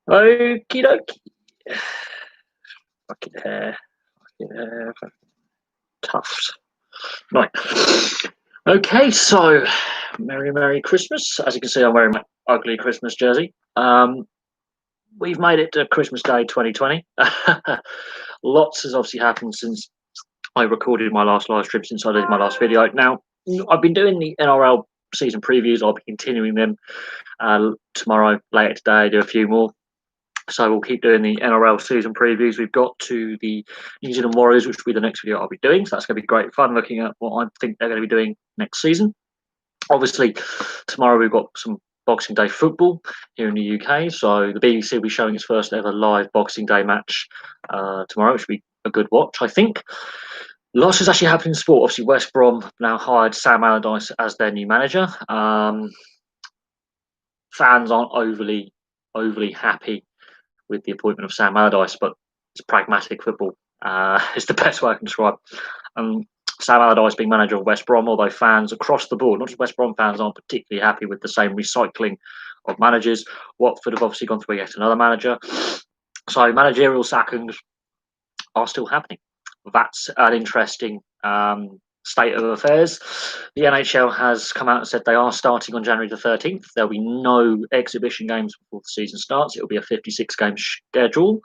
Okie dokie. Fucking hair. Fucking hair. Tufts. Right. Okay, so Merry Christmas. As you can see, I'm wearing my ugly Christmas jersey. We've made it to Christmas Day 2020. Lots has obviously happened since I recorded my last live stream, since I did my last video. Now, I've been doing the NRL season previews. I'll be continuing them tomorrow, later today, do a few more. So we'll keep doing the NRL season previews. We've got to the New Zealand Warriors, which will be the next video I'll be doing. So that's going to be great fun looking at what I think they're going to be doing next season. Obviously, tomorrow we've got some Boxing Day football here in the UK. So the BBC will be showing its first ever live Boxing Day match tomorrow, which will be a good watch, I think. Lots has actually happened in sport. Obviously, West Brom now hired Sam Allardyce as their new manager. Fans aren't overly happy with the appointment of Sam Allardyce, but it's pragmatic football. Is the best way I can describe. Sam Allardyce being manager of West Brom, although fans across the board, not just West Brom fans, aren't particularly happy with the same recycling of managers. Watford have obviously gone through yet another manager. So managerial sackings are still happening. That's an interesting state of affairs. The NHL has come out and said they are starting on January the 13th. There'll be no exhibition games before the season starts. It'll be a 56-game schedule.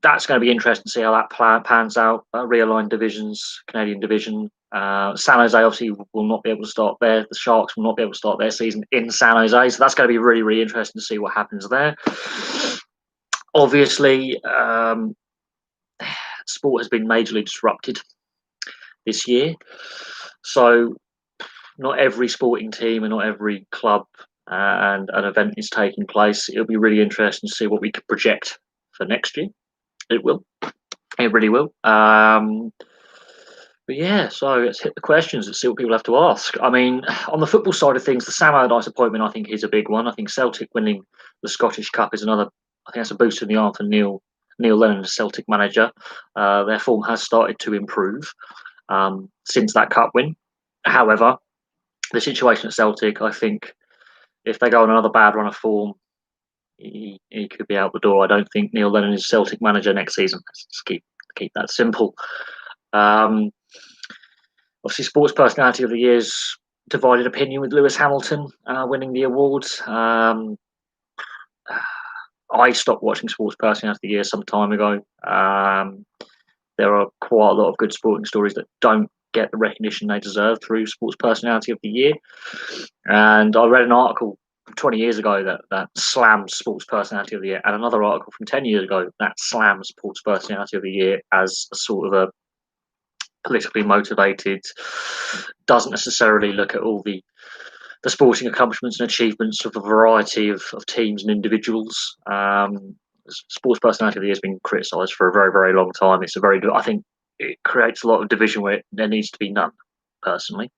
That's going to be interesting to see how that pans out. Realigned divisions, Canadian division. San Jose obviously will not be able to start there. The Sharks will not be able to start their season in San Jose. So that's going to be really interesting to see what happens there. Obviously, sport has been majorly disrupted this year. So not every sporting team and not every club and an event is taking place. It'll be really interesting to see what we can project for next year. It will. It really will. But yeah, so let's hit the questions and see what people have to ask. I mean, on the football side of things, the Sam Allardyce appointment, I think, is a big one. I think Celtic winning the Scottish Cup is another. I think that's a boost in the arm for Neil Lennon, the Celtic manager. Their form has started to improve since that cup win. However, the situation at Celtic, I think, if they go on another bad run of form, he could be out the door. I don't think Neil Lennon is Celtic manager next season. Let's just keep that simple. Obviously, Sports Personality of the Year's divided opinion with Lewis Hamilton winning the awards. I stopped watching Sports Personality of the Year some time ago. There are quite a lot of good sporting stories that don't get the recognition they deserve through Sports Personality of the Year. And I read an article from 20 years ago that slams Sports Personality of the Year, and another article from 10 years ago that slams Sports Personality of the Year as a sort of a politically motivated, doesn't necessarily look at all the sporting accomplishments and achievements of a variety of teams and individuals. Sports Personality of the Year has been criticised for a very long time. It's a very good. I think it creates a lot of division where there needs to be none, personally.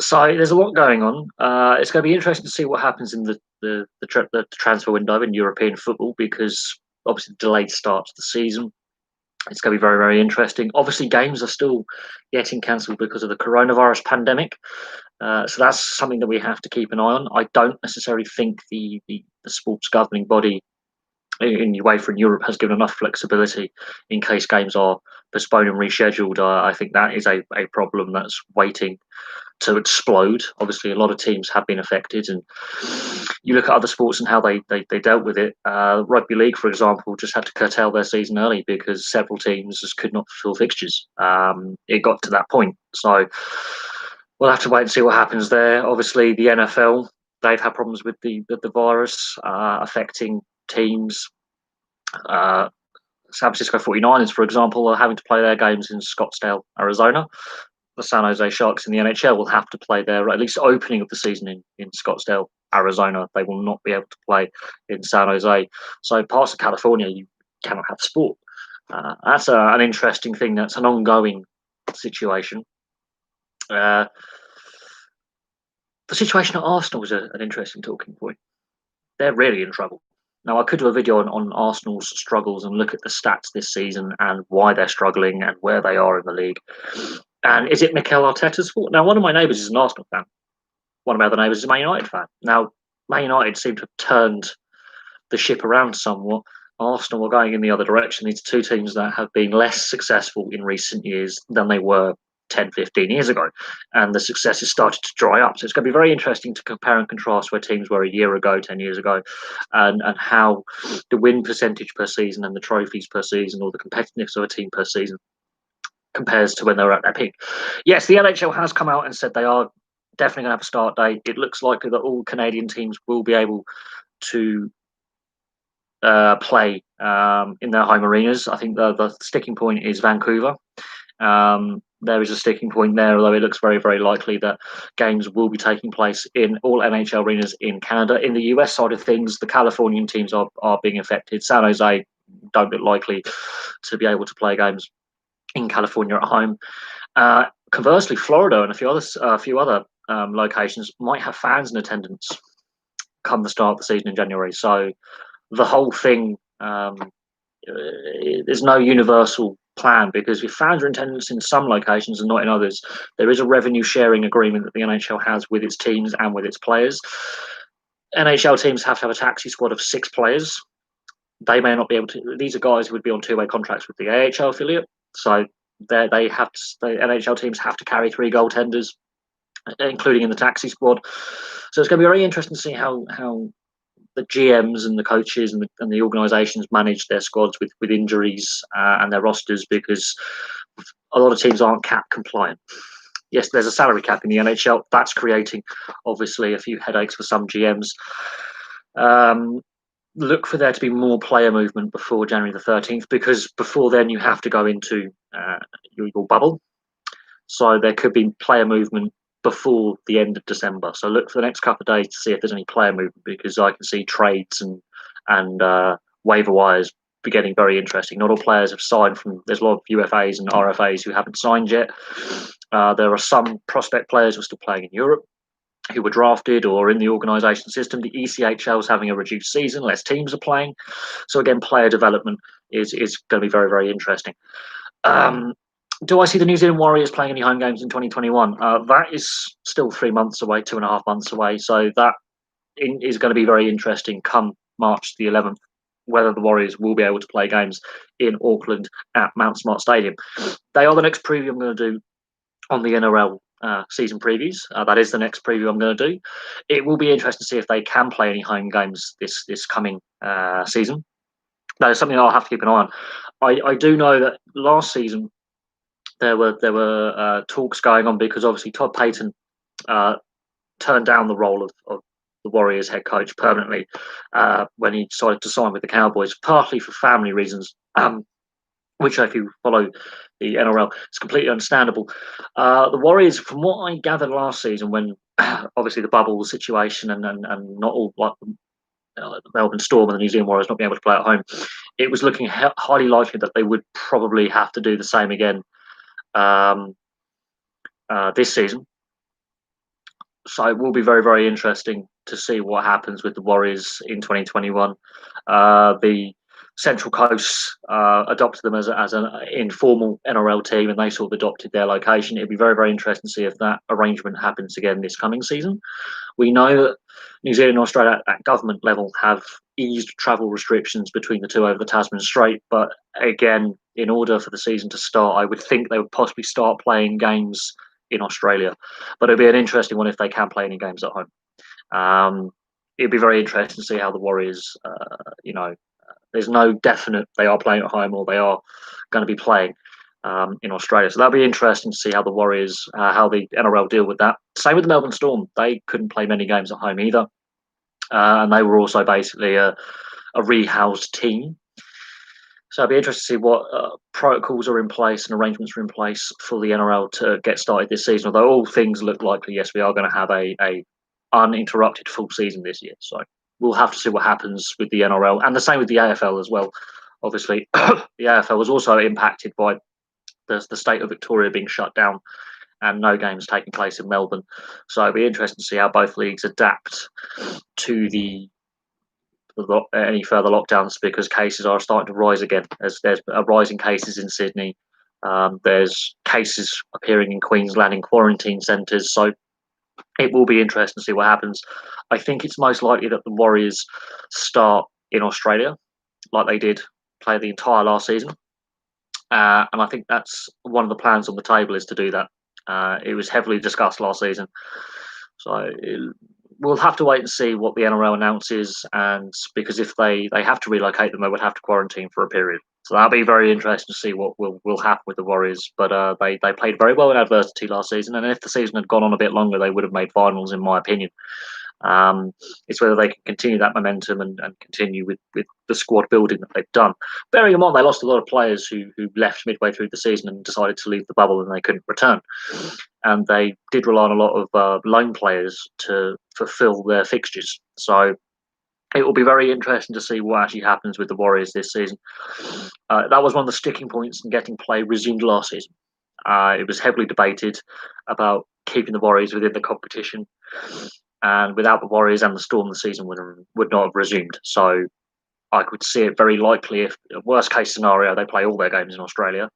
So there's a lot going on. It's going to be interesting to see what happens in the transfer window in European football, because obviously the delayed start to the season. It's going to be very interesting. Obviously, games are still getting cancelled because of the coronavirus pandemic. So that's something that we have to keep an eye on. I don't necessarily think the sports governing body in UEFA and Europe has given enough flexibility in case games are postponed and rescheduled. I think that is a problem that's waiting to explode. Obviously, a lot of teams have been affected, and you look at other sports and how they dealt with it. Rugby league, for example, just had to curtail their season early because several teams just could not fulfill fixtures. It got to that point. So we'll have to wait and see what happens there. Obviously, the NFL, they've had problems with the virus affecting teams. San Francisco 49ers, for example, are having to play their games in Scottsdale, Arizona. The San Jose Sharks in the NHL will have to play their at least opening of the season in Scottsdale, Arizona. They will not be able to play in San Jose. So parts of California, you cannot have sport. That's an interesting thing. That's an ongoing situation. The situation at Arsenal is an interesting talking point. They're really in trouble. Now, I could do a video on Arsenal's struggles and look at the stats this season and why they're struggling and where they are in the league. And is it Mikel Arteta's fault? Now, one of my neighbours is an Arsenal fan. One of my other neighbours is a Man United fan. Now, Man United seem to have turned the ship around somewhat. Arsenal are going in the other direction. These are two teams that have been less successful in recent years than they were 10, 15 years ago. And the success has started to dry up. So it's going to be very interesting to compare and contrast where teams were a year ago, 10 years ago, and how the win percentage per season and the trophies per season or the competitiveness of a team per season compares to when they were at their peak. Yes, the NHL has come out and said they are definitely going to have a start date. It looks likely that all Canadian teams will be able to play in their home arenas. I think the sticking point is Vancouver. There is a sticking point there, although it looks very, very likely that games will be taking place in all NHL arenas in Canada. In the US side of things, the Californian teams are being affected. San Jose don't look likely to be able to play games in California at home. Conversely, Florida and a few other locations might have fans in attendance come the start of the season in January. So the whole thing, there's no universal plan, because if fans are in attendance in some locations and not in others, there is a revenue sharing agreement that the NHL has with its teams and with its players. NHL teams have to have a taxi squad of 6 players. They may not be able to. These are guys who would be on two-way contracts with the AHL affiliate, so the NHL teams have to carry 3 goaltenders, including in the taxi squad. So it's going to be very interesting to see how the GMs and the coaches and the organisations manage their squads with injuries and their rosters, because a lot of teams aren't cap compliant. Yes, there's a salary cap in the NHL. That's creating, obviously, a few headaches for some GMs. Look for there to be more player movement before January the 13th, because before then you have to go into your bubble. So there could be player movement before the end of December. So look for the next couple of days to see if there's any player movement, because I can see trades and waiver wires be getting very interesting. Not all players have signed there's a lot of UFAs and RFAs who haven't signed yet. There are some prospect players who are still playing in Europe, who were drafted or in the organisation system. The ECHL is having a reduced season, less teams are playing. So again, player development is going to be very, very interesting. Do I see the New Zealand Warriors playing any home games in 2021? That is still 3 months away, 2.5 months away. So that is going to be very interesting come March the 11th, whether the Warriors will be able to play games in Auckland at Mount Smart Stadium. They are the next preview I'm going to do on the NRL season previews. That is the next preview I'm going to do. It will be interesting to see if they can play any home games this coming season. That is something I'll have to keep an eye on. I do know that last season there were talks going on, because obviously Todd Payton turned down the role of the Warriors head coach permanently when he decided to sign with the Cowboys, partly for family reasons, which if you follow the NRL, it's completely understandable. The Warriors, from what I gathered last season, when obviously the bubble situation and not all like the Melbourne Storm and the New Zealand Warriors not being able to play at home, it was looking highly likely that they would probably have to do the same again this season. So it will be very, very interesting to see what happens with the Warriors in 2021. The Central Coast adopted them as an informal NRL team, and they sort of adopted their location. It'd be very, very interesting to see if that arrangement happens again this coming season. We know that New Zealand and Australia at government level have eased travel restrictions between the two over the Tasman Strait. But again, in order for the season to start, I would think they would possibly start playing games in Australia. But it'll be an interesting one if they can play any games at home. It'd be very interesting to see how the Warriors, there's no definite they are playing at home or they are going to be playing in Australia. So that'll be interesting to see how the Warriors, how the NRL deal with that. Same with the Melbourne Storm. They couldn't play many games at home either. And they were also basically a rehoused team. So it'll be interesting to see what protocols are in place and arrangements are in place for the NRL to get started this season. Although all things look likely, yes, we are going to have a uninterrupted full season this year. So we'll have to see what happens with the NRL, and the same with the AFL as well. Obviously, the AFL was also impacted by the state of Victoria being shut down and no games taking place in Melbourne. So it'll be interesting to see how both leagues adapt to any further lockdowns, because cases are starting to rise again. As there's a rise in cases in Sydney, there's cases appearing in Queensland in quarantine centres. So it will be interesting to see what happens. I think it's most likely that the Warriors start in Australia, like they did, play the entire last season. And I think that's one of the plans on the table is to do that. It was heavily discussed last season. So we'll have to wait and see what the NRL announces, and because if they have to relocate them, they would have to quarantine for a period. So that'll be very interesting to see what will happen with the Warriors. But they played very well in adversity last season, and if the season had gone on a bit longer, they would have made finals, in my opinion. It's whether they can continue that momentum and continue with the squad building that they've done. Bearing in mind, they lost a lot of players who left midway through the season and decided to leave the bubble and they couldn't return. And they did rely on a lot of loan players to fulfill their fixtures. So it will be very interesting to see what actually happens with the Warriors this season. That was one of the sticking points in getting play resumed last season. It was heavily debated about keeping the Warriors within the competition. And without the Warriors and the Storm, the season would not have resumed. So I could see it very likely if, worst case scenario, they play all their games in Australia.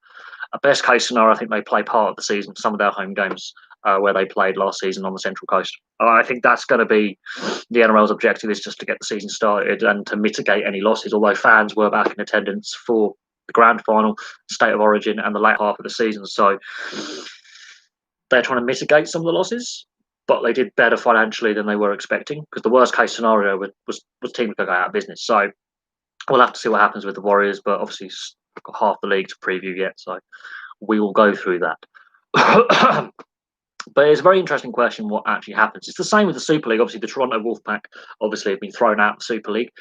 A best case scenario, I think they play part of the season, some of their home games where they played last season on the Central Coast. I think that's going to be the NRL's objective, is just to get the season started and to mitigate any losses, although fans were back in attendance for the grand final, State of Origin, and the late half of the season. So they're trying to mitigate some of the losses, but they did better financially than they were expecting, because the worst case scenario was teams going out of business. So we'll have to see what happens with the Warriors, but obviously we've got half the league to preview yet, so we will go through that. But it's a very interesting question what actually happens. It's the same with the Super League. Obviously, the Toronto Wolfpack obviously have been thrown out of the Super League,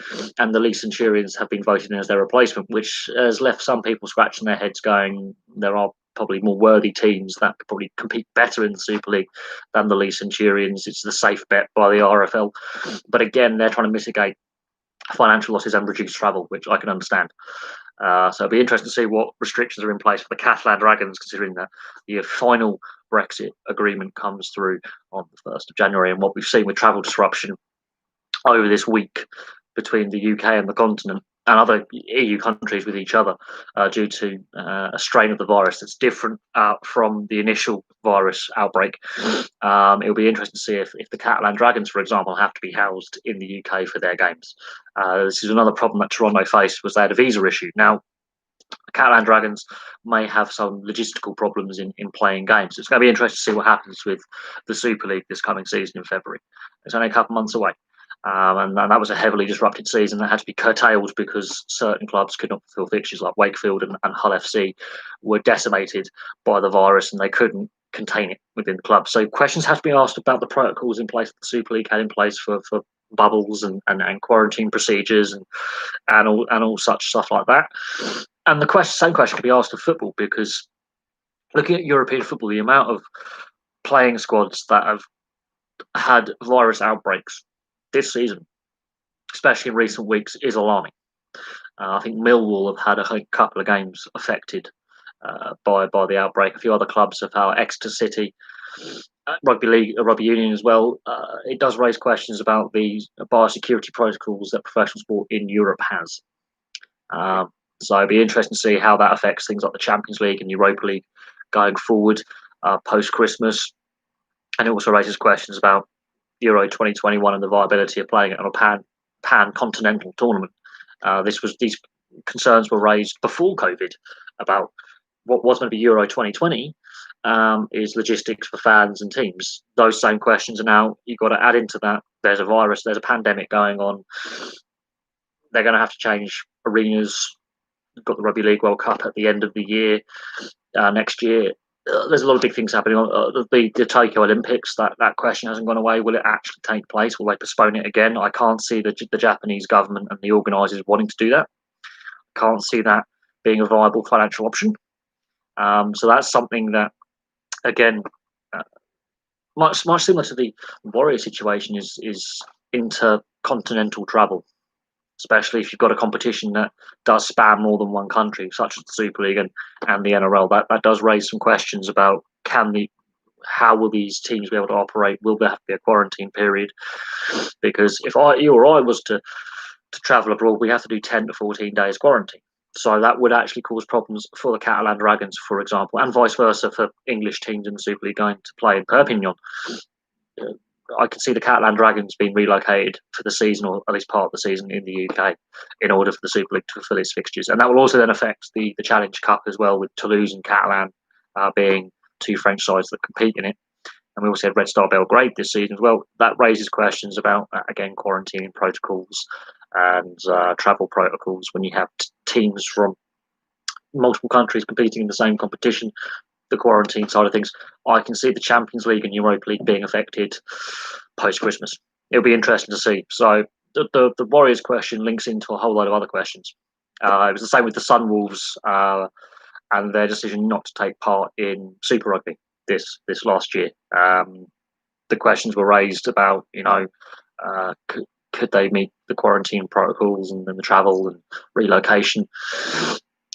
and the Leeds Centurions have been voted in as their replacement, which has left some people scratching their heads going, there are probably more worthy teams that could probably compete better in the Super League than the Leeds Centurions. It's the safe bet by the RFL. But again, they're trying to mitigate financial losses and reduce travel, which I can understand. So it'll be interesting to see what restrictions are in place for the Catalan Dragons, considering that the final Brexit agreement comes through on the 1st of January, and what we've seen with travel disruption over this week between the UK and the continent and other EU countries with each other due to a strain of the virus that's different from the initial virus outbreak. It'll be interesting to see if the Catalan Dragons, for example, have to be housed in the UK for their games. This is another problem that Toronto faced, was they had a visa issue. Now, the Catalan Dragons may have some logistical problems in playing games. It's going to be interesting to see what happens with the Super League this coming season in February. It's only a couple of months away. And that was a heavily disrupted season that had to be curtailed because certain clubs could not fulfill fixtures, like Wakefield and Hull FC were decimated by the virus and they couldn't contain it within the club. So questions have to be asked about the protocols in place that the Super League had in place for bubbles and quarantine procedures and all such stuff like that. And the same question could be asked of football, because looking at European football, the amount of playing squads that have had virus outbreaks this season, especially in recent weeks, is alarming. I think Millwall have had a couple of games affected by the outbreak. A few other clubs have had, Exeter City, rugby league, rugby union as well. It does raise questions about the biosecurity protocols that professional sport in Europe has. So it'd be interesting to see how that affects things like the Champions League and Europa League going forward post Christmas. And it also raises questions about Euro 2021 and the viability of playing it on a pan-continental tournament. These concerns were raised before COVID about what was going to be Euro 2020 is logistics for fans and teams. Those same questions are now, you've got to add into that, there's a virus, there's a pandemic going on. They're going to have to change arenas. We've got the Rugby League World Cup at the end of the year next year. There's a lot of big things happening. The Tokyo Olympics, that question hasn't gone away. Will it actually take place? Will they postpone it again? I can't see the Japanese government and the organisers wanting to do that. I can't see that being a viable financial option. So that's something that, again, much similar to the Warrior situation, is intercontinental travel, especially if you've got a competition that does span more than one country, such as the Super League and the NRL. That does raise some questions about how will these teams be able to operate? Will there have to be a quarantine period? Because if you or I was to travel abroad, we have to do 10 to 14 days quarantine. So that would actually cause problems for the Catalan Dragons, for example, and vice versa for English teams in the Super League going to play in Perpignan. I can see the Catalan Dragons being relocated for the season, or at least part of the season, in the UK, in order for the Super League to fulfil its fixtures, and that will also then affect the Challenge Cup as well, with Toulouse and Catalan being two French sides that compete in it. And we also had Red Star Belgrade this season as well. That raises questions about, again, quarantining protocols and travel protocols when you have teams from multiple countries competing in the same competition. The quarantine side of things, I can see the Champions League and Europa League being affected post-Christmas. It'll be interesting to see. So the Warriors question links into a whole load of other questions. It was the same with the Sunwolves and their decision not to take part in Super Rugby this last year. The questions were raised about, could they meet the quarantine protocols and the travel and relocation.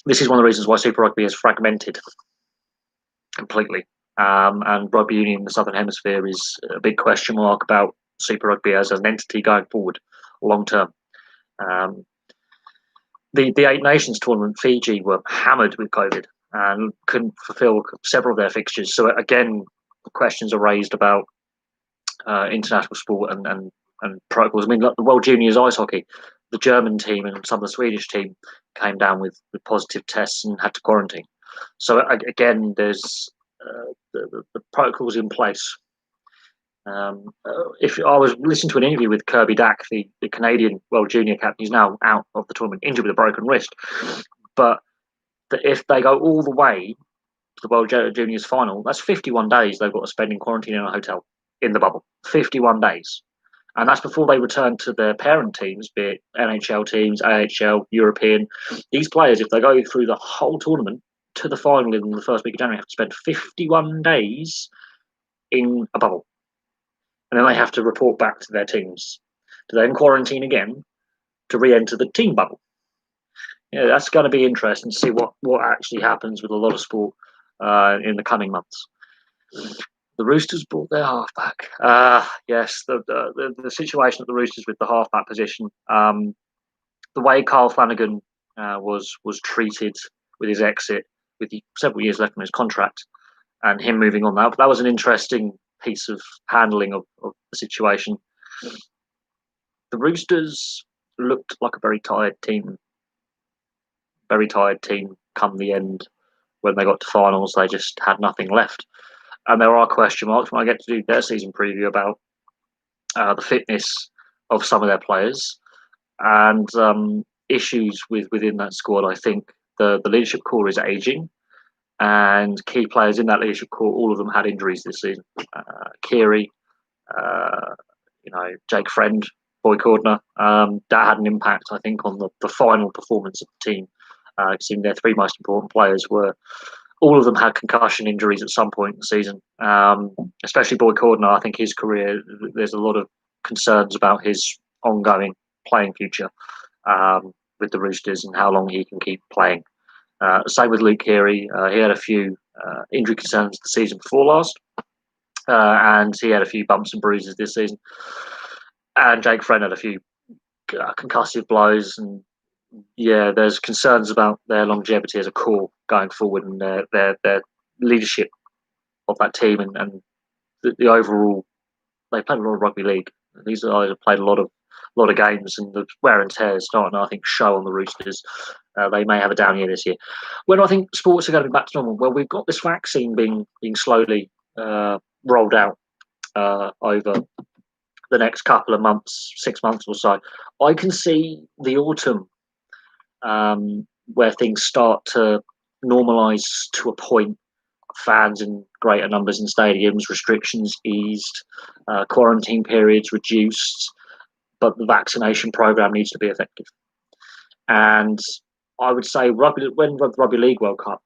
This is one of the reasons why Super Rugby is fragmented completely. And rugby union in the Southern Hemisphere is a big question mark about Super Rugby as an entity going forward, long term. The Eight Nations tournament, Fiji were hammered with COVID and couldn't fulfil several of their fixtures. So again, questions are raised about international sport and protocols. I mean, like the World Juniors ice hockey, the German team and some of the Swedish team came down with positive tests and had to quarantine. So again, there's the protocols in place. If I was listening to an interview with Kirby Dack, the Canadian World Junior captain, he's now out of the tournament, injured with a broken wrist. But if they go all the way to the World Juniors final, that's 51 days they've got to spend in quarantine in a hotel in the bubble. 51 days. And that's before they return to their parent teams, be it NHL teams, AHL, European. These players, if they go through the whole tournament to the final in the first week of January, have to spend 51 days in a bubble. And then they have to report back to their teams to then quarantine again to re-enter the team bubble. Yeah, that's going to be interesting to see what actually happens with a lot of sport in the coming months. The Roosters brought their halfback. Yes, the situation at the Roosters with the halfback position, the way Carl Flanagan was treated with his exit, with several years left on his contract, and him moving on. That was an interesting piece of handling of the situation. The Roosters looked like a very tired team. Come the end, when they got to finals, they just had nothing left. And there are question marks when I get to do their season preview about the fitness of some of their players and issues within that squad. I think the leadership core is ageing, and key players in that leadership core, all of them had injuries this season. Keary, Jake Friend, Boy Cordner, that had an impact, I think, on the final performance of the team. Seeing their three most important players all of them had concussion injuries at some point in the season. Especially Boy Cordner, I think his career, there's a lot of concerns about his ongoing playing future with the Roosters and how long he can keep playing. Same with Luke Keary. He had a few injury concerns the season before last, and he had a few bumps and bruises this season. And Jake Friend had a few concussive blows, and yeah, there's concerns about their longevity as a core going forward and their leadership of that team and the overall. They played a lot of rugby league. These guys have played a lot of games, and the wear and tear is starting to, I think, show on the Roosters. They may have a down year this year. When I think sports are going to be back to normal, well, we've got this vaccine being slowly rolled out over the next couple of months, 6 months or so. I can see the autumn where things start to normalise to a point. Fans in greater numbers in stadiums, restrictions eased, quarantine periods reduced, but the vaccination program needs to be effective. And I would say when the Rugby League World Cup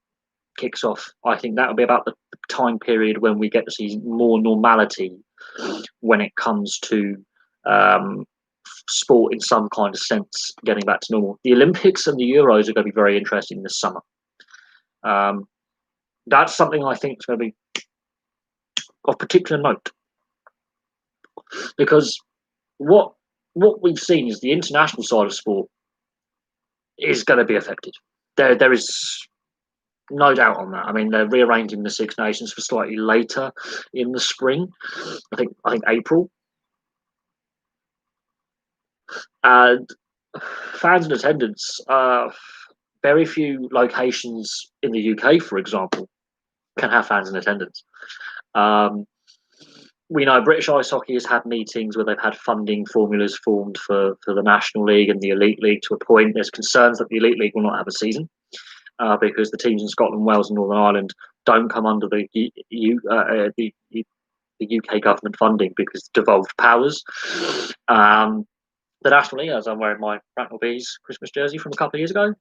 kicks off, I think that will be about the time period when we get to see more normality when it comes to sport in some kind of sense getting back to normal. The Olympics and the Euros are going to be very interesting this summer. That's something I think is going to be of particular note, because what we've seen is the international side of sport is going to be affected. There is no doubt on that. I mean, they're rearranging the Six Nations for slightly later in the spring. I think April. And fans in attendance, very few locations in the UK, for example, can have fans in attendance. Um, we know British ice hockey has had meetings where they've had funding formulas formed for the National League and the Elite League to a point. There's concerns that the Elite League will not have a season because the teams in Scotland, Wales, and Northern Ireland don't come under the UK government funding because devolved powers. The National League, as I'm wearing my Bracknell Bees Christmas jersey from a couple of years ago,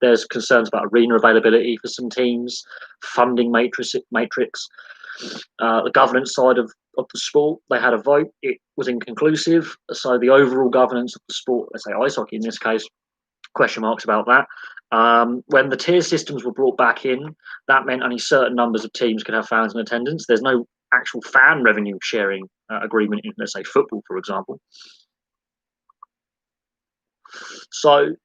there's concerns about arena availability for some teams, funding matrix. The governance side of the sport, they had a vote. It was inconclusive. So the overall governance of the sport, let's say ice hockey in this case, question marks about that. When the tier systems were brought back in, that meant only certain numbers of teams could have fans in attendance. There's no actual fan revenue sharing agreement in, let's say, football, for example. So,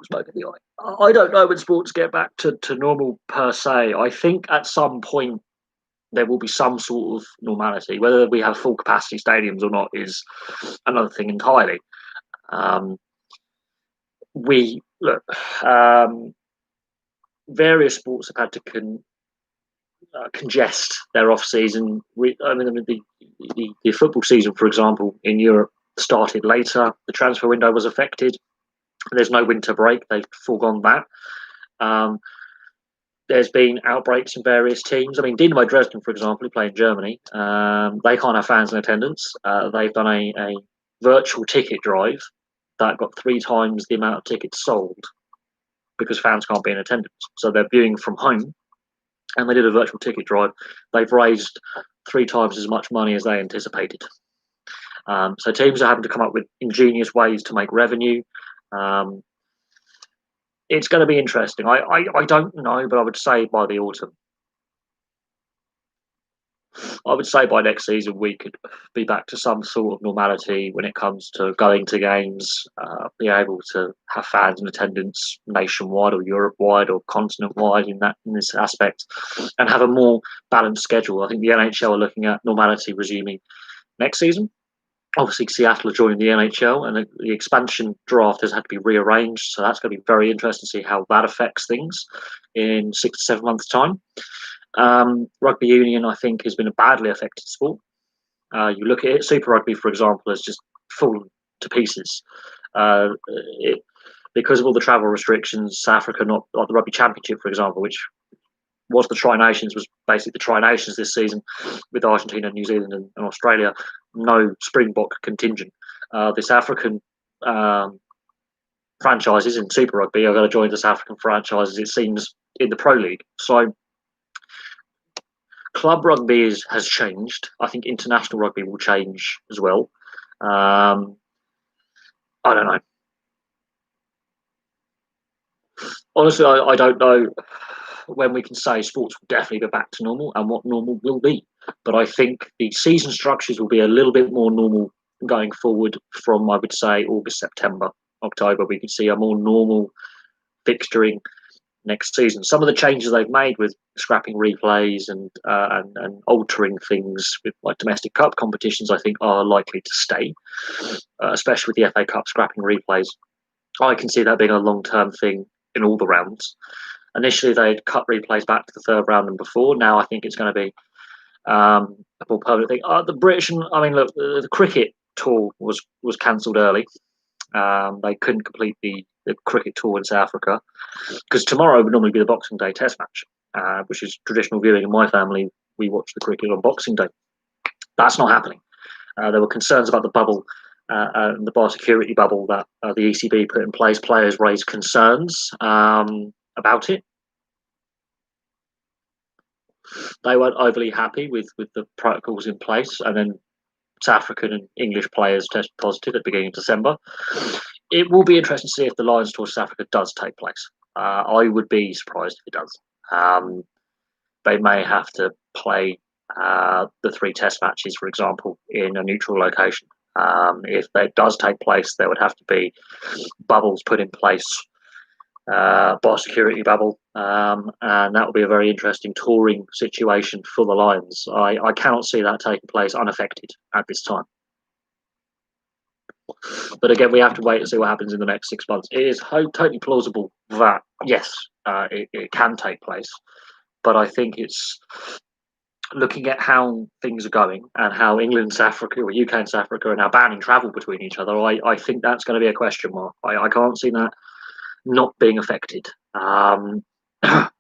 smoke in the eye. I don't know when sports get back to normal per se. I think at some point there will be some sort of normality. Whether we have full capacity stadiums or not is another thing entirely. We look. Various sports have had to congest their off season. The football season, for example, in Europe started later. The transfer window was affected. There's no winter break. They've foregone that. There's been outbreaks in various teams. I mean, Dynamo Dresden, for example, who play in Germany, they can't have fans in attendance. They've done a virtual ticket drive that got 3 times the amount of tickets sold because fans can't be in attendance. So they're viewing from home, and they did a virtual ticket drive. They've raised 3 times as much money as they anticipated. So teams are having to come up with ingenious ways to make revenue. It's going to be interesting. I don't know, but I would say by the autumn. I would say by next season we could be back to some sort of normality when it comes to going to games, be able to have fans in attendance nationwide or Europe-wide or continent-wide in this aspect, and have a more balanced schedule. I think the NHL are looking at normality resuming next season. Obviously, Seattle are joining the NHL, and the expansion draft has had to be rearranged. So that's going to be very interesting to see how that affects things in 6 to 7 months' time. Rugby union, I think, has been a badly affected sport. You look at it, Super Rugby, for example, has just fallen to pieces. Because of all the travel restrictions, South Africa, not like the Rugby Championship, for example, which was the Tri-Nations, was basically the Tri-Nations this season with Argentina, New Zealand and Australia, no Springbok contingent. The South African franchises in Super Rugby are going to join the South African franchises, it seems, in the Pro League. So club rugby has changed. I think international rugby will change as well. I don't know. Honestly, I don't know when we can say sports will definitely go back to normal and what normal will be. But I think the season structures will be a little bit more normal going forward from, I would say, August, September, October. We could see a more normal fixturing next season. Some of the changes they've made with scrapping replays and altering things with like domestic cup competitions, I think, are likely to stay, especially with the FA Cup scrapping replays. I can see that being a long-term thing in all the rounds. Initially, they'd cut replays back to the 3rd round than before. Now I think it's going to be a more permanent thing. The British, I mean, look, the cricket tour was cancelled early. They couldn't complete the cricket tour in South Africa because tomorrow would normally be the Boxing Day Test match, which is traditional viewing. In my family, we watch the cricket on Boxing Day. That's not happening. There were concerns about the bubble. The biosecurity bubble that the ECB put in place. Players raised concerns about it. They weren't overly happy with the protocols in place, and then South African and English players tested positive at the beginning of December. It will be interesting to see if the Lions tour South Africa does take place. I would be surprised if it does. They may have to play the 3 test matches, for example, in a neutral location. If that does take place, there would have to be bubbles put in place, biosecurity bubble, and that will be a very interesting touring situation for the Lions. I cannot see that taking place unaffected at this time. But again, we have to wait and see what happens in the next 6 months. It is totally plausible that, yes, it can take place. But I think it's looking at how things are going and how England, South Africa, or UK and South Africa are now banning travel between each other. I think that's going to be a question mark. I can't see that not being affected.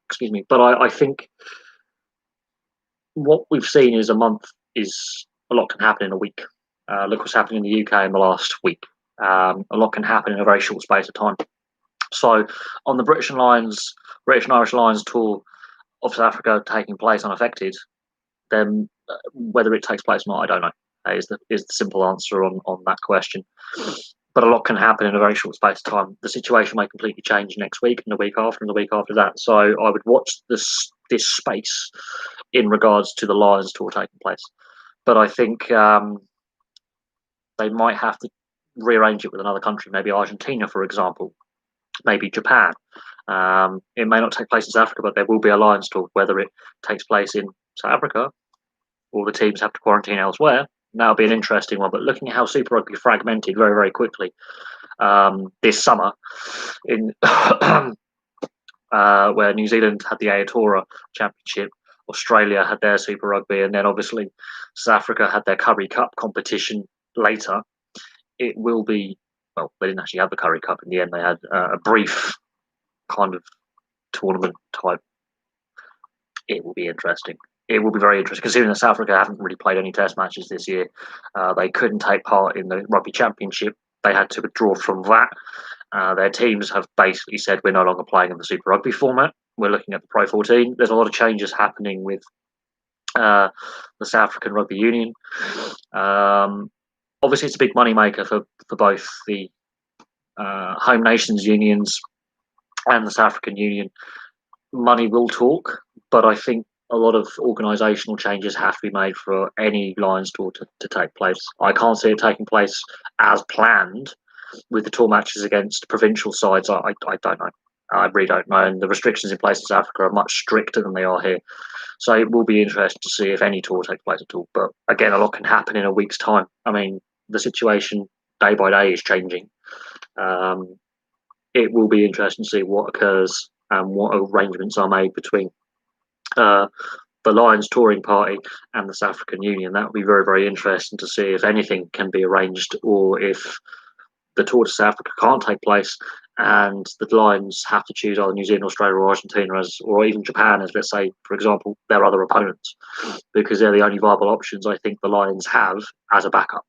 Excuse me. But I think what we've seen is a lot can happen in a week. Look what's happening in the UK in the last week. A lot can happen in a very short space of time. So on the British and Irish Lions tour of South Africa taking place unaffected, then whether it takes place or not, I don't know. Is the simple answer on that question. But a lot can happen in a very short space of time. The situation may completely change next week and the week after and the week after that. So I would watch this space in regards to the Lions tour taking place. But I think they might have to rearrange it with another country, maybe Argentina, for example, maybe Japan. It may not take place in South Africa, but there will be a Lions tour. Whether it takes place in South Africa or the teams have to quarantine elsewhere, that'll be an interesting one. But looking at how Super Rugby fragmented very, very quickly this summer, in where New Zealand had the Aotearoa Championship, Australia had their Super Rugby, and then obviously South Africa had their Currie Cup competition later. It will be, well, they didn't actually have the Currie Cup in the end. They had a brief kind of tournament type. It will be interesting. It will be very interesting, considering that South Africa haven't really played any test matches this year. They couldn't take part in the Rugby Championship. They had to withdraw from that. Their teams have basically said, we're no longer playing in the Super Rugby format. We're looking at the Pro 14. There's a lot of changes happening with the South African Rugby Union. Obviously, it's a big moneymaker for both the home nations unions and the South African Union. Money will talk, but I think a lot of organisational changes have to be made for any Lions tour to take place. I can't see it taking place as planned with the tour matches against provincial sides. I don't know. I really don't know. And the restrictions in place in South Africa are much stricter than they are here. So it will be interesting to see if any tour takes place at all. But again, a lot can happen in a week's time. I mean, the situation day by day is changing. It will be interesting to see what occurs and what arrangements are made between the Lions touring party and the South African Union. That will be very, very interesting to see if anything can be arranged, or if the tour to South Africa can't take place and the Lions have to choose either New Zealand, Australia, or Argentina, or even Japan as, let's say, for example, their other opponents, because they're the only viable options I think the Lions have as a backup.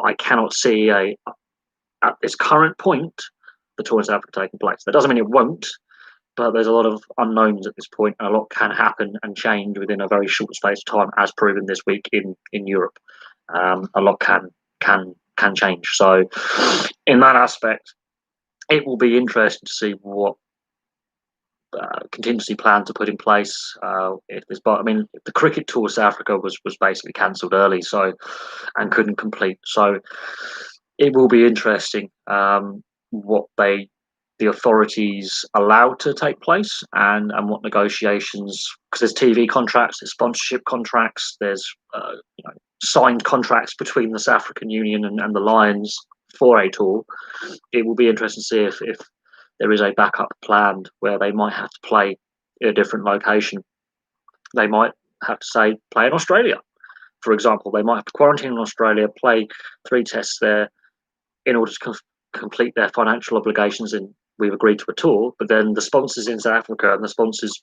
I cannot see at this current point the tour in South Africa taking place. That doesn't mean it won't, but there's a lot of unknowns at this point, and a lot can happen and change within a very short space of time, as proven this week in Europe. A lot can change. So, in that aspect, it will be interesting to see what contingency plan to put in place. If there's, but I mean, the cricket tour of South Africa was basically cancelled early, so and couldn't complete. So, it will be interesting what the authorities allowed to take place, and what negotiations, because there's TV contracts, there's sponsorship contracts, there's signed contracts between the South African Union and the Lions for a tour. It will be interesting to see if there is a backup planned where they might have to play in a different location. They might have to say play in Australia, for example. They might have to quarantine in Australia, play 3 tests there in order to complete their financial obligations, and we've agreed to a tour. But then the sponsors in South Africa and the sponsors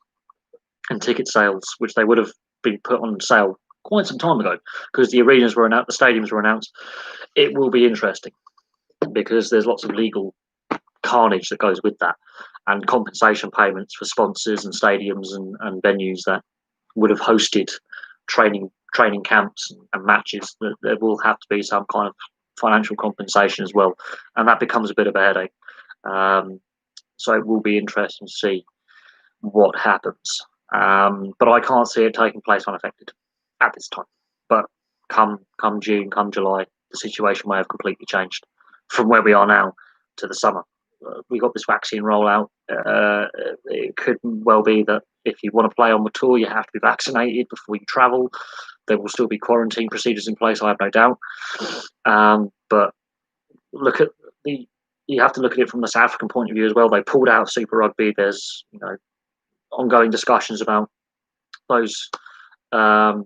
and ticket sales, which they would have been put on sale quite some time ago, because the arenas were announced, the stadiums were announced. It will be interesting because there's lots of legal carnage that goes with that, and compensation payments for sponsors and stadiums and venues that would have hosted training camps and matches. There will have to be some kind of financial compensation as well, and that becomes a bit of a headache. So it will be interesting to see what happens, but I can't see it taking place unaffected at this time. But come June, come July, the situation may have completely changed from where we are now to the summer. We got this vaccine rollout. It could well be that if you want to play on the tour, you have to be vaccinated before you travel. There will still be quarantine procedures in place, I have no doubt. But look at the you have to look at it from the South African point of view as well. They pulled out Super Rugby. There's ongoing discussions about those. There's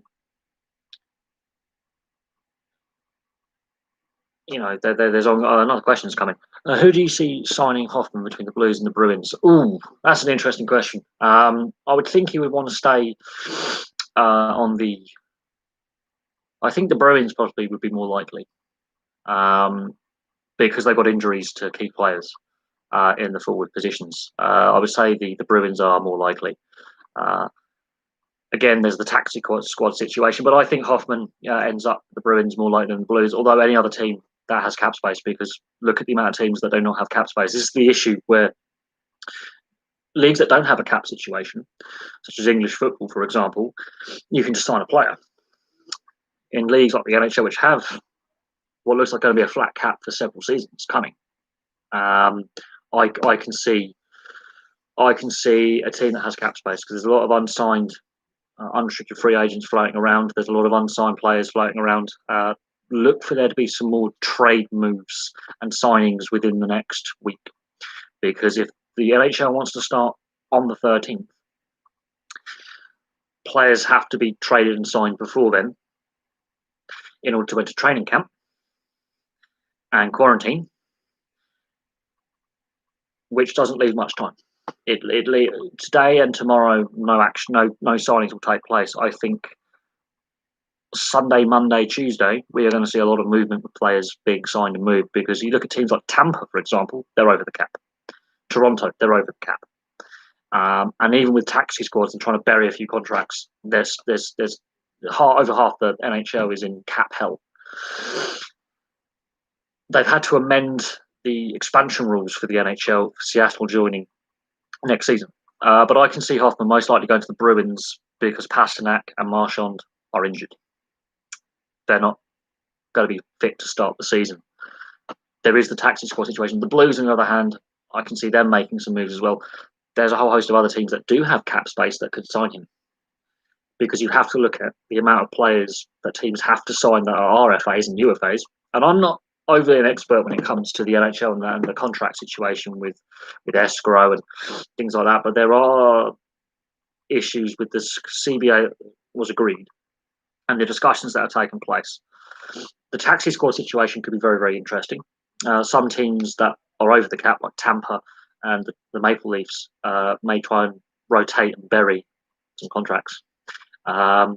another question's coming. Who do you see signing Hoffman between the Blues and the Bruins? Ooh, that's an interesting question. I would think he would want to stay on the. I think the Bruins probably would be more likely because they've got injuries to key players in the forward positions. I would say the Bruins are more likely. Again, there's the taxi squad situation, but I think Hoffman ends up the Bruins more likely than the Blues, although any other team that has cap space, because look at the amount of teams that do not have cap space. This is the issue where leagues that don't have a cap situation, such as English football, for example, you can just sign a player. In leagues like the NHL, which have what looks like going to be a flat cap for several seasons coming, I can see a team that has cap space because there's a lot of unsigned unrestricted free agents floating around. There's a lot of unsigned players floating around. Look for there to be some more trade moves and signings within the next week. Because if the NHL wants to start on the 13th, players have to be traded and signed before then in order to enter training camp and quarantine, which doesn't leave much time. Today and tomorrow, no action, no signings will take place. I think Sunday, Monday, Tuesday, we are going to see a lot of movement with players being signed and moved because you look at teams like Tampa, for example, they're over the cap. Toronto, they're over the cap. And even with taxi squads and trying to bury a few contracts, there's over half the NHL is in cap hell. They've had to amend the expansion rules for the NHL, for Seattle joining next season. But I can see Hoffman most likely going to the Bruins because Pasternak and Marchand are injured. They're not going to be fit to start the season. There is the taxi squad situation. The Blues, on the other hand, I can see them making some moves as well. There's a whole host of other teams that do have cap space that could sign him because you have to look at the amount of players that teams have to sign that are RFAs and UFAs. And I'm not overly an expert when it comes to the NHL and the contract situation with escrow and things like that, but there are issues with this. CBA was agreed and the discussions that are taking place. The taxi squad situation could be very, very interesting. Some teams that are over the cap, like Tampa and the Maple Leafs, may try and rotate and bury some contracts. I'm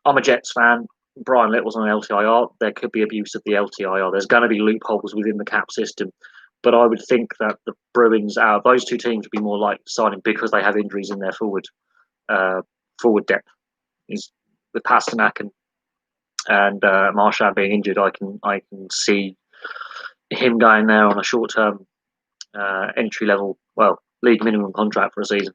a Jets fan. Brian Little's on LTIR. There could be abuse of the LTIR. There's going to be loopholes within the cap system. But I would think that the Bruins, out of those two teams, would be more likely signing because they have injuries in their forward depth. With Pasternak and Marchand being injured, I can see him going there on a short-term entry level, league minimum contract for a season.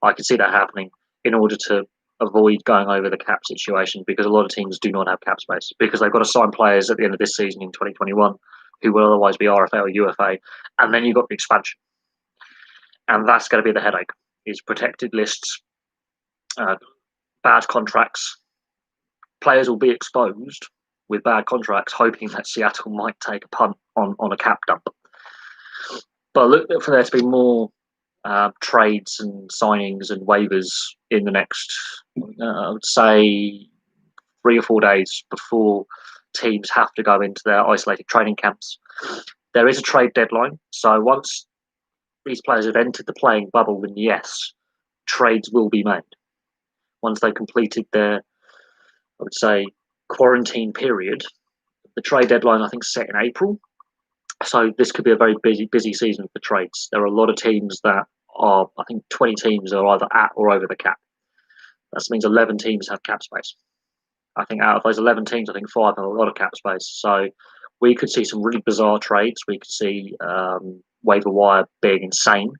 I can see that happening in order to avoid going over the cap situation because a lot of teams do not have cap space because they've got to sign players at the end of this season in 2021 who will otherwise be RFA or UFA, and then you've got the expansion, and that's going to be the headache: is protected lists, bad contracts. Players will be exposed with bad contracts, hoping that Seattle might take a punt on a cap dump. But look for there to be more trades and signings and waivers in the next, I would say, 3 or 4 days before teams have to go into their isolated training camps. There is a trade deadline. So once these players have entered the playing bubble, then yes, trades will be made. Once they've completed their, I would say, quarantine period, the trade deadline, I think, is set in April. So this could be a very busy season for trades. There are a lot of teams that are, I think 20 teams are either at or over the cap. That means 11 teams have cap space. I think out of those 11 teams, I think 5 have a lot of cap space. So we could see some really bizarre trades. We could see waiver wire being insane.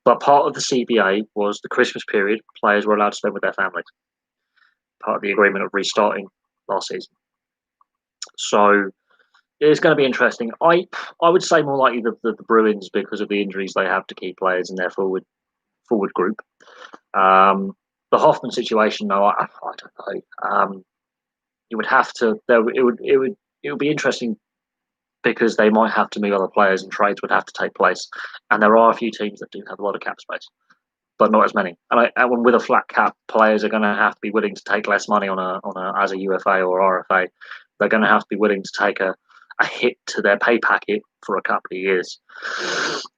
But part of the CBA was the Christmas period players were allowed to spend with their families. Part of the agreement of restarting last season. So it's going to be interesting. I would say more likely the Bruins because of the injuries they have to key players in their forward group. The Hoffman situation, though, I don't know. You would have to. It would be interesting because they might have to move other players and trades would have to take place. And there are a few teams that do have a lot of cap space, but not as many. And with a flat cap, players are going to have to be willing to take less money on a as a UFA or RFA. They're going to have to be willing to take a hit to their pay packet for a couple of years.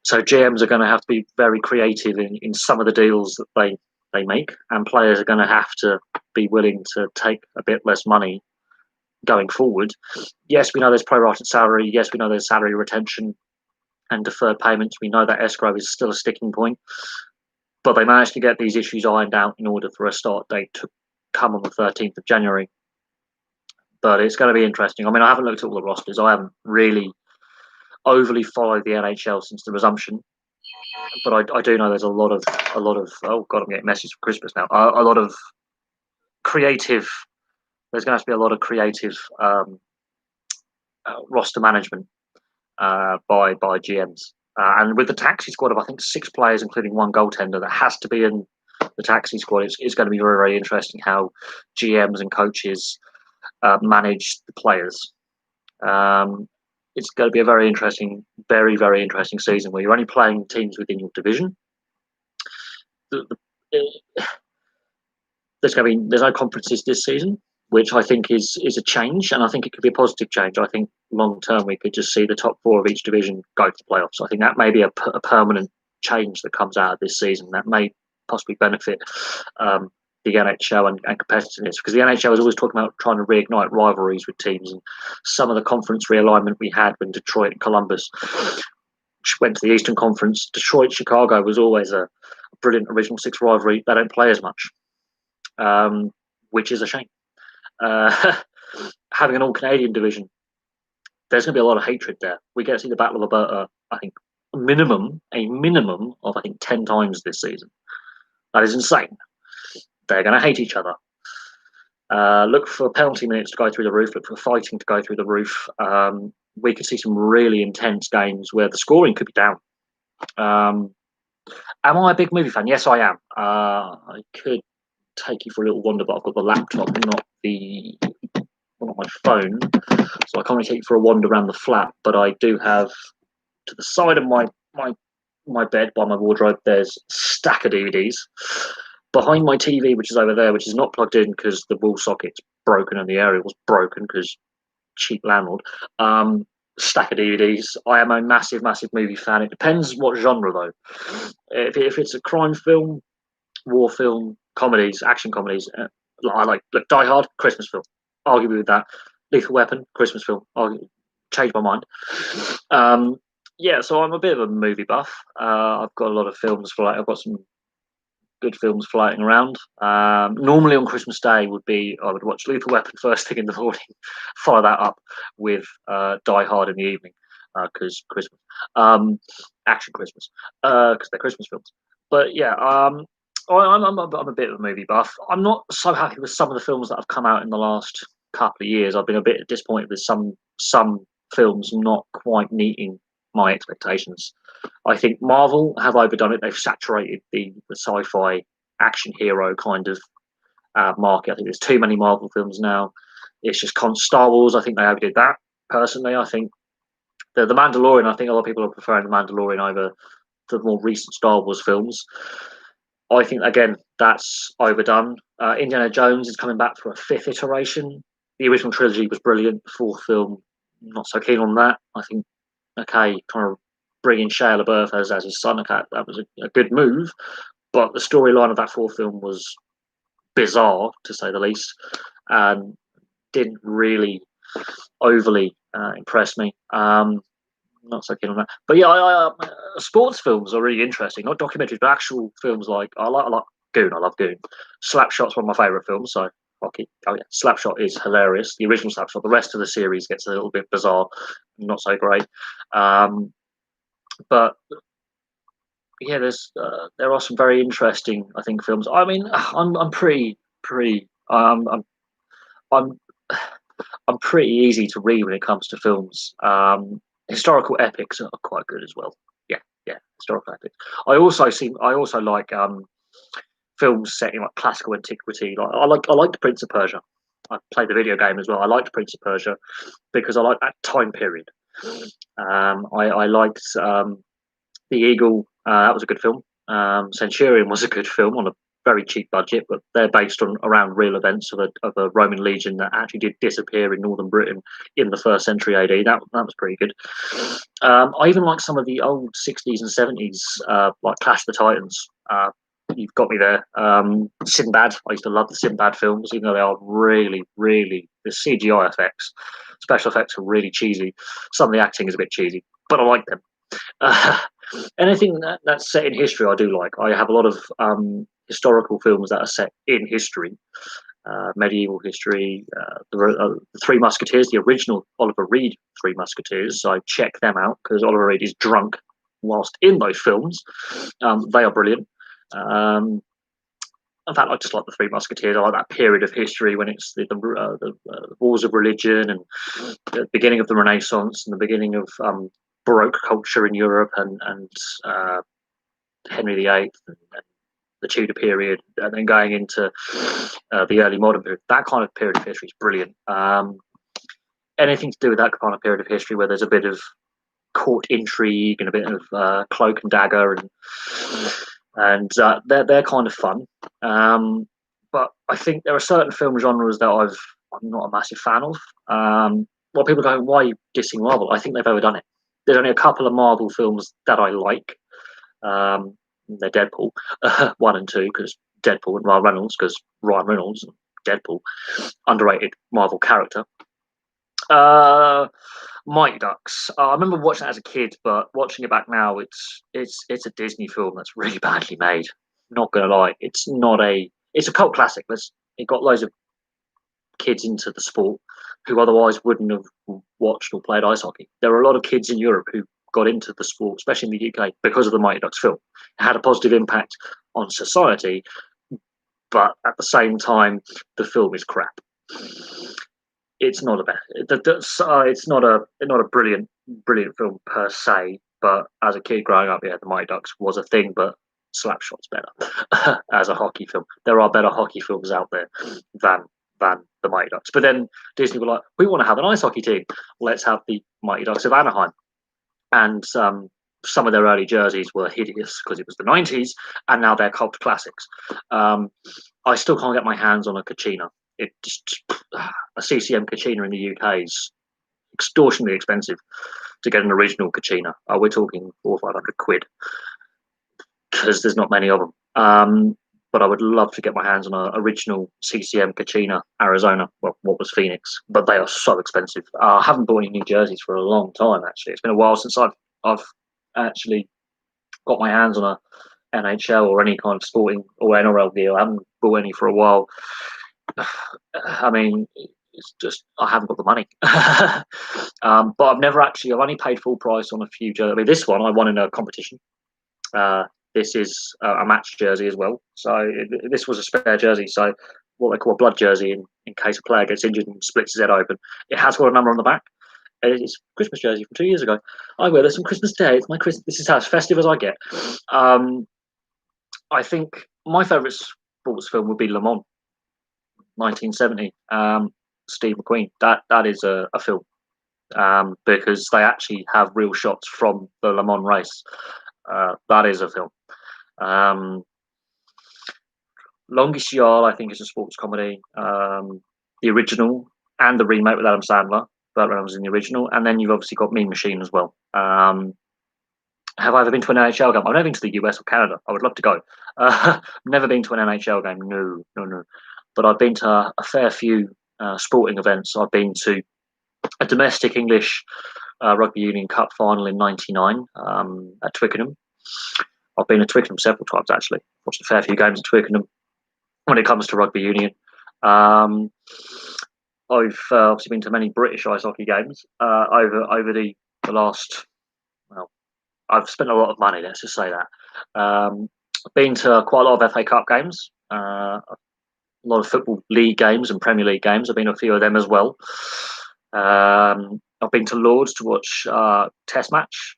So GMs are going to have to be very creative in some of the deals that they make, and players are going to have to be willing to take a bit less money going forward. Yes, we know there's prorated salary. Yes, we know there's salary retention and deferred payments. We know that escrow is still a sticking point, but they managed to get these issues ironed out in order for a start date to come on the 13th of January. But it's going to be interesting. I mean, I haven't looked at all the rosters. I haven't really overly followed the NHL since the resumption, but I do know there's a lot of oh god, I'm getting messages for Christmas now. A lot of creative. There's going to have to be a lot of creative roster management by GMs, and with the taxi squad of I think 6 players, including 1 goaltender, that has to be in the taxi squad. It's going to be very, very interesting how GMs and coaches manage the players. It's going to be a very interesting, very, very interesting season where you're only playing teams within your division. There's no conferences this season, which I think is a change, and I think it could be a positive change. I think long term we could just see the top 4 of each division go to the playoffs. I think that may be a permanent change that comes out of this season that may possibly benefit the NHL and competitiveness, because the NHL is always talking about trying to reignite rivalries with teams, and some of the conference realignment we had when Detroit and Columbus went to the Eastern Conference. Detroit, Chicago was always a brilliant Original Six rivalry. They don't play as much, which is a shame. Having an all-Canadian division, there's going to be a lot of hatred there. We get to see the Battle of Alberta, I think, a minimum of, I think, 10 times this season. That is insane. They're going to hate each other. Look for penalty minutes to go through the roof. Look for fighting to go through the roof. We could see some really intense games where the scoring could be down. Am I a big movie fan? Yes, I am. I could take you for a little wander, but I've got the laptop, not my phone, so I can't really take you for a wander around the flat. But I do have, to the side of my bed by my wardrobe, there's a stack of DVDs. Behind my TV, which is over there, which is not plugged in because the wall socket's broken and the aerial's broken because cheap landlord. Stack of DVDs. I am a massive movie fan. It depends what genre though. If it's a crime film, war film, comedies, action comedies, I like Die Hard, Christmas film. Argue with that. Lethal Weapon, Christmas film. I'll change my mind. Yeah, so I'm a bit of a movie buff. I've got a lot of films I've got some good films floating around. Normally on Christmas Day I would watch Lethal Weapon first thing in the morning, follow that up with Die Hard in the evening, because Christmas, action Christmas, because they're Christmas films. But yeah, I'm a bit of a movie buff. I'm not so happy with some of the films that have come out in the last couple of years. I've been a bit disappointed with some films not quite meeting my expectations. I think Marvel have overdone it. They've saturated the sci-fi action hero kind of market. I think there's too many Marvel films now. It's just Star Wars. I think they overdid that. Personally, I think the Mandalorian. I think a lot of people are preferring the Mandalorian over the more recent Star Wars films. I think again that's overdone. Indiana Jones is coming back for a 5th iteration. The original trilogy was brilliant. The 4th film, not so keen on that. I think kind of bringing Shia LaBeouf as his son, that was a good move, but the storyline of that 4th film was bizarre to say the least, and didn't really overly impress me. Not so keen on that, but yeah, sports films are really interesting, not documentaries, but actual films. Like I like Goon. I love Goon. Slapshot's one of my favourite films, so Slapshot is hilarious. The original Slapshot. The rest of the series gets a little bit bizarre, not so great. But yeah, there are some very interesting, I think, films. I mean, I'm pretty easy to read when it comes to films. Historical epics are quite good as well. Yeah, historical epics. I also like films set in like classical antiquity. Like I like The Prince of Persia. I played the video game as well. I liked Prince of Persia because I like that time period. I liked The Eagle. That was a good film. Centurion was a good film on a very cheap budget, but they're based on around real events of a Roman legion that actually did disappear in northern Britain in the first century AD. That was pretty good. I even like some of the old 60s and 70s, like Clash of the Titans. You've got me there. Sinbad. I used to love the Sinbad films, even though they are really, really the CGI effects, special effects are really cheesy. Some of the acting is a bit cheesy, but I like them. Uh, Anything that's set in history, I do like. I have a lot of historical films that are set in history, medieval history. The Three Musketeers, the original Oliver Reed Three Musketeers. So I check them out because Oliver Reed is drunk whilst in those films. They are brilliant. In fact, I just like the Three Musketeers. I like that period of history when it's the wars of religion and the beginning of the Renaissance and the beginning of Baroque culture in Europe and Henry VIII and the Tudor period, and then going into the early modern period. That kind of period of history is brilliant. Anything to do with that kind of period of history where there's a bit of court intrigue and a bit of cloak and dagger and they're kind of fun. But I think there are certain film genres that I'm not a massive fan of. Well, people go, why are you dissing Marvel? I think they've overdone it. There's only a couple of Marvel films that I like. They're Deadpool 1 and 2 because Deadpool and Ryan Reynolds because Ryan Reynolds and Deadpool, underrated Marvel character. Mighty Ducks. I remember watching it as a kid, but watching it back now, it's a Disney film that's really badly made. Not gonna lie, it's a cult classic. It got loads of kids into the sport who otherwise wouldn't have watched or played ice hockey. There are a lot of kids in Europe who got into the sport, especially in the UK, because of the Mighty Ducks film. It had a positive impact on society, but at the same time, the film is crap. It's not it's not a brilliant film per se, but as a kid growing up, yeah, the Mighty Ducks was a thing, but Slapshot's better as a hockey film. There are better hockey films out there than the Mighty Ducks. But then Disney were like, we want to have an ice hockey team. Let's have the Mighty Ducks of Anaheim. And some of their early jerseys were hideous because it was the 90s, and now they're cult classics. I still can't get my hands on a Kachina. It just a CCM Kachina in the UK is extortionately expensive to get an original Kachina. We're talking 400 or 500 quid because there's not many of them. But I would love to get my hands on an original CCM Kachina, Arizona. Well, what was Phoenix? But they are so expensive. I haven't bought any new jerseys for a long time. Actually, it's been a while since I've actually got my hands on a NHL or any kind of sporting or NRL gear. I haven't bought any for a while. I mean, it's just I haven't got the money. But I've only paid full price on a few jerseys. I mean, this one I won in a competition. This is a match jersey as well. So this was a spare jersey. So what they call a blood jersey in case a player gets injured and splits his head open. It has got a number on the back. It's a Christmas jersey from 2 years ago. I wear this on Christmas Day. It's my Christmas. This is as festive as I get. I think my favourite sports film would be Le Mans, 1970. Steve McQueen. That is a film because they actually have real shots from the Le Mans race. That is a film. Longest Yard, I think, is a sports comedy. The original and the remake with Adam Sandler. Burt Reynolds in the original, and then you've obviously got Mean Machine as well. Have I ever been to an NHL game? I've never been to the US or Canada. I would love to go. Never been to an NHL game. No. But I've been to a fair few sporting events. I've been to a domestic English Rugby Union Cup final in '99 at Twickenham. I've been to Twickenham several times, actually. Watched a fair few games at Twickenham when it comes to Rugby Union. I've obviously been to many British ice hockey games over the last. Well, I've spent a lot of money. Let's just say that. I've been to quite a lot of FA Cup games, a lot of football league games and Premier League games. I've been to a few of them as well. I've been to Lords to watch Test match,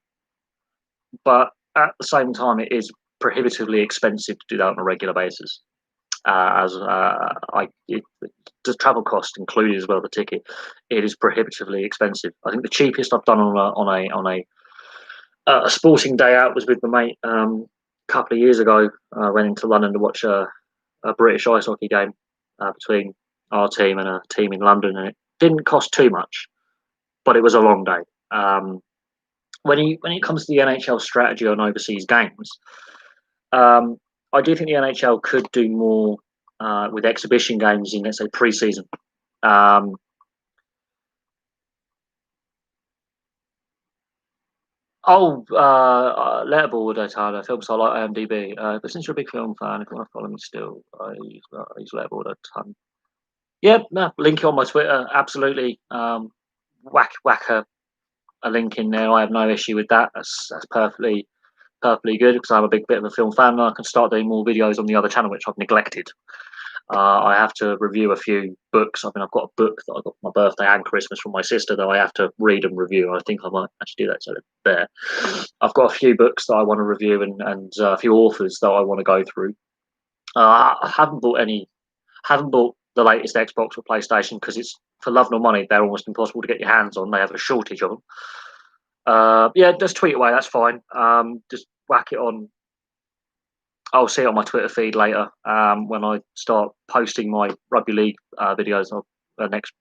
but at the same time, it is prohibitively expensive to do that on a regular basis. the travel cost included as well, the ticket, it is prohibitively expensive. I think the cheapest I've done on a sporting day out was with the mate a couple of years ago. I went into London to watch a British ice hockey game between our team and a team in London, and it didn't cost too much, but it was a long day. When it comes to the NHL strategy on overseas games, I do think the NHL could do more with exhibition games in, let's say, pre-season. Letterboard, Tyler, films I like IMDb. But since you're a big film fan, if you want to follow me still, I use Letterboard a ton. Yeah, no, link it on my Twitter, absolutely. Whack a link in there. I have no issue with that. That's perfectly good because I'm a big bit of a film fan and I can start doing more videos on the other channel, which I've neglected. I have to review a few books. I mean, I've got a book that I got for my birthday and Christmas from my sister that I have to read and review. I think I might actually do that. So there, I've got a few books that I want to review and a few authors that I want to go through. I haven't bought the latest Xbox or PlayStation because it's for love nor money. They're almost impossible to get your hands on. They have a shortage of them. Yeah, just tweet away. That's fine. Just whack it on. I'll see it on my Twitter feed later when I start posting my rugby league videos of the next.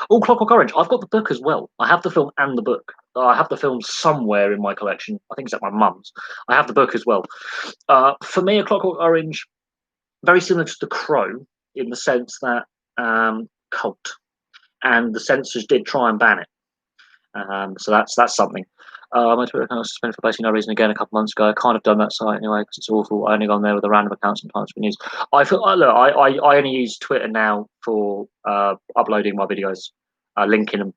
Clockwork Orange. I've got the book as well. I have the film and the book. I have the film somewhere in my collection. I think it's at my mum's. I have the book as well. For me, A Clockwork Orange, very similar to The Crow in the sense that cult, and the censors did try and ban it. So that's something. My Twitter account was suspended for basically no reason again a couple months ago. I kind of done that site anyway because it's awful. I only go on there with a random account sometimes for news. I feel look, I only use Twitter now for uploading my videos, linking them.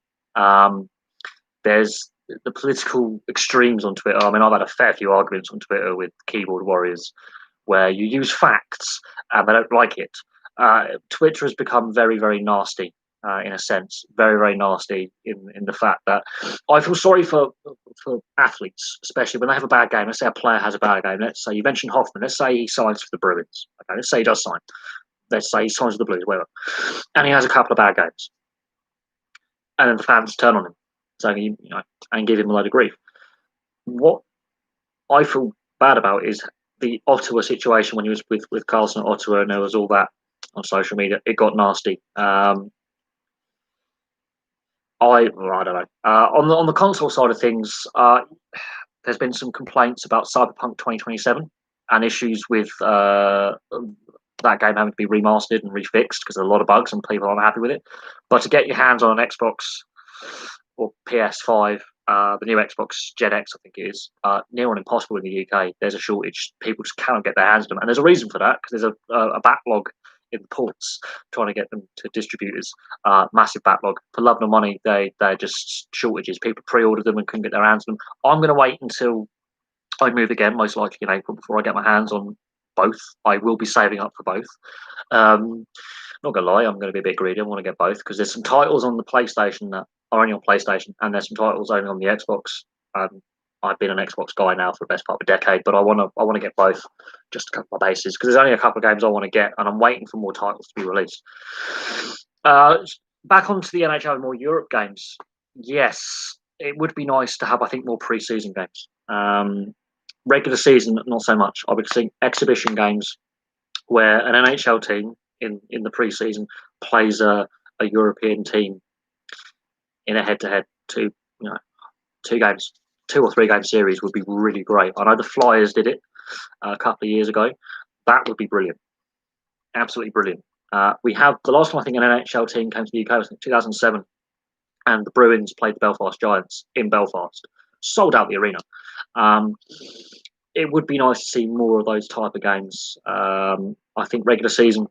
There's the political extremes on Twitter. I mean, I've had a fair few arguments on Twitter with keyboard warriors where you use facts and they don't like it. Twitter has become very, very nasty. In a sense, very, very nasty in the fact that I feel sorry for athletes, especially when they have a bad game. Let's say a player has a bad game. Let's say you mentioned Hoffman. Let's say he signs for the Bruins. Okay, let's say he does sign. Let's say he signs for the Blues, whatever, and he has a couple of bad games, and then the fans turn on him, so and give him a load of grief. What I feel bad about is the Ottawa situation when he was with Carlson at Ottawa, and there was all that on social media. It got nasty. I don't know. On the console side of things, there's been some complaints about Cyberpunk 2027 and issues with that game having to be remastered and refixed because there's a lot of bugs and people aren't happy with it. But to get your hands on an Xbox or PS5, the new Xbox Gen X, I think it is, near on impossible in the UK. There's a shortage. People just cannot get their hands on them. And there's a reason for that because there's a backlog in the ports trying to get them to distributors. Massive backlog. For love nor money, they're just shortages. People pre-ordered them and couldn't get their hands on them. I'm going to wait until I move again, most likely in April, before I get my hands on both. I will be saving up for both. Not gonna lie, I'm going to be a bit greedy. I want to get both because there's some titles on the PlayStation that are only on PlayStation, and there's some titles only on the Xbox. I've been an Xbox guy now for the best part of a decade, but I want to get both just to cover my bases because there's only a couple of games I want to get, and I'm waiting for more titles to be released. Back onto the NHL and more Europe games. Yes, it would be nice to have, I think, more pre-season games. Regular season, not so much. I would think exhibition games where an NHL team in the pre-season plays a European team in a head-to-head two games. 2 or 3 game series would be really great. I know the Flyers did it a couple of years ago. That would be brilliant. Absolutely brilliant. We have the last time I think an NHL team came to the UK was in 2007, and the Bruins played the Belfast Giants in Belfast. Sold out the arena. It would be nice to see more of those type of games. I think regular season,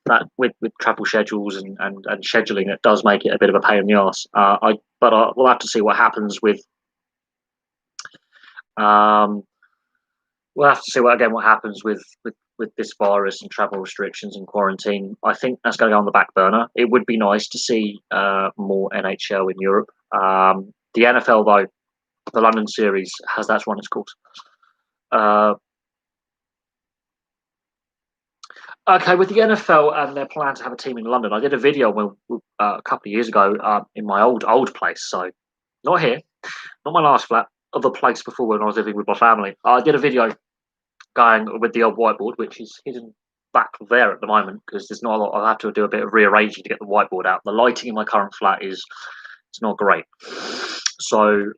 that with travel schedules and scheduling, it does make it a bit of a pain in the arse. We'll have to see what happens with. We'll have to see what happens with this virus and travel restrictions and quarantine. I think that's going to go on the back burner. It would be nice to see more NHL in Europe. The NFL, though, the London series has that's run its course. Okay, with the NFL and their plan to have a team in London, I did a video a couple of years ago in my old place. So not here, not my last flat, other place before when I was living with my family. I did a video going with the old whiteboard, which is hidden back there at the moment because there's not a lot. I'll have to do a bit of rearranging to get the whiteboard out. The lighting in my current flat is it's not great, so it'd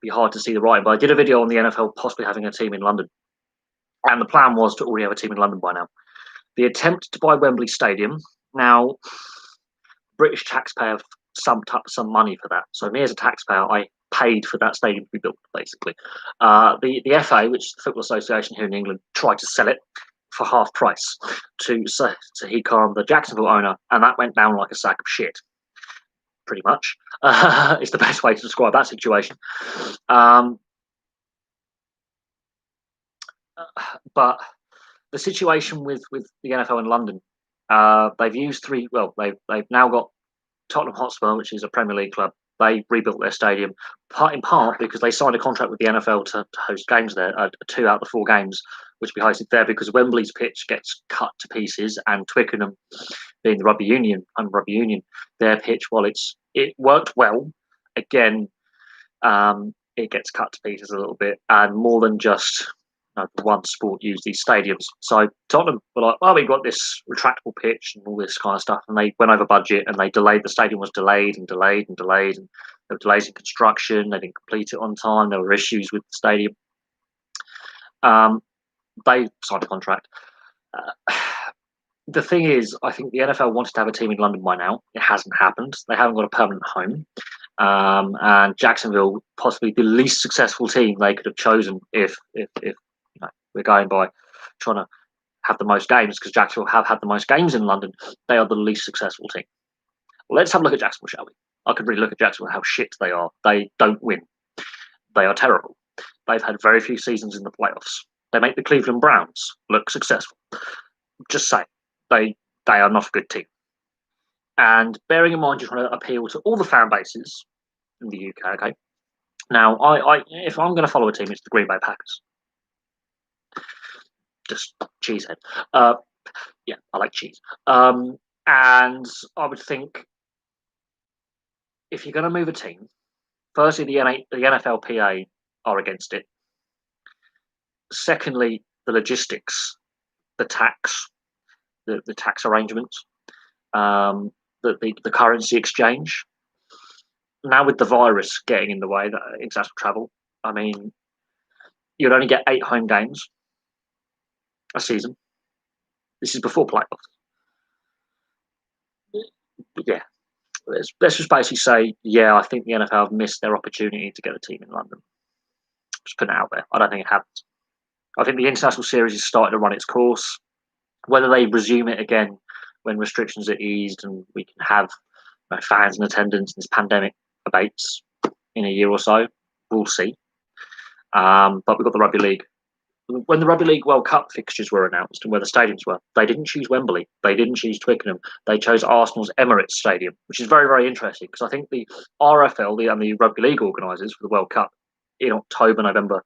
be hard to see the writing. But I did a video on the NFL possibly having a team in London, and the plan was to already have a team in London by now. The attempt to buy Wembley Stadium now, British taxpayer summed up some money for that. So me as a taxpayer, I paid for that stadium to be built, basically. The FA, which is the Football Association here in England, tried to sell it for half price to Sahih Khan, the Jacksonville owner, and that went down like a sack of shit. Pretty much, is the best way to describe that situation. But the situation with the NFL in London, they've used three. Well, they've now got Tottenham Hotspur, which is a Premier League club. They rebuilt their stadium, in part because they signed a contract with the NFL to host games there. 2 out of the 4 games which will be hosted there because Wembley's pitch gets cut to pieces, and Twickenham, being the rugby union, their pitch, while it worked well, again, it gets cut to pieces a little bit, and more than just one sport use these stadiums. So Tottenham were like, "Well, we've got this retractable pitch and all this kind of stuff," and they went over budget and they delayed. The stadium was delayed and delayed and delayed, and there were delays in construction. They didn't complete it on time. There were issues with the stadium. They signed a contract. The thing is, I think the NFL wanted to have a team in London by now. It hasn't happened. They haven't got a permanent home. And Jacksonville, possibly the least successful team they could have chosen if we're going by trying to have the most games, because Jacksonville have had the most games in London. They are the least successful team. Let's have a look at Jacksonville, shall we? I could really look at Jacksonville, how shit they are. They don't win. They are terrible. They've had very few seasons in the playoffs. They make the Cleveland Browns look successful. Just say they are not a good team. And bearing in mind, you're trying to appeal to all the fan bases in the UK. Okay. Now, if I'm going to follow a team, it's the Green Bay Packers. Just cheesehead. Yeah, I like cheese. And I would think if you're going to move a team, firstly, the NFLPA are against it. Secondly, the logistics, the tax, the tax arrangements, the currency exchange. Now with the virus getting in the way, that international travel, I mean, you'd only get 8 home games a season. This is before playoffs. Yeah, let's just basically say, yeah, I think the NFL have missed their opportunity to get a team in London. Just put it out there. I don't think it happens. I think the international series is starting to run its course. Whether they resume it again when restrictions are eased and we can have fans in attendance and this pandemic abates in a year or so, we'll see. But we've got the Rugby League. When the Rugby League World Cup fixtures were announced and where the stadiums were, they didn't choose Wembley. They didn't choose Twickenham. They chose Arsenal's Emirates Stadium, which is very, very interesting because I think the RFL and the Rugby League organisers for the World Cup in October, November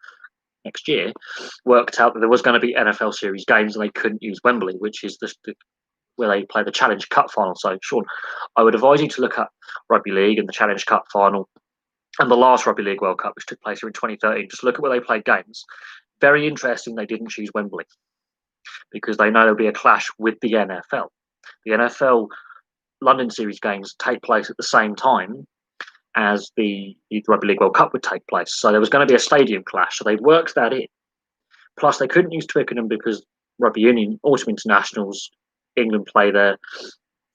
next year worked out that there was going to be NFL series games and they couldn't use Wembley, which is where they play the Challenge Cup final. So, Sean, I would advise you to look at Rugby League and the Challenge Cup final and the last Rugby League World Cup, which took place here in 2013. Just look at where they played games. Very interesting they didn't choose Wembley because they know there'll be a clash with the NFL. The NFL London series games take place at the same time as the Rugby League World Cup would take place. So there was going to be a stadium clash. So they worked that in. Plus, they couldn't use Twickenham because Rugby Union, Autumn Internationals, England play there.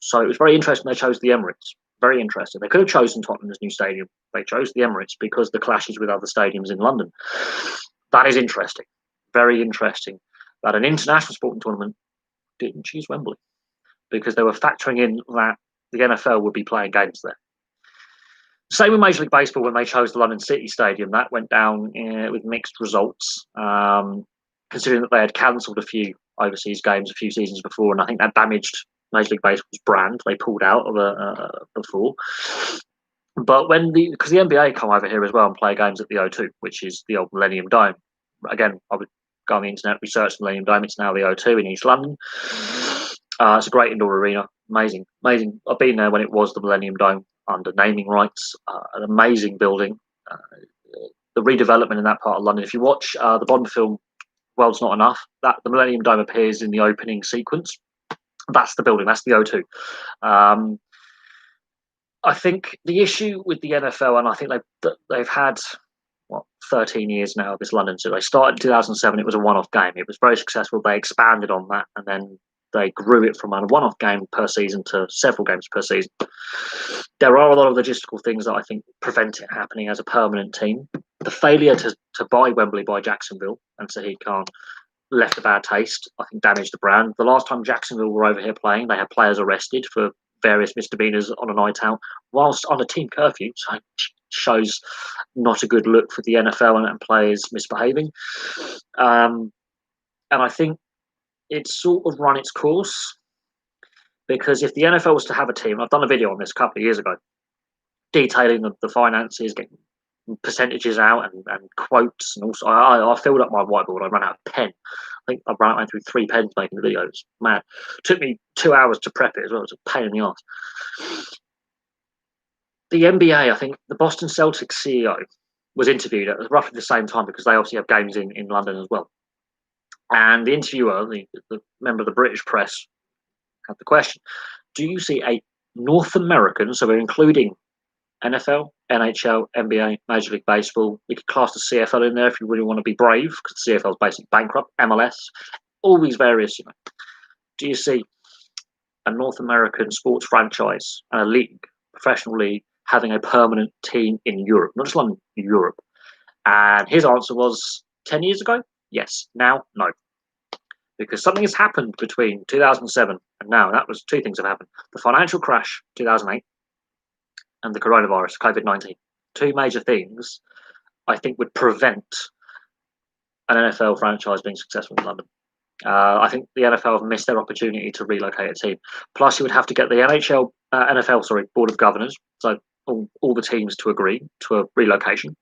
So it was very interesting they chose the Emirates. Very interesting. They could have chosen Tottenham's new stadium. They chose the Emirates because the clashes with other stadiums in London. That is interesting. Very interesting that an international sporting tournament didn't choose Wembley because they were factoring in that the NFL would be playing games there. Same with Major League Baseball when they chose the London City Stadium. That went down with mixed results, considering that they had cancelled a few overseas games a few seasons before, and I think that damaged Major League Baseball's brand. They pulled out of before. But because the NBA come over here as well and play games at the O2, which is the old Millennium Dome. Again, I would go on the internet, research the Millennium Dome. It's now the O2 in East London. It's a great indoor arena. Amazing, amazing. I've been there when it was the Millennium Dome under naming rights. An amazing building. Uh, the redevelopment in that part of London. If you watch the Bond film "World's Not Enough," that the Millennium Dome appears in the opening sequence. That's the building. That's the O2. Um, I think the issue with the NFL, and I think they've had what 13 years now. This London, so they started in 2007. It was a one-off game. It was very successful. They expanded on that, and then they grew it from a one-off game per season to several games per season. There are a lot of logistical things that I think prevent it happening as a permanent team. The failure to buy Wembley by Jacksonville and Saheed Khan left a bad taste. I think damaged the brand. The last time Jacksonville were over here playing, they had players arrested for various misdemeanors on a night out whilst on a team curfew. So it shows not a good look for the NFL and players misbehaving. And I think it's sort of run its course because if the NFL was to have a team, I've done a video on this a couple of years ago, detailing the finances, getting percentages out and quotes, and also I filled up my whiteboard. I ran out of pen. I think I ran through 3 pens making the videos. Man, it took me 2 hours to prep it as well. It was a pain in the ass. The NBA, I think the Boston Celtics CEO was interviewed at roughly the same time because they obviously have games in London as well. And the interviewer, the member of the British press, had the question: do you see a North American, so we're including NFL, NHL, NBA, Major League Baseball. You could class the CFL in there if you really want to be brave, because the CFL is basically bankrupt. MLS, all these various. Do you see a North American sports franchise and a league, professional league, having a permanent team in Europe, not just London, Europe? And his answer was 10 years ago, yes. Now, no. Because something has happened between 2007 and now. And that was 2 things have happened: the financial crash, 2008, and the coronavirus, COVID-19. 2 major things I think would prevent an NFL franchise being successful in London. I think the NFL have missed their opportunity to relocate a team. Plus, you would have to get the NFL Board of Governors, so all the teams to agree to a relocation.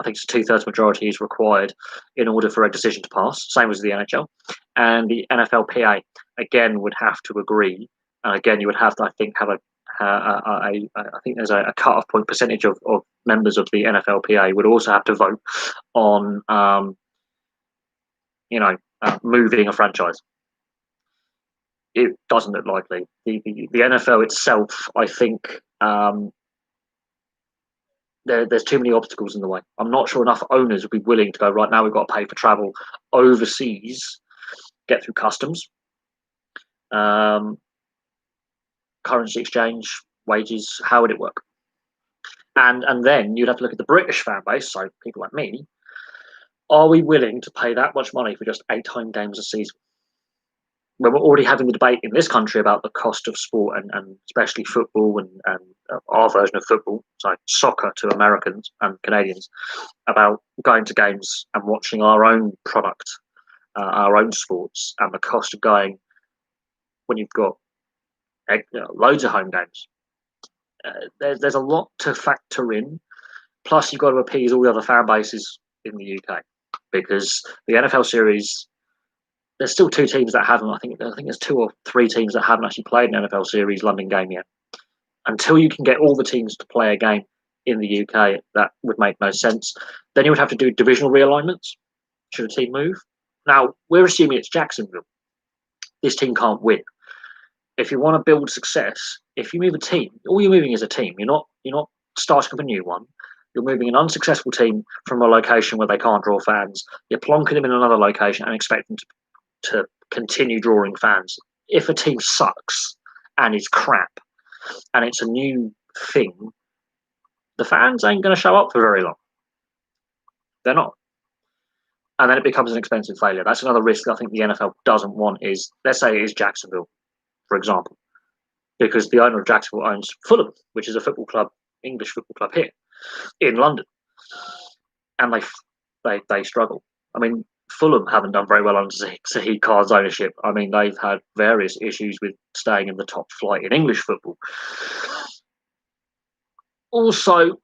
I think it's a 2/3 majority is required in order for a decision to pass, same as the NHL. And the NFLPA, again, would have to agree. And again, you would have to, I think, have I think there's a cut-off point percentage of members of the NFLPA would also have to vote on, moving a franchise. It doesn't look likely. The NFL itself, I think, there's too many obstacles in the way. I'm not sure enough owners would be willing to go, right now we've got to pay for travel overseas, get through customs, currency exchange, wages. How would it work? And then you'd have to look at the British fan base, so people like me. Are we willing to pay that much money for just 8 home games a season? When we're already having the debate in this country about the cost of sport and especially football and our version of football, so soccer to Americans and Canadians, about going to games and watching our own product, our own sports, and the cost of going when you've got loads of home games. There's a lot to factor in. Plus, you've got to appease all the other fan bases in the UK because the NFL series. There's still 2 teams that haven't. I think there's 2 or 3 teams that haven't actually played an NFL series London game yet. Until you can get all the teams to play a game in the UK, that would make no sense. Then you would have to do divisional realignments. Should a team move? Now we're assuming it's Jacksonville. This team can't win. If you want to build success, if you move a team, all you're moving is a team. You're not starting up a new one. You're moving an unsuccessful team from a location where they can't draw fans. You're plonking them in another location and expecting to continue drawing fans. If a team sucks and is crap and it's a new thing, the fans ain't going to show up for very long. They're not. And then it becomes an expensive failure. That's another risk I think the NFL doesn't want is, let's say it is Jacksonville, for example, because the owner of Jacksonville owns Fulham, which is a football club, English football club here in London. And they struggle. I mean, Fulham haven't done very well under Saheed Khan's ownership. I mean, they've had various issues with staying in the top flight in English football. Also,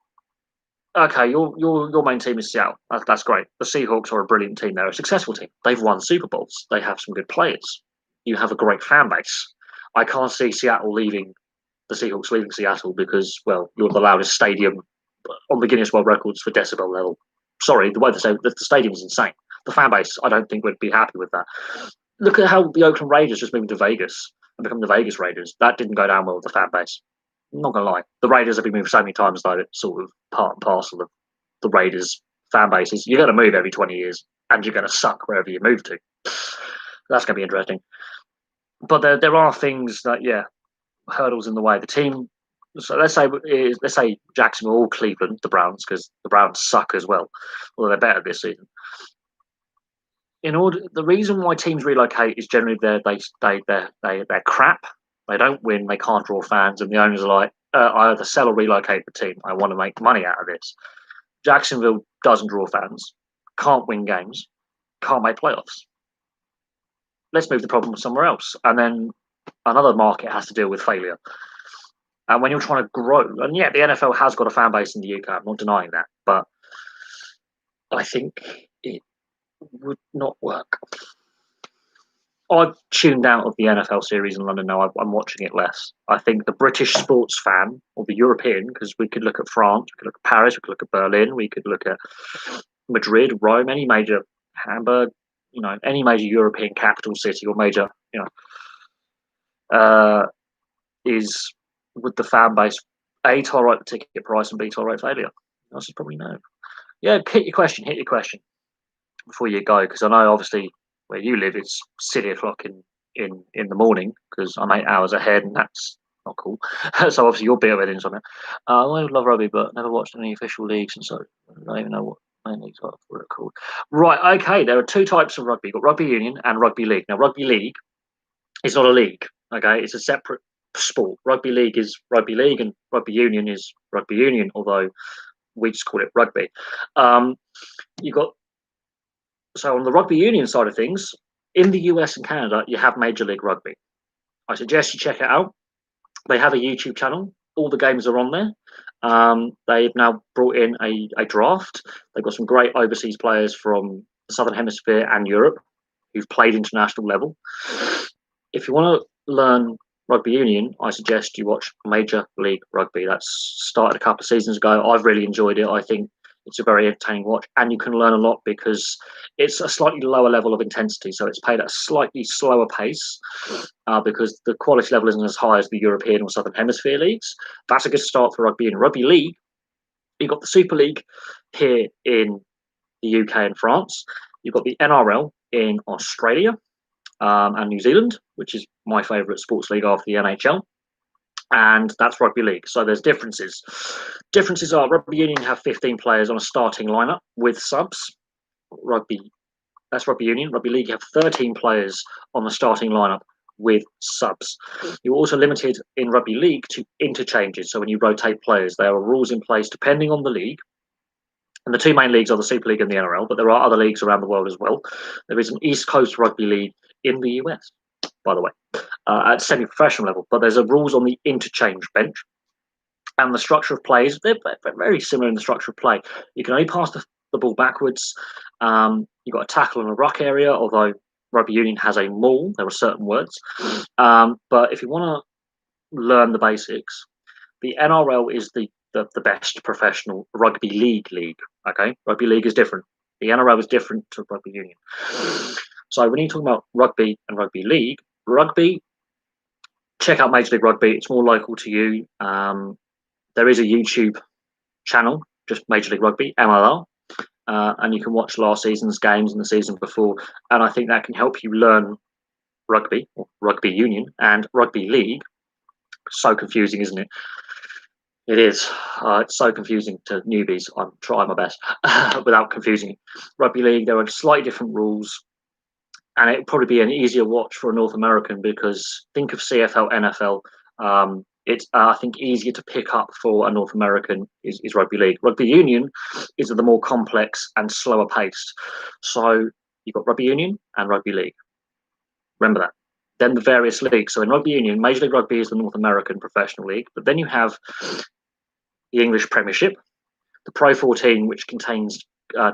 okay, your main team is Seattle. That's great. The Seahawks are a brilliant team. They're a successful team. They've won Super Bowls. They have some good players. You have a great fan base. I can't see Seattle leaving the Seahawks leaving Seattle because, well, you're the loudest stadium on the Guinness World Records for decibel level. Sorry, the way they say the stadium is insane. The fan base, I don't think would be happy with that. Look at how the Oakland Raiders just moved to Vegas and become the Vegas Raiders. That didn't go down well with the fan base. I'm not gonna lie. The Raiders have been moved so many times though, it's sort of part and parcel of the Raiders fan bases. You're gonna move every 20 years and you're gonna suck wherever you move to. That's gonna be interesting. But there are things that, yeah, hurdles in the way. The team. So let's say Jacksonville or Cleveland, the Browns, because the Browns suck as well, although they're better this season. The reason why teams relocate is generally they're crap. They don't win. They can't draw fans, and the owners are like, I either sell or relocate the team. I want to make money out of this. Jacksonville doesn't draw fans, can't win games, can't make playoffs. Let's move the problem somewhere else, and then another market has to deal with failure. And when you're trying to grow, and yeah, the NFL has got a fan base in the UK. I'm not denying that, but I think it would not work. I've tuned out of the NFL series in London now. I'm watching it less. I think the British sports fan or the European, because we could look at France, we could look at Paris, we could look at Berlin, we could look at Madrid, Rome, any major Hamburg, any major European capital city or major, is with the fan base A, tolerate the ticket price and B, tolerate failure? The answer is probably no. Yeah, hit your question before you go, because I know obviously where you live it's 6 o'clock in the morning because I'm 8 hours ahead and that's not cool. So obviously you'll be ahead in something. I love rugby but never watched any official leagues and so I don't even know what main leagues are called. Right, okay, there are two types of rugby. You've got rugby union and rugby league. Now rugby league is not a league, okay? It's a separate sport. Rugby league is rugby league and rugby union is rugby union, although we just call it rugby. You got So on the rugby union side of things, in the US and Canada, you have Major League Rugby. I suggest you check it out. They have a YouTube channel. All the games are on there. They've now brought in a draft. They've got some great overseas players from the Southern Hemisphere and Europe who've played international level. If you want to learn rugby union, I suggest you watch Major League Rugby. That's started a couple of seasons ago. I've really enjoyed it. I think it's a very entertaining watch, and you can learn a lot because it's a slightly lower level of intensity. So it's played at a slightly slower pace because the quality level isn't as high as the European or Southern Hemisphere leagues. That's a good start for rugby. In rugby league, you've got the Super League here in the UK and France. You've got the NRL in Australia and New Zealand, which is my favourite sports league after the NHL. And that's rugby league. So there's differences. Differences are rugby union have 15 players on a starting lineup with subs. That's rugby union. Rugby league you have 13 players on the starting lineup with subs. You're also limited in rugby league to interchanges. So when you rotate players, there are rules in place depending on the league. And the two main leagues are the Super League and the NRL, but there are other leagues around the world as well. There is an East Coast Rugby League in the US, by the way, at semi-professional level. But there's rules on the interchange bench. And the structure of plays, they're very similar in the structure of play. You can only pass the ball backwards. You've got a tackle in a ruck area, although rugby union has a maul. There are certain words. But if you want to learn the basics, the NRL is the best professional rugby league. Okay, rugby league is different. The NRL is different to rugby union. So when you talk about rugby and rugby league, rugby, check out Major League Rugby. It's more local to you. There is a YouTube channel, just Major League Rugby, MLR, and you can watch last season's games and the season before. And I think that can help you learn rugby, or rugby union, and rugby league. So confusing, isn't it? It is. It's so confusing to newbies. I'm trying my best without confusing it. Rugby league, there are slightly different rules, and it'd probably be an easier watch for a North American because think of CFL, NFL. It's I think easier to pick up for a North American is rugby league. Rugby union is the more complex and slower paced. So you've got rugby union and rugby league. Remember that. Then the various leagues. So in rugby union, Major League Rugby is the North American professional league, but then you have the English Premiership, the Pro 14, which contains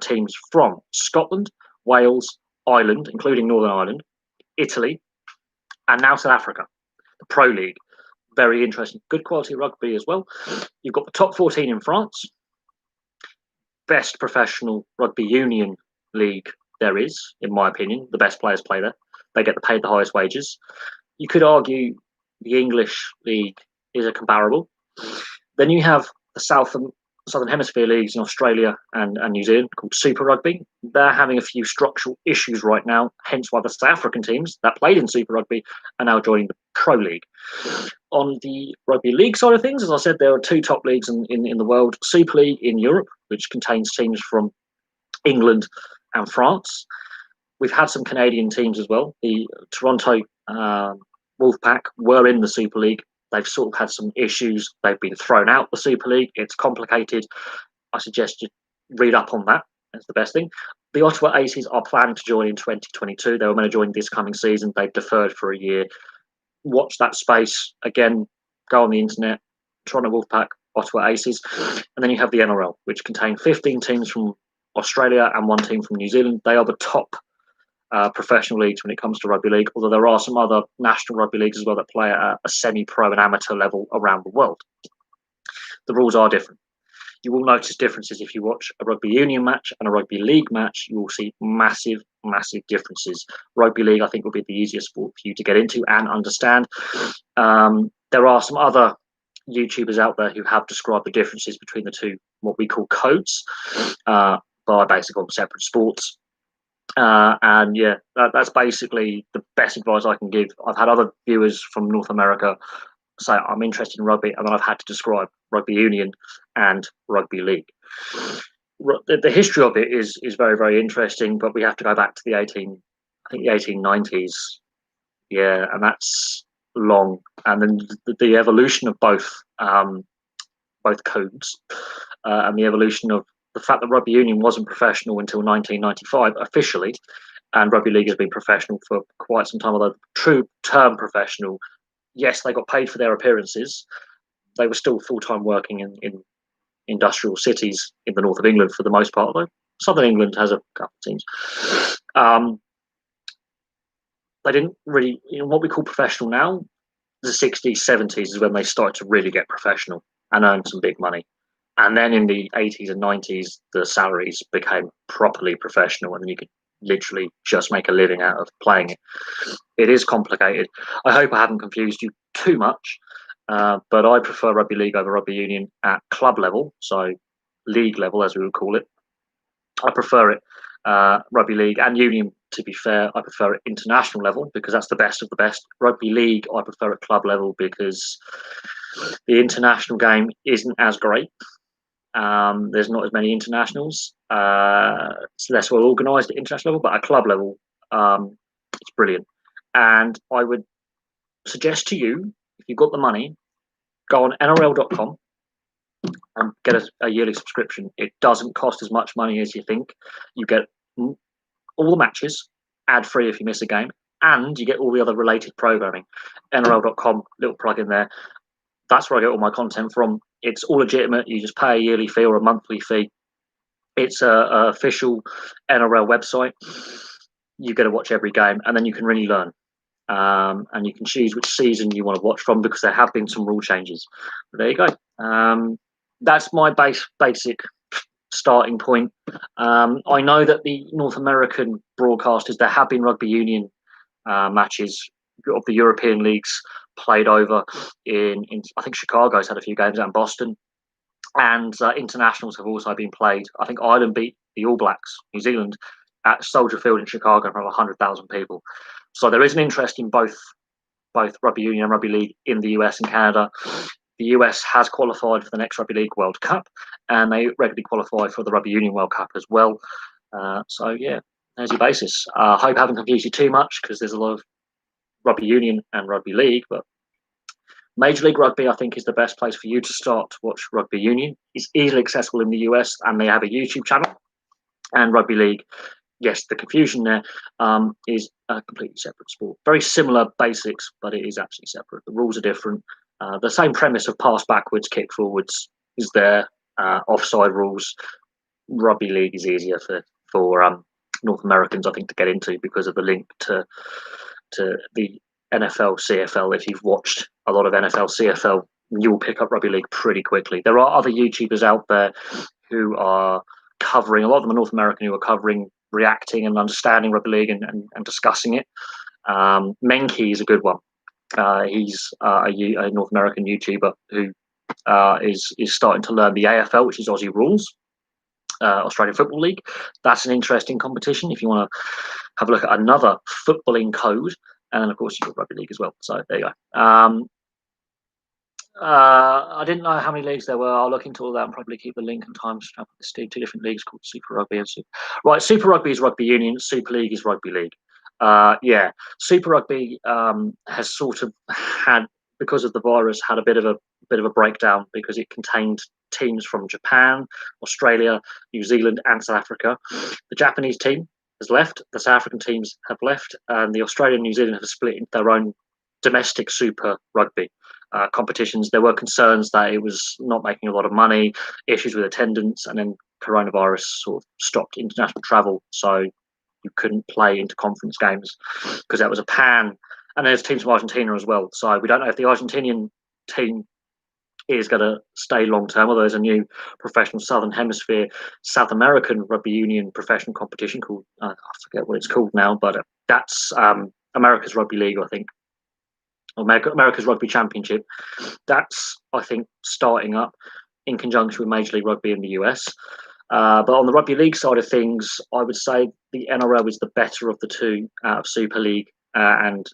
teams from Scotland, Wales, Ireland, including Northern Ireland, Italy, and now South Africa. The The Pro League, very interesting, good quality rugby as well. You've got the top 14 in France, best professional rugby union league there is, in my opinion. The best players play there. They get paid the highest wages. You could argue the English league is a comparable. Then you have the Southern Hemisphere leagues in Australia and New Zealand called Super Rugby. They're having a few structural issues right now, hence why the South African teams that played in Super Rugby are now joining the Pro League. On the rugby league side of things, as I said, there are two top leagues in the world. Super League in Europe, which contains teams from England and France. We've had some Canadian teams as well. The Toronto Wolfpack were in the Super League. They've sort of had some issues. They've been thrown out the Super League. It's complicated. I suggest you read up on that. That's the best thing. The Ottawa Aces are planning to join in 2022. They were going to join this coming season. They've deferred for a year. Watch that space. Again, go on the internet. Toronto Wolfpack, Ottawa Aces. And then you have the NRL, which contain 15 teams from Australia and one team from New Zealand. They are the top professional leagues when it comes to rugby league, although there are some other national rugby leagues as well that play at a semi-pro and amateur level around the world. The rules are different. You will notice differences if you watch a rugby union match and a rugby league match. You will see massive, massive differences. Rugby league, I think, will be the easiest sport for you to get into and understand. There are some other YouTubers out there who have described the differences between the two, what we call codes, by basically on separate sports. And yeah, that's basically the best advice I can give. I've had other viewers from North America say I'm interested in rugby, and then I've had to describe rugby union and rugby league. The history of it is very, very interesting, but we have to go back to the 1890s. Yeah, and that's long. And then the evolution of both codes and the evolution of the fact that rugby union wasn't professional until 1995 officially, and rugby league has been professional for quite some time. Although true term professional, yes, they got paid for their appearances. They were still full-time working in industrial cities in the north of England for the most part. Though Southern England has a couple of teams. They didn't really, what we call professional now. The 60s, 70s is when they started to really get professional and earn some big money. And then in the 80s and 90s, the salaries became properly professional, and then you could literally just make a living out of playing it. It is complicated. I hope I haven't confused you too much, but I prefer rugby league over rugby union at club level, so league level, as we would call it. I prefer it rugby league and union, to be fair. I prefer it international level because that's the best of the best. Rugby league, I prefer at club level because the international game isn't as great. There's not as many internationals. It's less well organised at international level, but at club level, it's brilliant. And I would suggest to you, if you've got the money, go on NRL.com and get a yearly subscription. It doesn't cost as much money as you think. You get all the matches, ad-free if you miss a game, and you get all the other related programming. NRL.com, little plug in there. That's where I get all my content from. It's all legitimate. You just pay a yearly fee or a monthly fee. It's a official NRL website. You get to watch every game, and then you can really learn. And you can choose which season you want to watch from because there have been some rule changes. But there you go. That's my basic starting point. I know that the North American broadcasters, there have been rugby union matches of the European leagues played over in I think Chicago's had a few games out in Boston, and internationals have also been played. I think Ireland beat the All Blacks, New Zealand, at Soldier Field in Chicago for 100,000 people. So there is an interest in both rugby union and rugby league in the US and Canada. The US has qualified for the next Rugby League World Cup, and they regularly qualify for the Rugby Union World Cup as well. So yeah, there's your basis. I hope I haven't confused you too much because there's a lot of rugby union and rugby league, but Major League Rugby, I think, is the best place for you to start to watch rugby union. It's easily accessible in the US, and they have a YouTube channel. And rugby league, yes, the confusion there is a completely separate sport. Very similar basics, but it is actually separate. The rules are different. The same premise of pass backwards, kick forwards is there. Offside rules. Rugby league is easier for North Americans, I think, to get into because of the link to the NFL, CFL. If you've watched a lot of NFL, CFL, you'll pick up rugby league pretty quickly. There are other YouTubers out there who are covering, a lot of them are North American, who are covering, reacting and understanding rugby league and discussing it. Menke is a good one. He's a North American YouTuber who is starting to learn the AFL, which is Aussie rules, Australian Football League. That's an interesting competition if you want to have a look at another footballing code. And then, of course, you've got rugby league as well. So there you go. I didn't know how many leagues there were. I'll look into all that and probably keep the link and timestamp. There's two different leagues called Super Rugby and Super. Right, Super Rugby is rugby union. Super League is rugby league. Yeah, Super Rugby has sort of had, because of the virus, had a bit of a breakdown because it contained teams from Japan, Australia, New Zealand, and South Africa. The Japanese team has left. The South African teams have left, and the Australian and New Zealand have split into their own domestic Super Rugby competitions. There were concerns that it was not making a lot of money, issues with attendance, and then coronavirus sort of stopped international travel, so you couldn't play interconference games because that was a pan. And there's teams from Argentina as well, so we don't know if the Argentinian team is going to stay long term, although there's a new professional Southern Hemisphere South American rugby union professional competition called, I forget what it's called now, but that's America's Rugby League, I think. America's Rugby Championship. That's, I think, starting up in conjunction with Major League Rugby in the US. But on the rugby league side of things, I would say the NRL is the better of the two out of Super League and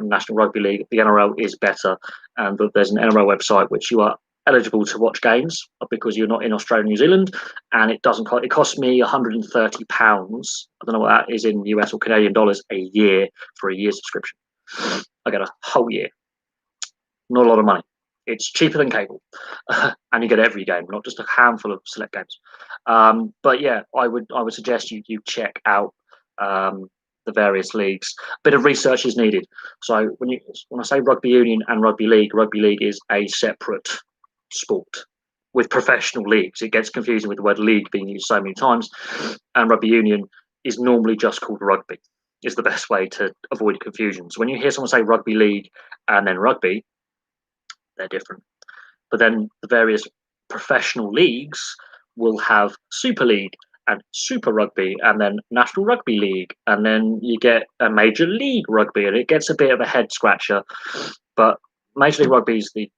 National Rugby League. The NRL is better, and there's an NRL website which you are eligible to watch games because you're not in Australia and New Zealand, and it doesn't cost. It costs me £130. I don't know what that is in US or Canadian dollars a year for a year subscription. I get a whole year. Not a lot of money. It's cheaper than cable, and you get every game, not just a handful of select games. But yeah, I would suggest you check out the various leagues. A bit of research is needed. So when I say rugby union and rugby league is a separate sport with professional leagues. It gets confusing with the word league being used so many times, and rugby union is normally just called rugby. Is the best way to avoid confusion. So when you hear someone say rugby league and then rugby, they're different. But then the various professional leagues will have Super League and Super Rugby and then National Rugby League, and then you get a Major League Rugby, and it gets a bit of a head scratcher. But Major League Rugby is the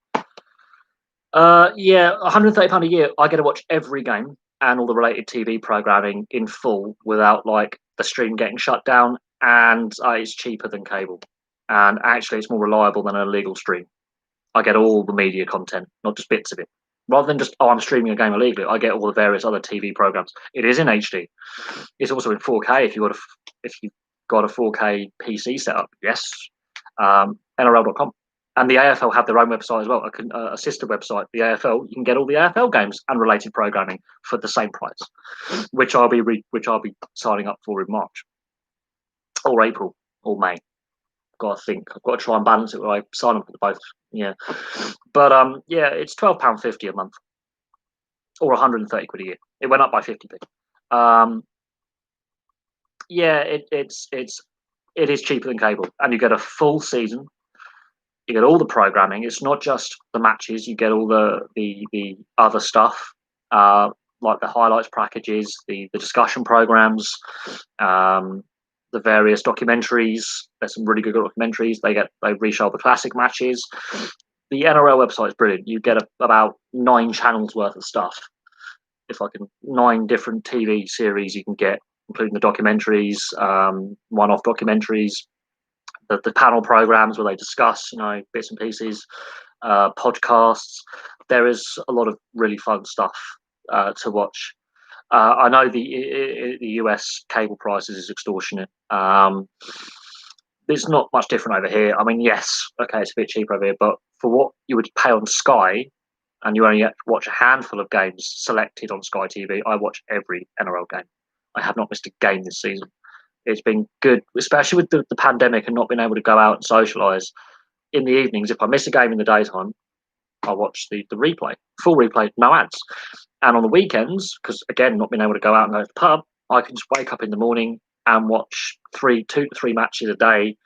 £130 a year. I get to watch every game and all the related TV programming in full without like the stream getting shut down, and it's cheaper than cable, and actually it's more reliable than a legal stream. I get all the media content, not just bits of it. Rather than just, I'm streaming a game illegally, I get all the various other TV programs. It is in HD. It's also in 4K if you've got a 4K PC setup. Yes, NRL.com. And the AFL have their own website as well, a sister website. The AFL, you can get all the AFL games and related programming for the same price, which I'll be signing up for in March or April or May. I've got to try and balance it where I sign up for both. Yeah, but it's £12.50 a month or 130 quid a year. It went up by 50p. It is cheaper than cable, and you get a full season. You get all the programming. It's not just the matches. You get all the other stuff, like the highlights packages, the discussion programs, the various documentaries. There's some really good documentaries. They reshow the classic matches. The NRL website is brilliant. You get about 9 channels worth of stuff. 9 different TV series you can get, including the documentaries, one-off documentaries, the panel programs where they discuss, bits and pieces, podcasts. There is a lot of really fun stuff to watch. I know the US cable prices is extortionate. It's not much different over here. I mean, yes, okay, it's a bit cheaper over here, but for what you would pay on Sky, and you only watch a handful of games selected on Sky TV, I watch every NRL game. I have not missed a game this season. It's been good, especially with the pandemic and not being able to go out and socialise. In the evenings, if I miss a game in the daytime, I watch the replay, full replay, no ads. And on the weekends, because again, not being able to go out and go to the pub, I can just wake up in the morning and watch 2 to 3 matches a day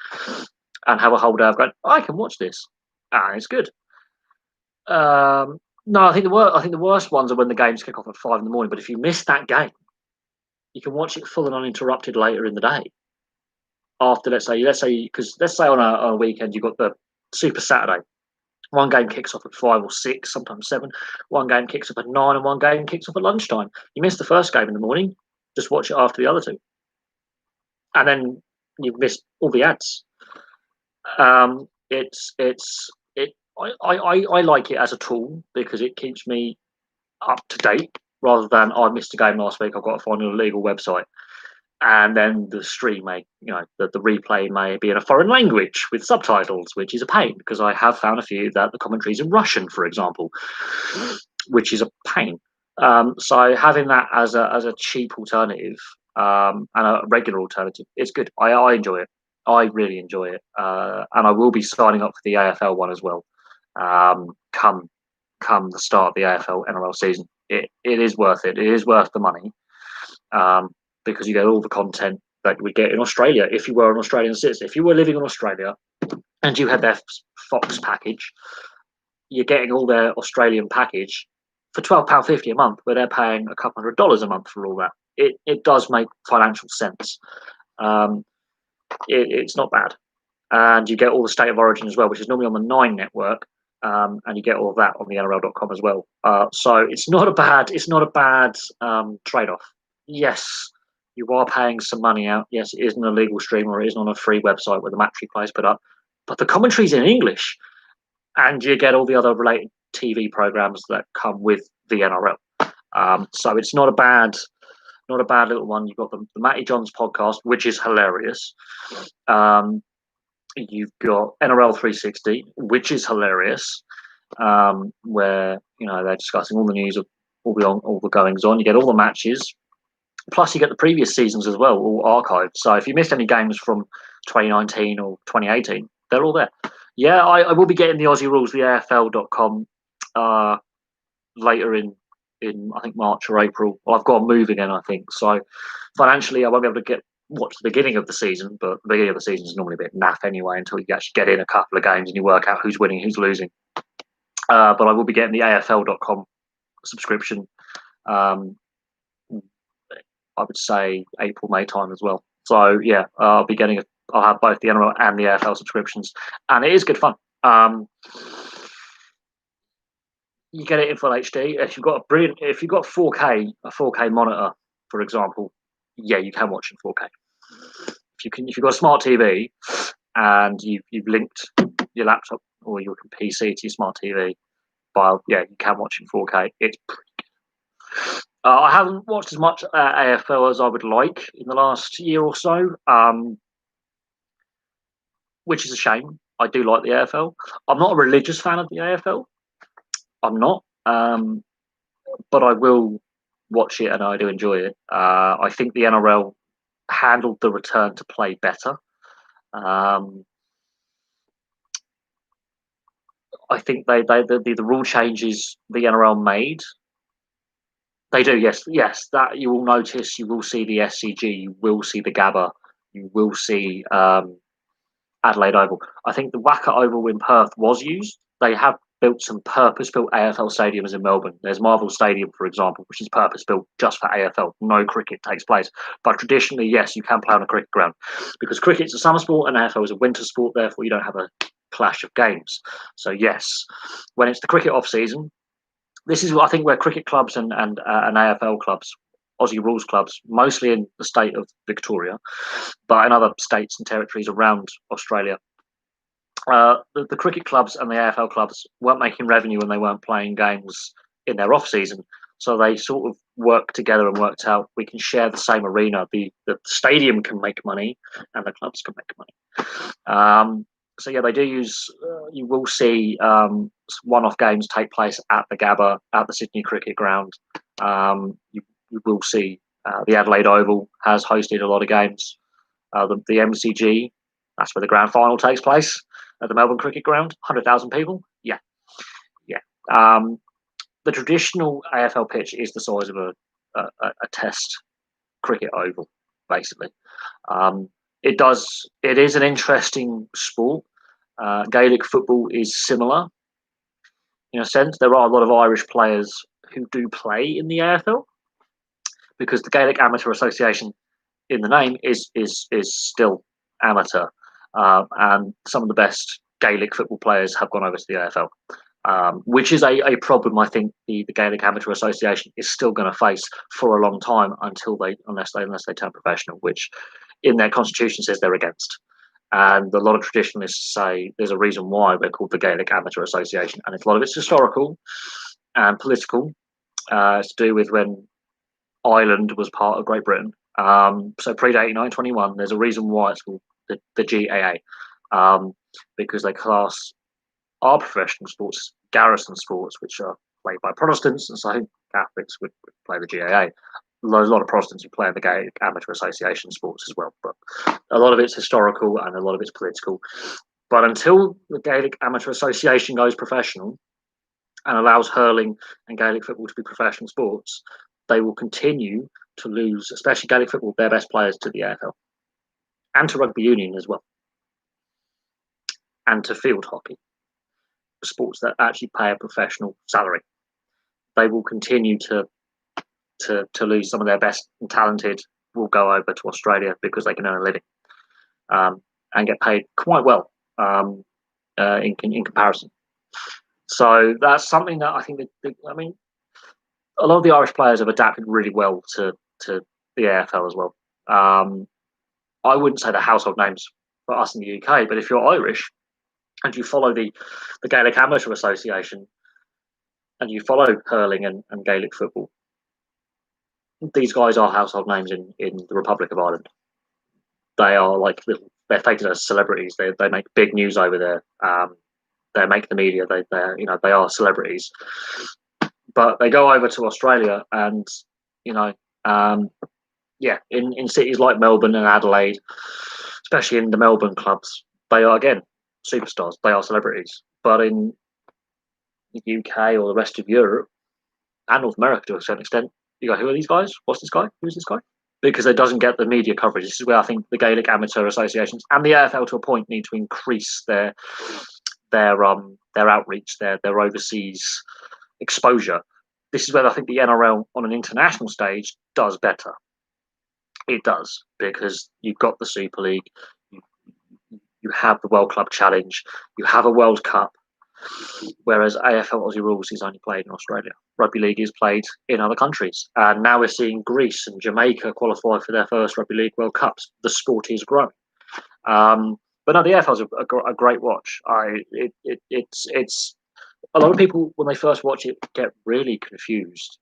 and have a whole day of going, I can watch this, and it's good. No, I think the worst ones are when the games kick off at 5 in the morning. But if you miss that game, you can watch it full and uninterrupted later in the day. After let's say on a weekend you've got the Super Saturday. One game kicks off at 5 or 6, sometimes 7. One game kicks off at 9, and one game kicks off at lunchtime. You miss the first game in the morning, just watch it after the other two, and then you've missed all the ads. It's it. I like it as a tool because it keeps me up to date rather than I missed a game last week. I've got to find an illegal website, and then the stream may, the replay may be in a foreign language with subtitles, which is a pain because I have found a few that the commentary's in Russian, for example, which is a pain. So having that as a cheap alternative and a regular alternative, it's good. I enjoy it. I really enjoy it, and I will be signing up for the AFL one as well. Come the start of the AFL NRL season, it is worth it. It is worth the money. Because you get all the content that we get in Australia if you were an Australian citizen. If you were living in Australia and you had their Fox package, you're getting all their Australian package for £12.50 a month, where they're paying a couple $100 a month for all that. It does make financial sense. It's not bad. And you get all the State of Origin as well, which is normally on the Nine network. And you get all of that on the NRL.com as well. So it's not a bad trade-off. Yes, you are paying some money out. Yes, it is an illegal stream or it is on a free website where the match replay is put up, but the commentary's in English, and you get all the other related TV programs that come with the NRL. So it's not a bad little one. You've got the Matty Johns podcast, which is hilarious. You've got NRL 360, which is hilarious, where they're discussing all the news of all the goings on. You get all the matches. Plus, you get the previous seasons as well, all archived. So if you missed any games from 2019 or 2018, they're all there. Yeah, I will be getting the Aussie Rules, the AFL.com, later in I think March or April. Well, I've got to move again, I think. So financially, I won't be able to watch the beginning of the season, but the beginning of the season is normally a bit naff anyway until you actually get in a couple of games and you work out who's winning, who's losing. But I will be getting the AFL.com subscription. I would say April, May time as well. So yeah, I'll have both the NRL and the AFL subscriptions, and it is good fun. You get it in full HD. If you've got 4K, a 4K monitor, for example, yeah, you can watch in 4K. If you've got a smart TV and you've linked your laptop or your PC to your smart TV, you can watch in 4K. It's pretty good. I haven't watched as much AFL as I would like in the last year or so, which is a shame. I do like the AFL. I'm not a religious fan of the AFL. I'm not, but I will watch it and I do enjoy it. I think the NRL handled the return to play better. I think the rule changes the NRL made. They do, yes. That you will notice. You will see the SCG. You will see the Gabba. You will see Adelaide Oval. I think the Wacker Oval in Perth was used. They have built some purpose-built AFL stadiums in Melbourne. There's Marvel Stadium, for example, which is purpose-built just for AFL. No cricket takes place. But traditionally, yes, you can play on a cricket ground because cricket's a summer sport and AFL is a winter sport. Therefore, you don't have a clash of games. So yes, when it's the cricket off-season, this is, I think, where cricket clubs and AFL clubs, Aussie Rules clubs, mostly in the state of Victoria, but in other states and territories around Australia, the cricket clubs and the AFL clubs weren't making revenue when they weren't playing games in their off season. So they sort of worked together and worked out we can share the same arena. The stadium can make money and the clubs can make money. So yeah, they do use. You will see one-off games take place at the Gabba, at the Sydney Cricket Ground. You will see the Adelaide Oval has hosted a lot of games. The MCG, that's where the grand final takes place at the Melbourne Cricket Ground. 100,000 people. Yeah. The traditional AFL pitch is the size of a test cricket oval, basically. It does. It is an interesting sport. Gaelic football is similar in a sense. There are a lot of Irish players who do play in the AFL because the Gaelic Amateur Association, in the name, is still amateur, and some of the best Gaelic football players have gone over to the AFL. Which is a problem I think the Gaelic Amateur Association is still going to face for a long time unless they turn professional, which in their constitution says they're against. And a lot of traditionalists say there's a reason why we're called the Gaelic Amateur Association, and a lot of it's historical and political. It's to do with when Ireland was part of Great Britain. So pre-dating 1921, there's a reason why it's called the GAA, because they class our professional sports garrison sports, which are played by Protestants, and so Catholics would play the GAA. There's a lot of Protestants who play in the Gaelic Amateur Association sports as well, but a lot of it's historical and a lot of it's political. But until the Gaelic Amateur Association goes professional and allows hurling and Gaelic football to be professional sports, they will continue to lose, especially Gaelic football, their best players to the AFL and to rugby union as well, and to field hockey, sports that actually pay a professional salary. They will continue to lose some of their best and talented. Will go over to Australia because they can earn a living and get paid quite well in comparison. So that's something that I think I mean, a lot of the Irish players have adapted really well to the AFL as well. I wouldn't say they're household names for us in the UK, but if you're Irish and you follow the Gaelic Amateur Association and you follow hurling and Gaelic football, these guys are household names in the Republic of Ireland. They are like they're fated as celebrities. They make big news over there. They make the media. They are celebrities. But they go over to Australia and in cities like Melbourne and Adelaide, especially in the Melbourne clubs, they are again superstars. They are celebrities. But in the UK or the rest of Europe and North America to a certain extent, you go, who are these guys? What's this guy? Who's this guy? Because it doesn't get the media coverage. This is where I think the Gaelic Amateur Associations and the AFL to a point need to increase their outreach, their overseas exposure. This is where I think the NRL on an international stage does better. It does, because you've got the Super League, you have the World Club Challenge, you have a World Cup, whereas AFL Aussie Rules is only played in Australia. Rugby League is played in other countries. And now we're seeing Greece and Jamaica qualify for their first Rugby League World Cups. The sport is growing. But no, the AFL is a great watch. It's a lot of people, when they first watch it, get really confused.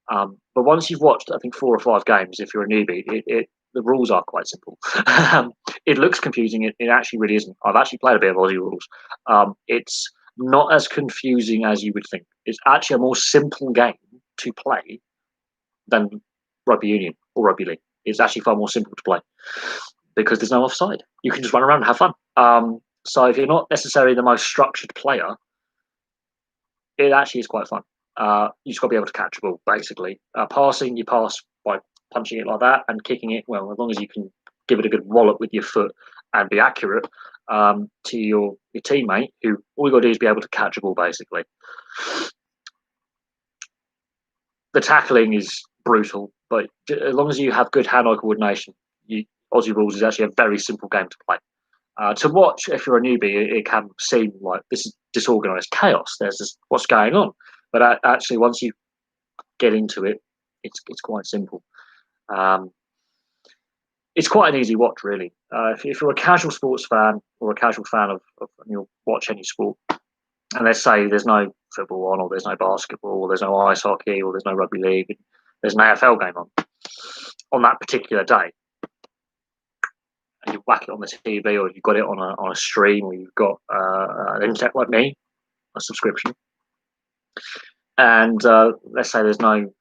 But once you've watched, I think, 4 or 5 games, if you're a newbie, the rules are quite simple. It looks confusing. It actually really isn't. I've actually played a bit of Aussie Rules. It's not as confusing as you would think. It's actually a more simple game to play than rugby union or rugby league. It's actually far more simple to play because there's no offside. You can just run around and have fun. So if you're not necessarily the most structured player, it actually is quite fun. You just got to be able to catch a ball, basically. Passing, you pass by punching it like that, and kicking it, well, as long as you can give it a good wallop with your foot and be accurate to your teammate, who all you got to do is be able to catch a ball, basically. The tackling is brutal, but as long as you have good hand-eye coordination, Aussie Rules is actually a very simple game to play. To watch, if you're a newbie, it can seem like this is disorganised chaos. There's just what's going on, but actually, once you get into it, it's quite simple. It's quite an easy watch, really. If you're a casual sports fan or a casual fan of you'll watch any sport, and let's say there's no football on, or there's no basketball, or there's no ice hockey, or there's no rugby league, and there's an AFL game on that particular day, and you whack it on the TV, or you've got it on a stream, or you've got an internet like me, a subscription, and let's say there's no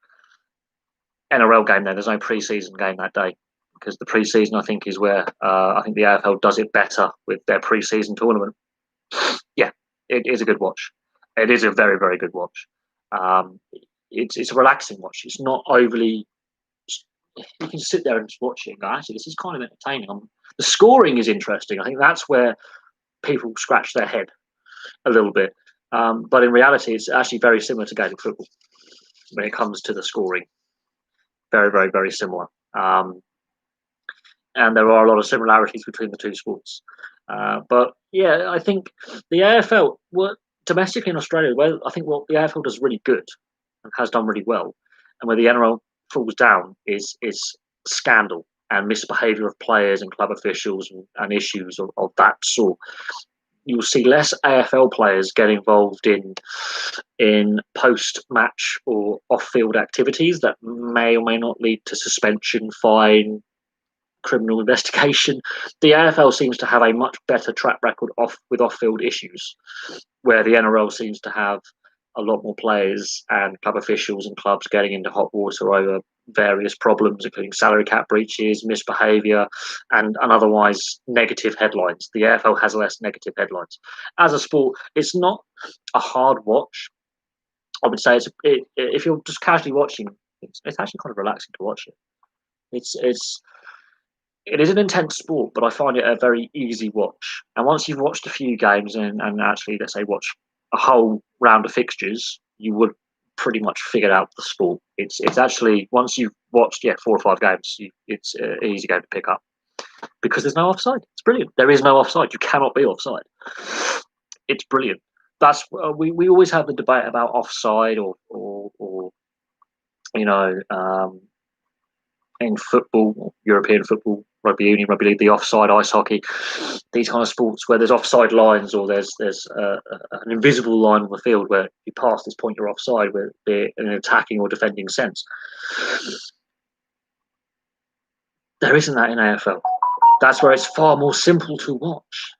NRL game there's no pre-season game that day, because the pre-season, I think, is where I think the AFL does it better with their pre-season tournament. Yeah, it is a good watch. It is a very, very good watch. It's a relaxing watch. It's not overly you can sit there and just watch it and go, actually, this is kind of entertaining. The scoring is interesting. I think that's where people scratch their head a little bit. But in reality, it's actually very similar to Gaelic football when it comes to the scoring. Very, very, very similar. And there are a lot of similarities between the two sports. But yeah, I think the AFL, domestically in Australia, well, I think what the AFL does really good and has done really well, and where the NRL falls down is scandal and misbehaviour of players and club officials and issues of that sort. You'll see less AFL players get involved in post-match or off-field activities that may or may not lead to suspension, fine, criminal investigation. The AFL seems to have a much better track record with off-field issues, where the NRL seems to have a lot more players and club officials and clubs getting into hot water over various problems, including salary cap breaches, misbehaviour, and otherwise negative headlines. The AFL has less negative headlines. As a sport, it's not a hard watch. I would say if you're just casually watching, it's actually kind of relaxing to watch it. It is an intense sport, but I find it a very easy watch. And once you've watched a few games and actually, let's say, watch a whole round of fixtures, you would pretty much figure out the sport. It's actually, once you've watched 4 or 5 games, it's an easy game to pick up because there's no offside. It's brilliant. There is no offside. You cannot be offside. It's brilliant. That's we always have the debate about offside or in football, European football, rugby union, rugby league, the offside, ice hockey, these kind of sports where there's offside lines or there's an invisible line on the field where you pass this point you're offside, whether it in an attacking or defending sense. There isn't that in AFL. That's where it's far more simple to watch.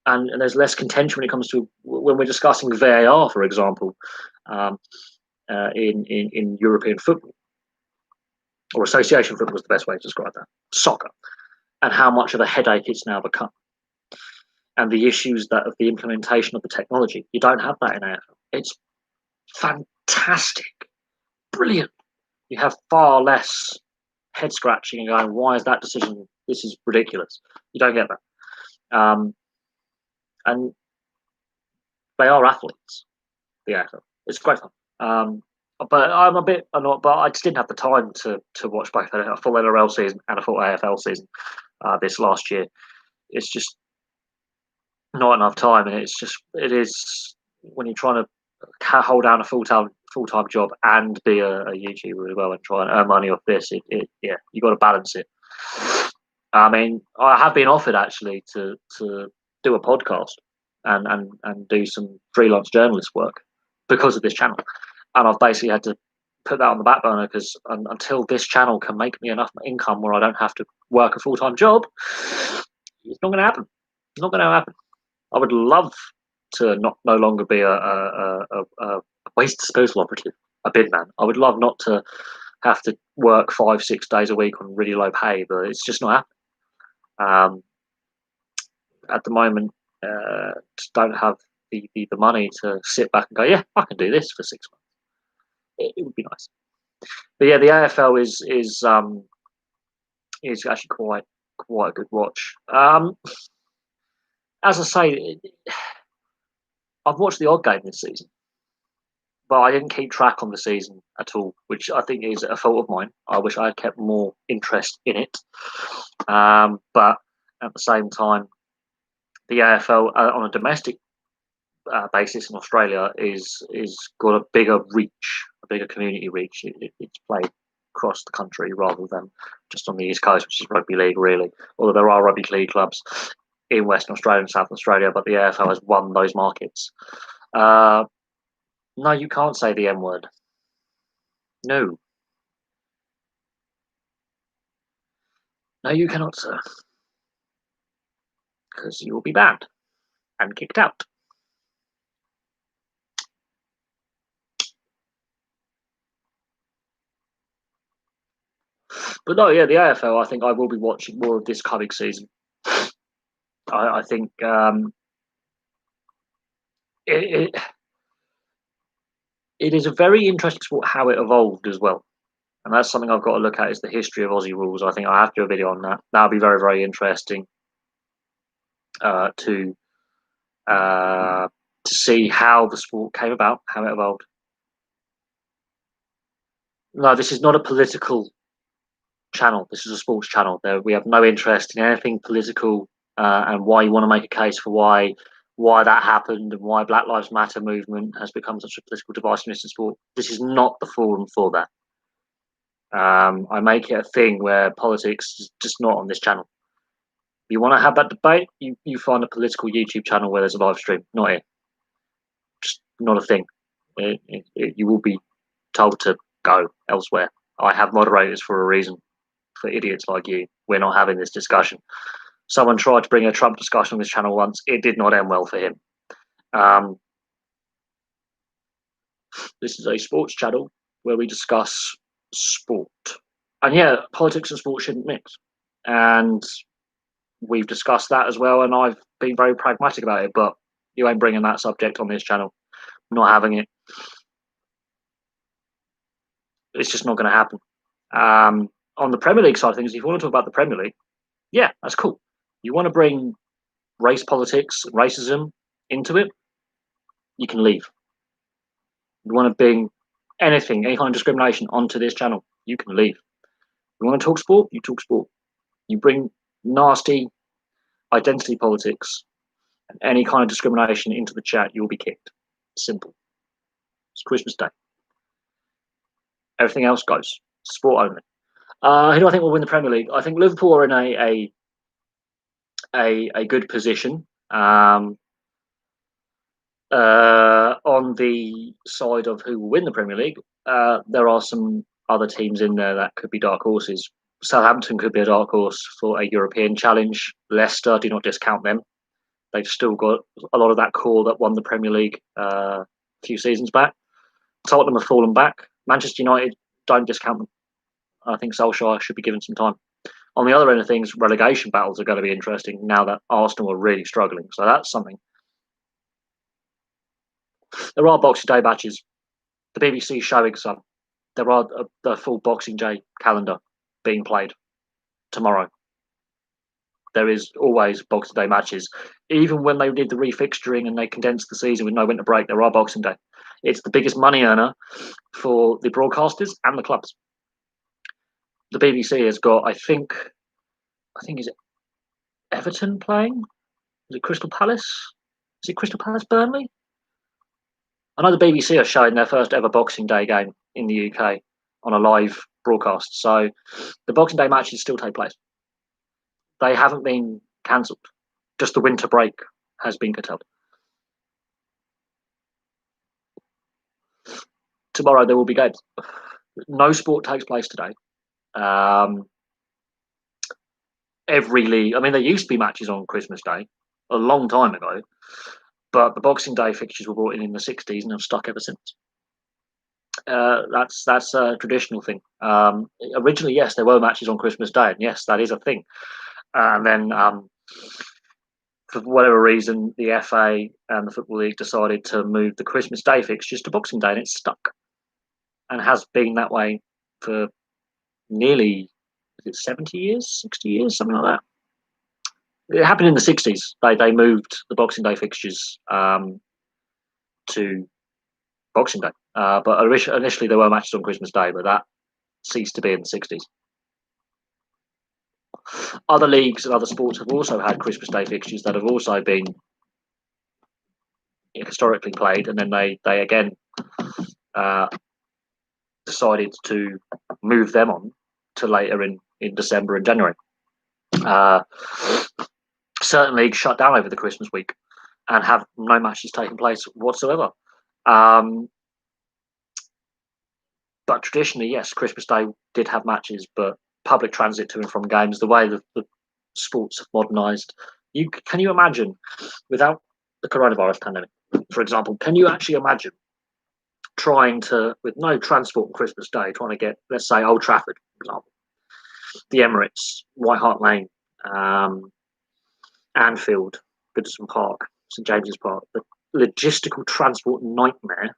And there's less contention when it comes to when we're discussing VAR, for example, in European football. Or association football is the best way to describe that. Soccer, and how much of a headache it's now become, and the issues that of the implementation of the technology. You don't have that in AFL. It's fantastic, brilliant. You have far less head scratching and going, "Why is that decision? This is ridiculous." You don't get that, and they are athletes. The AFL. It's great fun. But I'm a bit annoyed, but I just didn't have the time to watch both a full NRL season and a full AFL season this last year. It's just not enough time, and it is when you're trying to hold down a full time job and be a YouTuber as well and try and earn money off this. You got to balance it. I mean, I have been offered actually to do a podcast and do some freelance journalist work because of this channel. And I've basically had to put that on the back burner because until this channel can make me enough income where I don't have to work a full-time job, it's not going to happen. It's not going to happen. I would love to no longer be a waste disposal operative, a bin man. I would love not to have to work 5-6 days a week on really low pay, but it's just not happening. At the moment, just don't have the money to sit back and go, yeah, I can do this for 6 months. It would be nice. But yeah, the AFL is actually quite a good watch. As I say, I've watched the odd game this season, but I didn't keep track on the season at all, which I think is a fault of mine. I wish I had kept more interest in it. But at the same time, the AFL on a domestic basis in Australia is got a bigger reach, a bigger community reach. It's played across the country rather than just on the East Coast, which is rugby league, really. Although there are rugby league clubs in Western Australia and South Australia, but the AFL has won those markets. No, you can't say the M word. No, you cannot, sir, because you will be banned and kicked out. But no, yeah, the AFL, I think I will be watching more of this coming season. I think it is a very interesting sport how it evolved as well. And that's something I've got to look at, is the history of Aussie rules. I think I have to do a video on that. That'll be very, very interesting to see how the sport came about, how it evolved. No, this is not a political channel. This is a sports channel. We have no interest in anything political, and why you want to make a case for why that happened and why Black Lives Matter movement has become such a political device in sport. This is not the forum for that. I make it a thing where politics is just not on this channel. If you want to have that debate, you find a political YouTube channel where there's a live stream. Not here. Just not a thing. You will be told to go elsewhere. I have moderators for a reason. For idiots like you, we're not having this discussion. Someone tried to bring a Trump discussion on this channel once. It did not end well for him. This is a sports channel where we discuss sport. And yeah, politics and sport shouldn't mix. And we've discussed that as well, and I've been very pragmatic about it, but you ain't bringing that subject on this channel. I'm not having it. It's just not going to happen. On the Premier League side of things, if you want to talk about the Premier League, yeah, that's cool. You want to bring race politics, racism into it, you can leave. You want to bring anything, any kind of discrimination onto this channel, you can leave. You want to talk sport, you talk sport. You bring nasty identity politics and any kind of discrimination into the chat, you'll be kicked. Simple. It's Christmas Day. Everything else goes. Sport only. Who do I think will win the Premier League? I think Liverpool are in a good position. On the side of who will win the Premier League, there are some other teams in there that could be dark horses. Southampton could be a dark horse for a European challenge. Leicester, do not discount them. They've still got a lot of that core that won the Premier League a few seasons back. Tottenham have fallen back. Manchester United, don't discount them. I think Solskjaer should be given some time. On the other end of things, relegation battles are going to be interesting now that Arsenal are really struggling. So that's something. There are Boxing Day matches. The BBC showing some. There are the full Boxing Day calendar being played tomorrow. There is always Boxing Day matches. Even when they did the refixturing and they condensed the season with no winter break, there are Boxing Day. It's the biggest money earner for the broadcasters and the clubs. The BBC has got, I think, is it Everton playing? Is it Crystal Palace? Is it Crystal Palace Burnley? I know the BBC are showing their first ever Boxing Day game in the UK on a live broadcast. So the Boxing Day matches still take place. They haven't been cancelled. Just the winter break has been curtailed. Tomorrow there will be games. No sport takes place today. Every league, I mean, there used to be matches on Christmas Day a long time ago, but the Boxing Day fixtures were brought in the 60s and have stuck ever since. That's a traditional thing. Originally, yes, there were matches on Christmas Day, and yes, that is a thing. And then, for whatever reason, the FA and the Football League decided to move the Christmas Day fixtures to Boxing Day, and it's stuck, and has been that way for nearly 70 years, 60 years, something like that. It happened in the 60s. They moved the Boxing Day fixtures to Boxing Day. But initially there were matches on Christmas Day, but that ceased to be in the 60s. Other leagues and other sports have also had Christmas Day fixtures that have also been historically played, and then they again decided to move them on to later in December and January. Certain leagues shut down over the Christmas week and have no matches taking place whatsoever. But traditionally, yes, Christmas Day did have matches, but public transit to and from games, the way the sports have modernised, can you imagine, without the coronavirus pandemic, for example, can you actually imagine trying to, with no transport on Christmas Day, trying to get, let's say, Old Trafford, for example, the Emirates, White Hart Lane, Anfield, Goodison Park, St James's Park, the logistical transport nightmare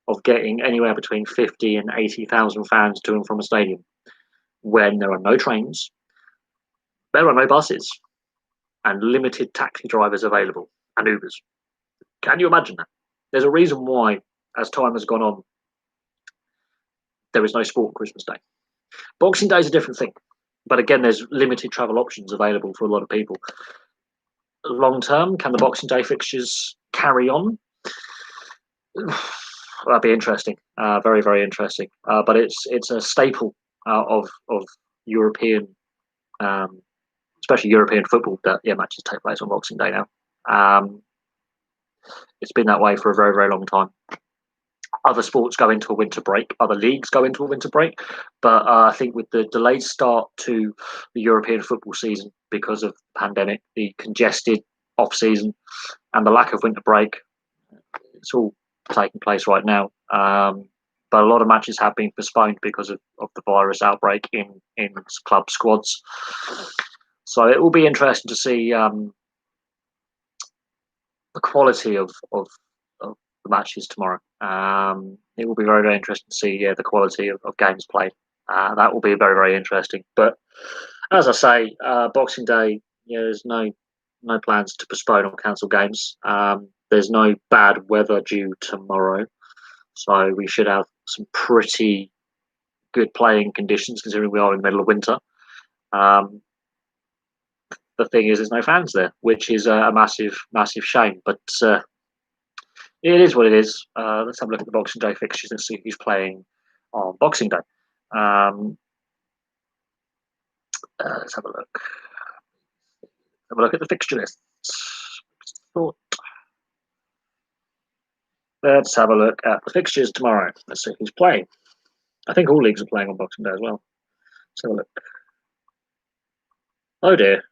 of getting anywhere between 50 and 80,000 fans to and from a stadium when there are no trains, there are no buses, and limited taxi drivers available and Ubers. Can you imagine that? There's a reason why, as time has gone on, there is no sport on Christmas Day. Boxing Day is a different thing, but again, there's limited travel options available for a lot of people. Long term, can the Boxing Day fixtures carry on? That'd be interesting, very, very interesting. But it's a staple of European, especially European football, that matches take place on Boxing Day now. It's been that way for a very, very long time. Other sports go into a winter break, other leagues go into a winter break, but I think with the delayed start to the European football season because of the pandemic, the congested off season, and the lack of winter break, it's all taking place right now. But a lot of matches have been postponed because of the virus outbreak in club squads. So it will be interesting to see the quality of the matches tomorrow. It will be very, very interesting to see the quality of games played. That will be very, very interesting. But as I say, Boxing Day, there's no plans to postpone or cancel games. There's no bad weather due tomorrow, so we should have some pretty good playing conditions considering we are in the middle of winter. The thing is, there's no fans there, which is a massive, massive shame. But it is what it is. Let's have a look at the Boxing Day fixtures and see who's playing on Boxing Day. Let's have a look. Have a look at the fixture list. Let's have a look at the fixtures tomorrow. Let's see who's playing. I think all leagues are playing on Boxing Day as well. Let's have a look. Oh dear.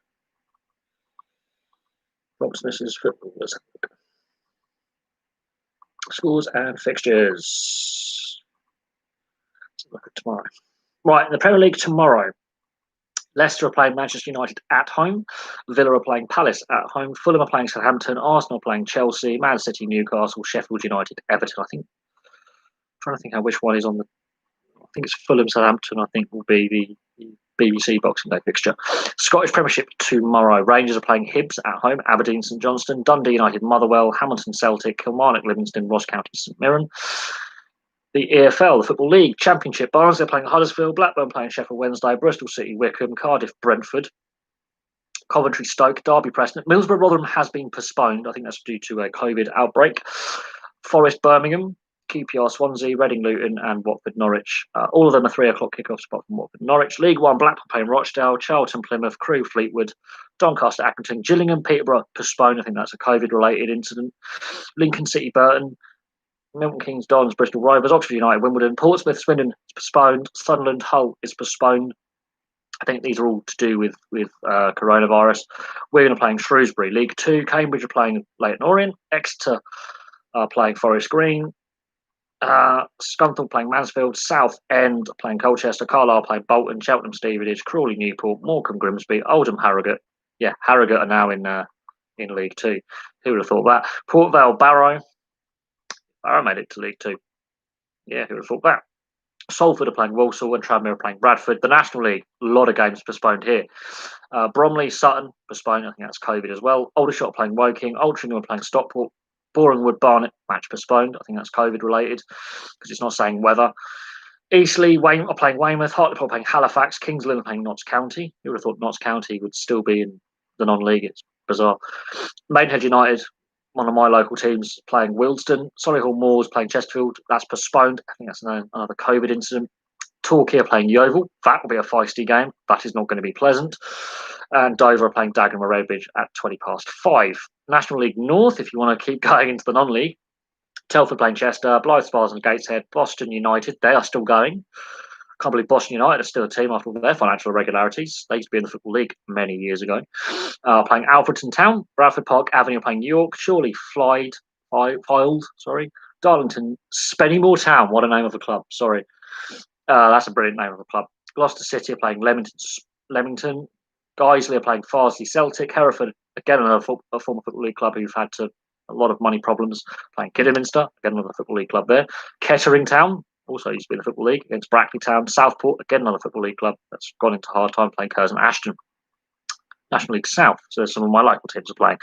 This is football. Let's have a look. Scores and fixtures. Let's look at tomorrow. Right, in the Premier League tomorrow, Leicester are playing Manchester United at home. Villa are playing Palace at home. Fulham are playing Southampton. Arsenal are playing Chelsea. Man City, Newcastle, Sheffield United, Everton. I'm trying to think which one is on the. I think it's Fulham, Southampton. I think will be the BBC Boxing Day fixture. Scottish Premiership tomorrow. Rangers are playing Hibs at home. Aberdeen, St Johnstone. Dundee United, Motherwell. Hamilton, Celtic. Kilmarnock, Livingston. Ross County, St Mirren. The EFL, the Football League Championship. Barnsley are playing Huddersfield. Blackburn playing Sheffield Wednesday. Bristol City, Wycombe. Cardiff, Brentford. Coventry, Stoke. Derby, Preston. Middlesbrough, Rotherham has been postponed. I think that's due to a COVID outbreak. Forest, Birmingham. QPR, Swansea, Reading, Luton, and Watford, Norwich. All of them are 3 o'clock kickoffs apart from Watford, Norwich. League One, Blackpool playing Rochdale, Charlton, Plymouth, Crewe, Fleetwood, Doncaster, Accrington, Gillingham, Peterborough postponed. I think that's a COVID-related incident. Lincoln City, Burton, Milton Keynes, Dons, Bristol Rovers, Oxford United, Wimbledon, Portsmouth, Swindon is postponed. Sunderland, Hull is postponed. I think these are all to do with coronavirus. We're going to playing Shrewsbury. League Two, Cambridge are playing Leyton Orient. Exeter are playing Forest Green. Scunthorpe playing Mansfield, South End playing Colchester, Carlisle playing Bolton, Cheltenham Stevenage, Crawley Newport, Morecambe Grimsby, Oldham Harrogate. Yeah, Harrogate are now in League Two. Who would have thought that? Port Vale Barrow. Barrow made it to League Two. Yeah, who would have thought that? Salford are playing Walsall and Tranmere are playing Bradford. The National League, a lot of games postponed here. Bromley, Sutton postponed. I think that's COVID as well. Aldershot are playing Woking. Altrincham are playing Stockport. Boringwood, Barnet, match postponed. I think that's COVID related because it's not saying weather. Eastleigh are playing Weymouth. Hartlepool are playing Halifax. Kings Lynn are playing Notts County. Who would have thought Notts County would still be in the non-league? It's bizarre. Maidenhead United, one of my local teams, playing Wilsden. Solihull Moors playing Chesterfield. That's postponed. I think that's another COVID incident. Torquay are playing Yeovil. That will be a feisty game. That is not going to be pleasant. And Dover are playing Dagenham Redbridge at 5:20. National League North, if you want to keep going into the non-league. Telford playing Chester, Blythe Spas and Gateshead, Boston United, they are still going. Can't believe Boston United are still a team after all their financial irregularities. They used to be in the Football League many years ago. Playing Alfreton Town, Bradford Park Avenue playing York, Chorley Filed, Darlington, Spennymoor Town, what a name of a club, sorry. That's a brilliant name of a club. Gloucester City are playing Leamington. Guiseley are playing Farsley Celtic. Hereford, again, a former Football League club who've had to a lot of money problems, playing Kidderminster, again another Football League club there. Kettering Town, also used to be in the Football League, against Brackley Town. Southport, again another Football League club that's gone into hard time, playing Curzon Ashton. National League South, so there's some of my local teams are playing.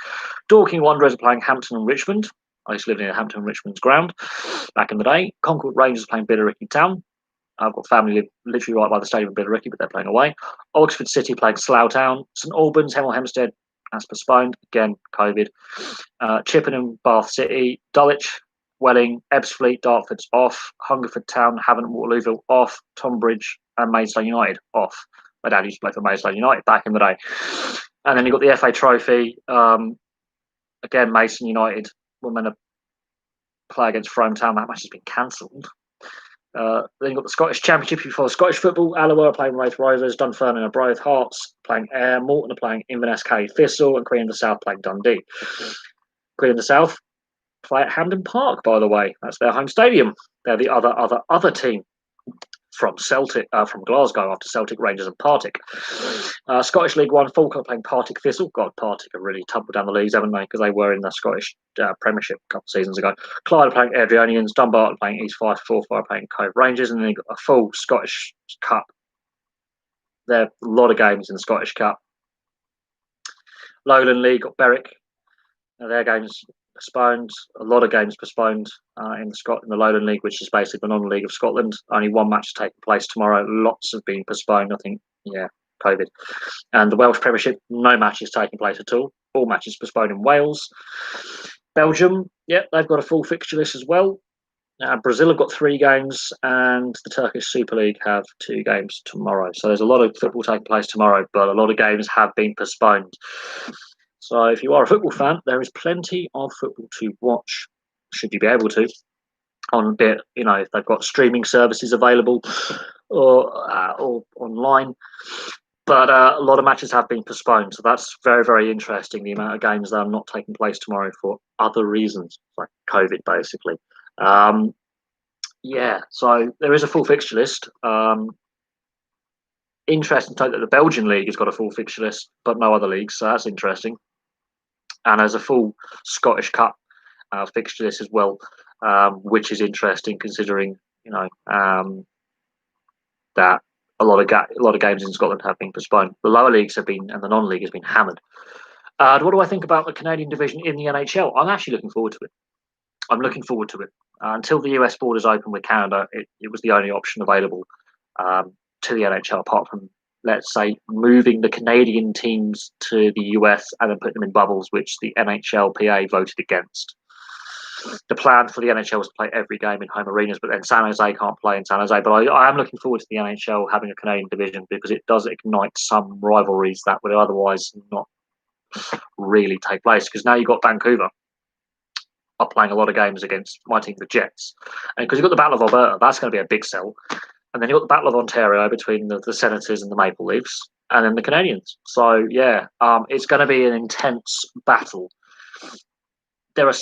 Dorking Wanderers are playing Hampton and Richmond. I used to live near Hampton and Richmond's ground back in the day. Concord Rangers are playing Billericay Town. I've got family literally right by the stadium of Billericay, but they're playing away. Oxford City playing Slough Town. St Albans, Hemel Hempstead, that's postponed. Again, COVID. Chippenham, Bath City. Dulwich, Welling, Ebbsfleet, Dartford's off. Hungerford Town, Havant, Waterlooville off. Tonbridge and Maidstone United off. My dad used to play for Maidstone United back in the day. And then you've got the FA Trophy. Again, Maidstone United were meant to play against Frome Town. That match has been cancelled. Then you've got the Scottish Championship before Scottish football. Alloa are playing Wraith Rovers, Dunfermline and Blythe Hearts playing Ayr, Morton are playing Inverness K Thistle, and Queen of the South playing Dundee. Queen of the South play at Hampden Park, by the way. That's their home stadium. They're the other team from Glasgow after Celtic, Rangers and Partick. Scottish League One, Falkirk playing Partick Thistle. God, Partick have really tumbled down the leagues, haven't they? Because they were in the Scottish Premiership a couple of seasons ago. Clyde are playing Airdrieonians, Dumbarton playing East Fife, Forfar playing Cove Rangers, and then you've got a full Scottish Cup. There are a lot of games in the Scottish Cup. Lowland League got Berwick. Their games postponed. A lot of games postponed in the Lowland League, which is basically the non-league of Scotland. Only one match is taking place tomorrow. Lots have been postponed. I think, COVID. And the Welsh Premiership, no matches taking place at all. All matches postponed in Wales. Belgium, they've got a full fixture list as well. Brazil have got 3 games, and the Turkish Super League have 2 games tomorrow. So there's a lot of football taking place tomorrow, but a lot of games have been postponed. So if you are a football fan, there is plenty of football to watch, should you be able to, on bit, if they've got streaming services available or online. But a lot of matches have been postponed, so that's very, very interesting, the amount of games that are not taking place tomorrow for other reasons, like COVID, basically. So there is a full fixture list. Interesting to note that the Belgian league has got a full fixture list, but no other leagues, so that's interesting. And there's a full Scottish Cup fixture list as well, which is interesting considering that a lot of games in Scotland have been postponed. The lower leagues have been, and the non-league has been hammered. What do I think about the Canadian division in the NHL? I'm actually looking forward to it. Until the US borders open with Canada, it was the only option available to the NHL, apart from, let's say, moving the Canadian teams to the US and then putting them in bubbles, which the NHLPA voted against. The plan for the NHL was to play every game in home arenas, but then San Jose can't play in San Jose. But I am looking forward to the NHL having a Canadian division, because it does ignite some rivalries that would otherwise not really take place. Because now you've got Vancouver are playing a lot of games against my team, the Jets. And because you've got the Battle of Alberta, that's going to be a big sell. And then you've got the Battle of Ontario between the Senators and the Maple Leafs, and then the Canadiens. So, it's going to be an intense battle. There are,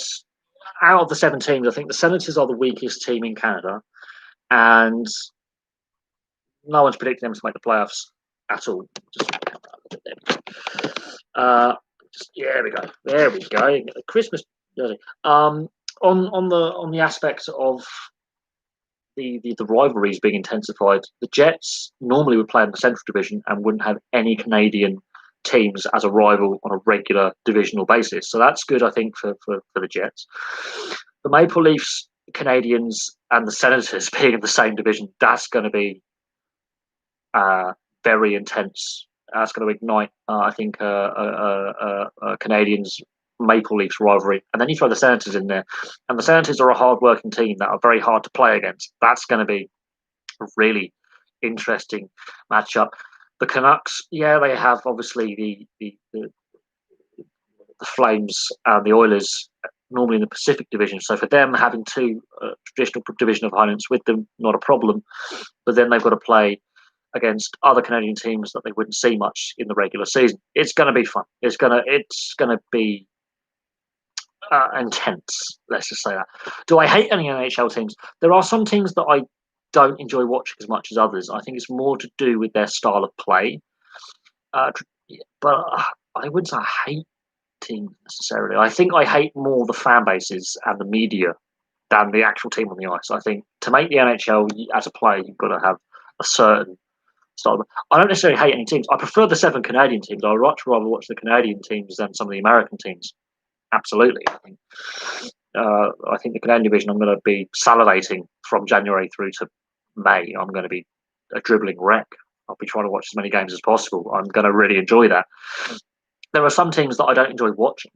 out of the 7 teams, I think the Senators are the weakest team in Canada, and no one's predicting them to make the playoffs at all. There we go. Christmas. On the aspect of the rivalries being intensified, the Jets normally would play in the Central Division and wouldn't have any Canadian teams as a rival on a regular divisional basis. So that's good, I think, for the Jets. The Maple Leafs, Canadiens, and the Senators being in the same division, that's going to be very intense. That's going to ignite, I think, Canadiens Maple Leafs rivalry. And then you throw the Senators in there, and the Senators are a hard-working team that are very hard to play against. That's going to be a really interesting matchup. The Canucks, they have obviously the Flames and the Oilers normally in the Pacific Division. So for them, having 2 traditional division opponents with them, not a problem. But then they've got to play against other Canadian teams that they wouldn't see much in the regular season. It's going to be fun. It's going to be intense. Let's just say that. Do I hate any NHL teams? There are some teams that I don't enjoy watching as much as others. I think it's more to do with their style of play. But I wouldn't say I hate teams necessarily. I think I hate more the fan bases and the media than the actual team on the ice. I think to make the NHL as a player, you've got to have a certain style. I don't necessarily hate any teams. I prefer the 7 Canadian teams. I'd much rather watch the Canadian teams than some of the American teams. Absolutely, I think the Canadian division, I'm going to be salivating from January through to May. I'm going to be a dribbling wreck. I'll be trying to watch as many games as possible. I'm going to really enjoy that. There are some teams that I don't enjoy watching,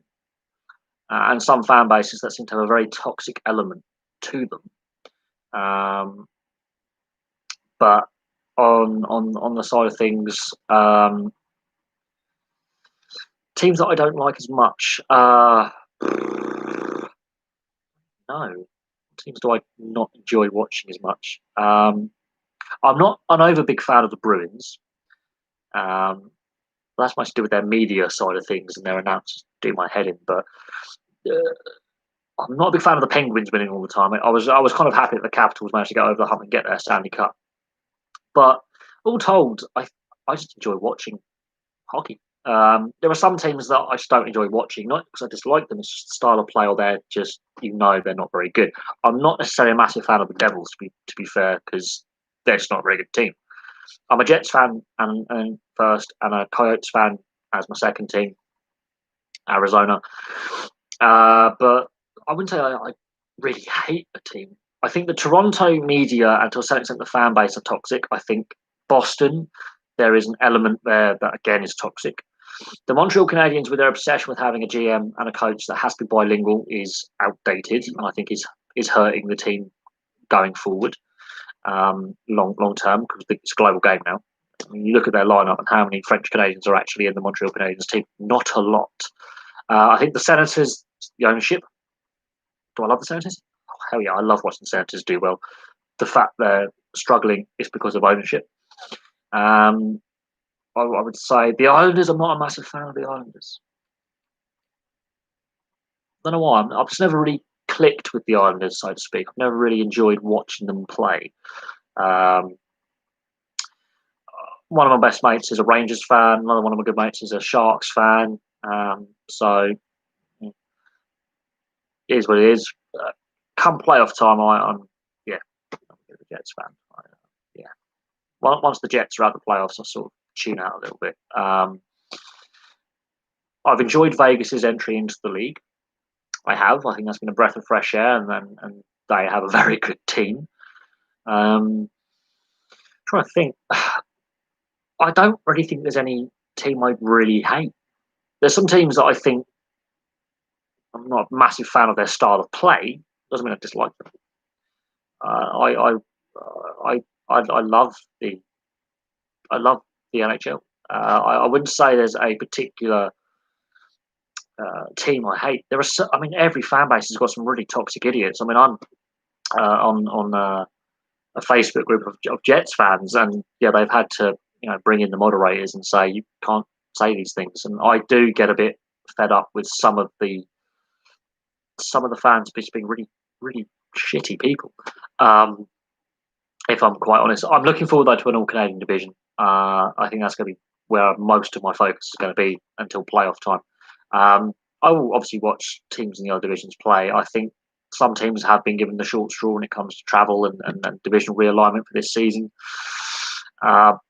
and some fan bases that seem to have a very toxic element to them. But on the side of things, teams that I don't like as much. No, teams do I not enjoy watching as much. I'm not an over big fan of the Bruins. That's much to do with their media side of things and their announcers do my head in. But I'm not a big fan of the Penguins winning all the time. I was kind of happy that the Capitals managed to get over the hump and get their Stanley Cup. But all told, I just enjoy watching hockey. There are some teams that I just don't enjoy watching, not because I dislike them, it's just the style of play, or they're just, they're not very good. I'm not necessarily a massive fan of the Devils, to be fair, because they're just not a very good team. I'm a Jets fan and first, and a Coyotes fan as my second team, Arizona. But I wouldn't say I really hate a team. I think the Toronto media and to a certain extent the fan base are toxic. I think Boston, there is an element there that again is toxic. The Montreal Canadiens, with their obsession with having a GM and a coach that has to be bilingual, is outdated, and I think is hurting the team going forward, long term, because it's a global game now. I mean, you look at their lineup and how many French Canadians are actually in the Montreal Canadiens team. Not a lot. I think the Senators, the ownership. Do I love the Senators? Oh, hell yeah, I love watching the Senators do well. The fact they're struggling is because of ownership. I would say the Islanders. I'm not a massive fan of the Islanders. I don't know why. I've just never really clicked with the Islanders, so to speak. I've never really enjoyed watching them play. One of my best mates is a Rangers fan. Another one of my good mates is a Sharks fan. So it is what it is. Come playoff time, I'm a Jets fan. Yeah. Once the Jets are out of the playoffs, I sort of tune out a little bit. I've enjoyed Vegas's entry into the league. I think that's been a breath of fresh air, and they have a very good team. Trying to think, I don't really think there's any team I really hate. There's some teams that I think I'm not a massive fan of their style of play. Doesn't mean I dislike them. I love the NHL. I wouldn't say there's a particular team I hate. Every fan base has got some really toxic idiots. I mean, I'm on a Facebook group of Jets fans, and they've had to bring in the moderators and say you can't say these things. And I do get a bit fed up with some of the fans just being really, really shitty people. If I'm quite honest, I'm looking forward though to an all Canadian division. I think that's going to be where most of my focus is going to be until playoff time. I will obviously watch teams in the other divisions play. I think some teams have been given the short straw when it comes to travel and divisional realignment for this season.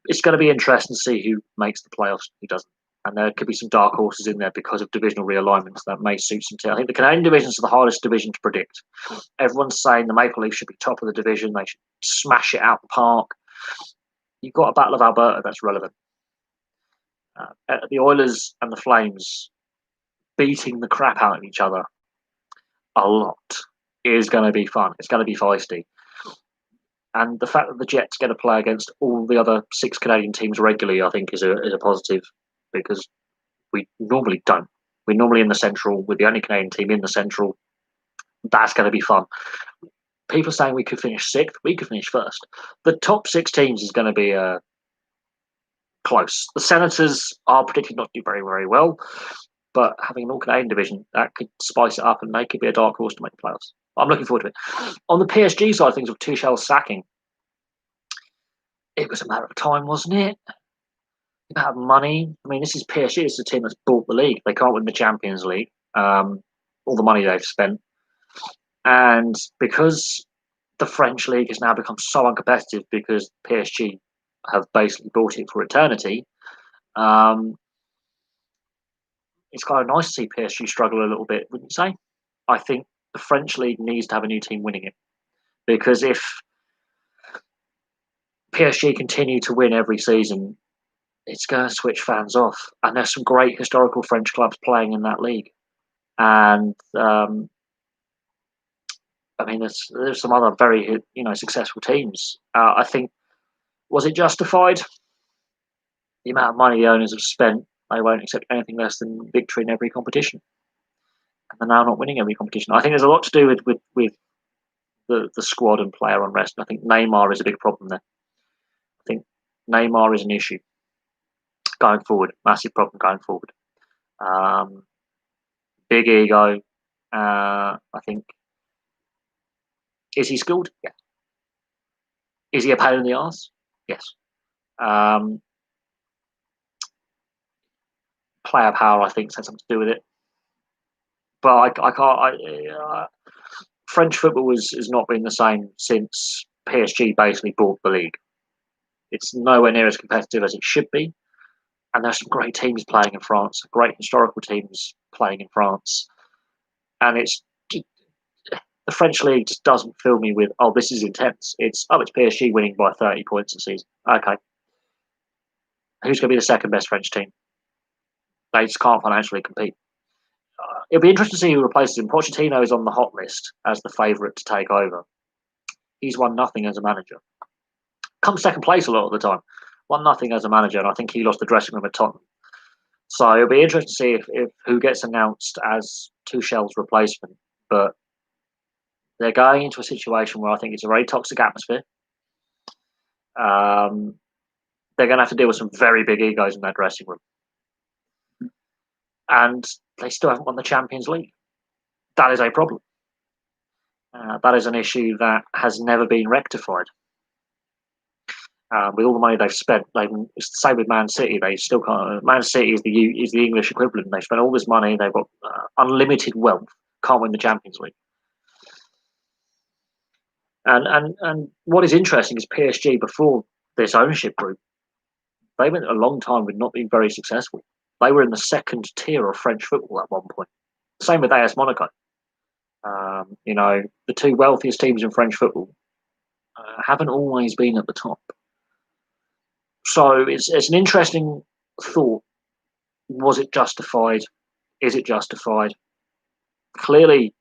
It's going to be interesting to see who makes the playoffs, who doesn't. And there could be some dark horses in there because of divisional realignments that may suit some teams. I think the Canadian divisions are the hardest division to predict. Everyone's saying the Maple Leafs should be top of the division. They should smash it out the park. You've got a Battle of Alberta that's relevant. The Oilers and the Flames beating the crap out of each other a lot is going to be fun. It's going to be feisty. And the fact that the Jets get to play against all the other 6 Canadian teams regularly, I think, is a positive, because we normally don't. We're normally in the Central. We're the only Canadian team in the Central. That's going to be fun. People saying we could finish 6th. We could finish 1st. The top 6 teams is going to be close. The Senators are predicted not to do very, very well, but having an all-Canadian division, that could spice it up and make it be a dark horse to make the playoffs. I'm looking forward to it. On the PSG side of things, with Tuchel's sacking, it was a matter of time, wasn't it? About money, I mean, this is PSG. It's a team that's bought the league. They can't win the Champions League. All the money they've spent, and because the French league has now become so uncompetitive because PSG have basically bought it for eternity. Um, it's kind of nice to see PSG struggle a little bit, wouldn't you say? I think the French league needs to have a new team winning it, because if PSG continue to win every season, it's going to switch fans off. And there's some great historical French clubs playing in that league. And I mean, there's some other very successful teams. I think, was it justified? The amount of money the owners have spent, they won't accept anything less than victory in every competition, and they're now not winning every competition. I think there's a lot to do with the squad and player unrest. I think Neymar is a big problem there. I think Neymar is an issue going forward, massive problem going forward. Um, Big ego. I think, is he skilled? Yeah. Is he a pain in the arse? Yes. Um, Player power, I think, has something to do with it. But I can't. French football has not been the same since PSG basically bought the league. It's nowhere near as competitive as it should be, and there's some great teams playing in France, great historical teams playing in France, and it's the French league just doesn't fill me with, oh, this is intense. It's PSG winning by 30 points a season. Okay, who's going to be the second best French team? They just can't financially compete. It'll be interesting to see who replaces him. Pochettino is on the hot list as the favourite to take over. He's won nothing as a manager. Comes second place a lot of the time. Won nothing as a manager, and I think he lost the dressing room at Tottenham. So it'll be interesting to see if who gets announced as Tuchel's replacement. But they're going into a situation where I think it's a very toxic atmosphere. They're going to have to deal with some very big egos in that dressing room. And they still haven't won the Champions League. That is a problem. That is an issue that has never been rectified. With all the money they've spent, it's the same with Man City. They still can't. Man City is the English equivalent. They've spent all this money. They've got unlimited wealth. Can't win the Champions League. And what is interesting is PSG, before this ownership group, they went a long time with not being very successful. They were in the second tier of French football at one point. Same with AS Monaco. The two wealthiest teams in French football haven't always been at the top. So it's an interesting thought. Was it justified? Is it justified? Clearly,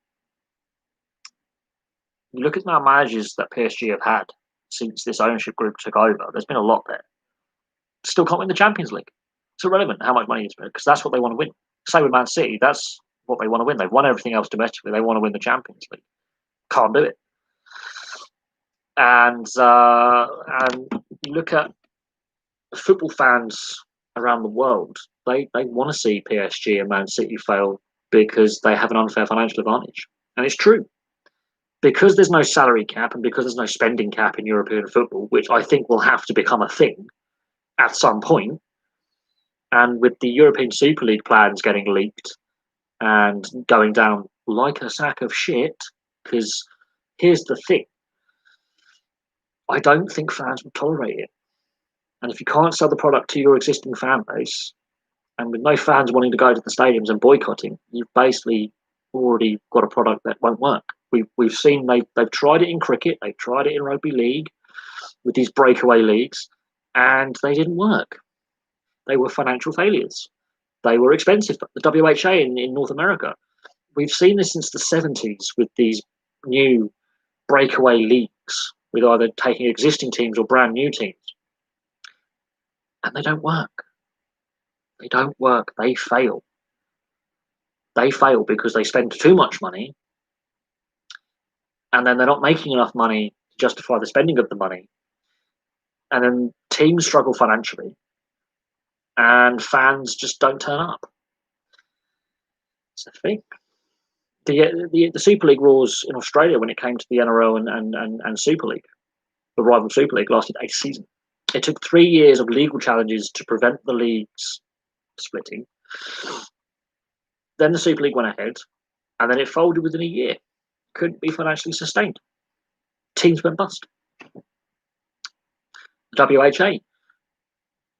you look at the amount of managers that PSG have had since this ownership group took over. There's been a lot there. Still can't win the Champions League. It's irrelevant how much money it's spent, because that's what they want to win. Same with Man City. That's what they want to win. They've won everything else domestically. They want to win the Champions League. Can't do it. And you look at football fans around the world. They want to see PSG and Man City fail because they have an unfair financial advantage. And it's true. Because there's no salary cap and because there's no spending cap in European football, which I think will have to become a thing at some point, and with the European Super League plans getting leaked and going down like a sack of shit, because here's the thing, I don't think fans will tolerate it. And if you can't sell the product to your existing fan base, and with no fans wanting to go to the stadiums and boycotting, you've basically already got a product that won't work. We've seen they've tried it in cricket, they've tried it in rugby league, with these breakaway leagues, and they didn't work. They were financial failures. They were expensive. The WHA in North America, we've seen this since the 70s with these new breakaway leagues, with either taking existing teams or brand new teams. And they don't work. They don't work. They fail. They fail because they spend too much money, and then they're not making enough money to justify the spending of the money. And then teams struggle financially, and fans just don't turn up. It's a thing. The Super League rules in Australia, when it came to the NRL and Super League, the rival Super League, lasted 8 seasons. It took 3 years of legal challenges to prevent the leagues splitting. Then the Super League went ahead, and then it folded within a year. Couldn't be financially sustained. Teams went bust. The WHA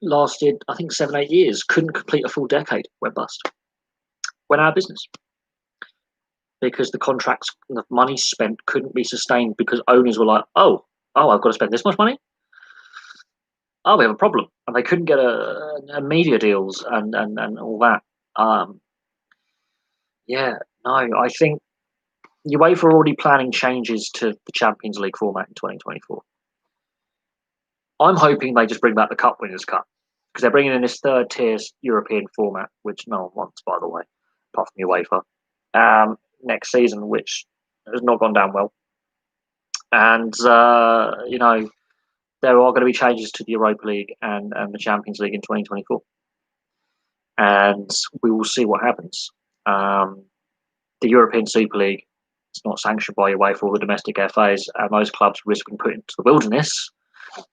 lasted, I think, 7-8 years. Couldn't complete a full decade. Went bust. Went out of business because the contracts, the money spent couldn't be sustained because owners were like, oh, I've got to spend this much money. Oh, we have a problem, and they couldn't get a media deals and all that. I think UEFA are already planning changes to the Champions League format in 2024. I'm hoping they just bring back the Cup Winners' Cup because they're bringing in this third-tier European format, which no one wants, by the way, apart from UEFA, next season, which has not gone down well. And, there are going to be changes to the Europa League and the Champions League in 2024. And we will see what happens. The European Super League is not sanctioned by UEFA or the domestic FAs, and those clubs risk being put into the wilderness.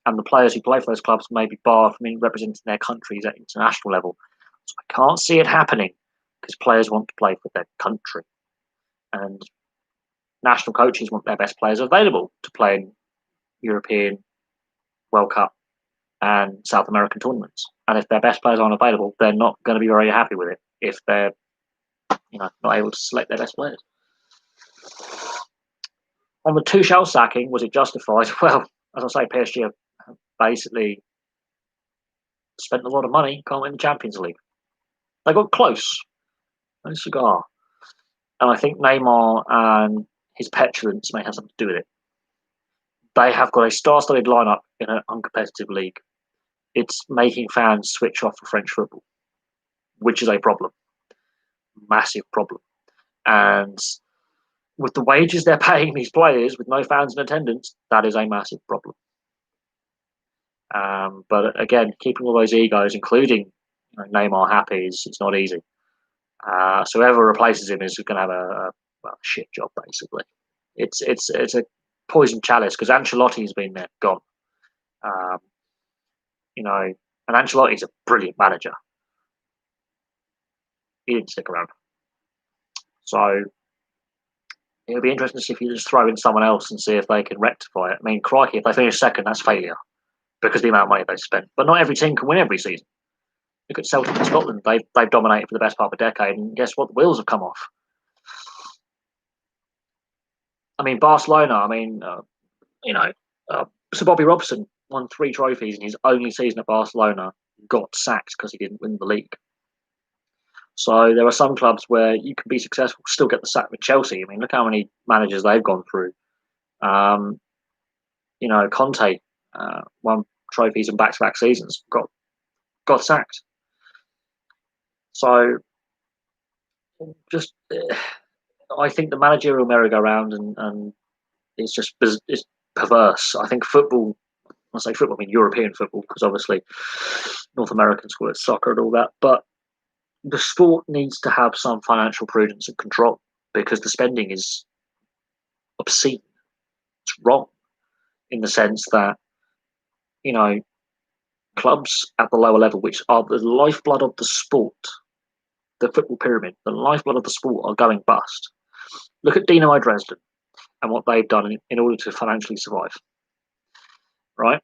And the players who play for those clubs may be barred from representing their countries at international level. So I can't see it happening because players want to play for their country. And national coaches want their best players available to play in European, World Cup and South American tournaments. And if their best players aren't available, they're not going to be very happy with it if they're not able to select their best players. On the Tuchel sacking, was it justified? Well, as I say, PSG have basically spent a lot of money, can't win the Champions League. They got close. No cigar. And I think Neymar and his petulance may have something to do with it. They have got a star-studded lineup in an uncompetitive league. It's making fans switch off for French football, which is a problem. Massive problem. And with the wages they're paying these players with no fans in attendance, that is a massive problem. But again, keeping all those egos, including Neymar, happy is not easy. So whoever replaces him is going to have a shit job, basically. It's a poison chalice because Ancelotti's been there, gone. And Ancelotti's a brilliant manager. He didn't stick around. So it'll be interesting to see if you just throw in someone else and see if they can rectify it. I mean, crikey, if they finish second, that's failure because of the amount of money they spent. But not every team can win every season. Look at Celtic in Scotland. They've dominated for the best part of a decade, and guess what? The wheels have come off. I mean, Barcelona, Sir Bobby Robson won 3 trophies in his only season at Barcelona, got sacked because he didn't win the league. So there are some clubs where you can be successful, still get the sack with Chelsea. I mean, look how many managers they've gone through. Conte won trophies in back-to-back seasons, got sacked. So I think the managerial merry-go-round and it's just it's perverse. I think football, when I say football, I mean European football, because obviously North Americans call it soccer and all that, but the sport needs to have some financial prudence and control because the spending is obscene. It's wrong in the sense that, clubs at the lower level, which are the lifeblood of the sport, the football pyramid, the lifeblood of the sport, are going bust. Look at Dynamo Dresden and what they've done in order to financially survive. Right?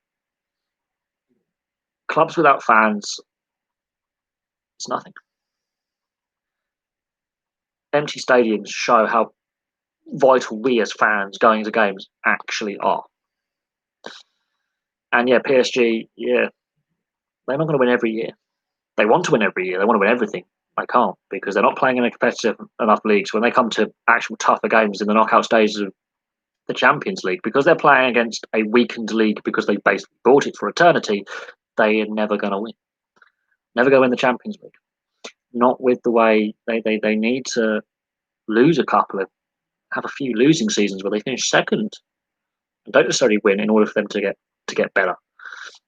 Clubs without fans, it's nothing. Empty stadiums show how vital we as fans going to games actually are. And PSG, they're not going to win every year. They want to win every year. They want to win everything. They can't because they're not playing in a competitive enough league. So when they come to actual tougher games in the knockout stages of the Champions League, because they're playing against a weakened league because they basically bought it for eternity, they are never going to win. Never go in the Champions League. Not with the way they need to have a few losing seasons where they finish second and don't necessarily win in order for them to get better.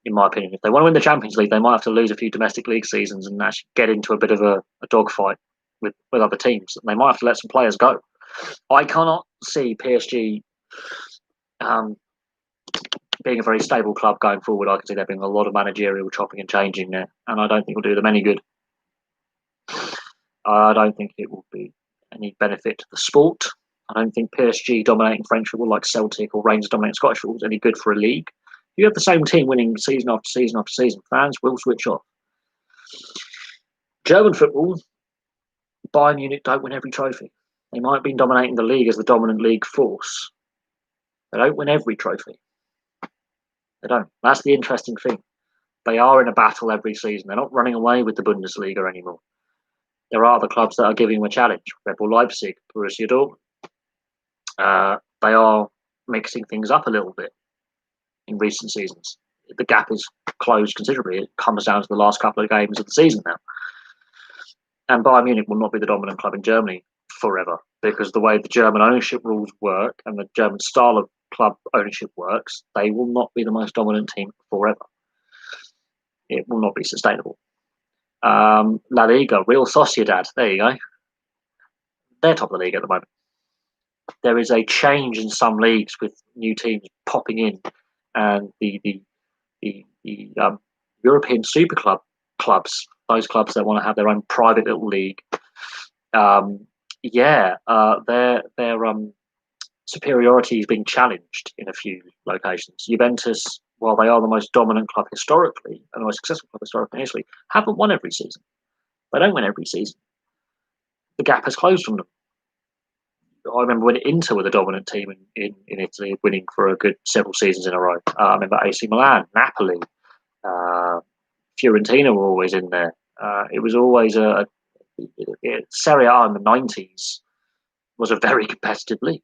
In my opinion, if they want to win the Champions League, they might have to lose a few domestic league seasons and actually get into a bit of a dogfight with other teams. And they might have to let some players go. I cannot see PSG being a very stable club going forward, I can see there being a lot of managerial chopping and changing there, and I don't think it'll do them any good. I don't think it will be any benefit to the sport. I don't think PSG dominating French football like Celtic or Rangers dominating Scottish football is any good for a league. You have the same team winning season after season after season. Fans will switch off. German football, Bayern Munich don't win every trophy. They might be dominating the league as the dominant league force. They don't win every trophy. They don't. That's the interesting thing. They are in a battle every season. They're not running away with the Bundesliga anymore. There are other clubs that are giving them a challenge. Red Bull Leipzig, Borussia Dortmund. They are mixing things up a little bit in recent seasons. The gap is closed considerably. It comes down to the last couple of games of the season now. And Bayern Munich will not be the dominant club in Germany forever, because the way the German ownership rules work and the German style of club ownership works, they will not be the most dominant team forever. It will not be sustainable. La Liga, Real Sociedad, there you go. They're top of the league at the moment. There is a change in some leagues with new teams popping in, and the European super clubs, those clubs that want to have their own private little league, their superiority is being challenged in a few locations. Juventus, while they are the most dominant club historically and the most successful club historically in history, haven't won every season. They don't win every season. The gap has closed from them. I remember when Inter were the dominant team in Italy, winning for a good several seasons in a row. I remember AC Milan, Napoli, Fiorentina were always in there. It was always Serie A in the 90s was a very competitive league.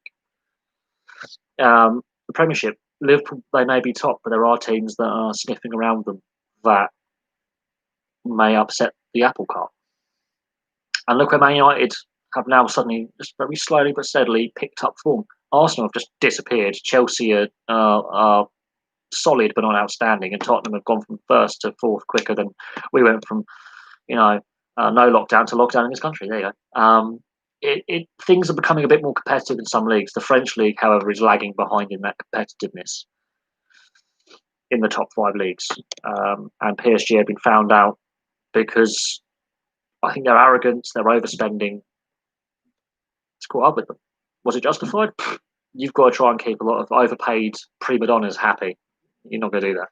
The Premiership, Liverpool, they may be top, but there are teams that are sniffing around them that may upset the apple cart. And look where Man United have now suddenly, just very slowly but steadily, picked up form. Arsenal have just disappeared. Chelsea are solid but not outstanding, and Tottenham have gone from first to fourth quicker than we went from, no lockdown to lockdown in this country. There you go. Things are becoming a bit more competitive in some leagues. The French league, however, is lagging behind in that competitiveness in the top 5 leagues. And PSG have been found out because I think their arrogance, their overspending, it's caught up with them. Was it justified? You've got to try and keep a lot of overpaid prima donnas happy. You're not going to do that.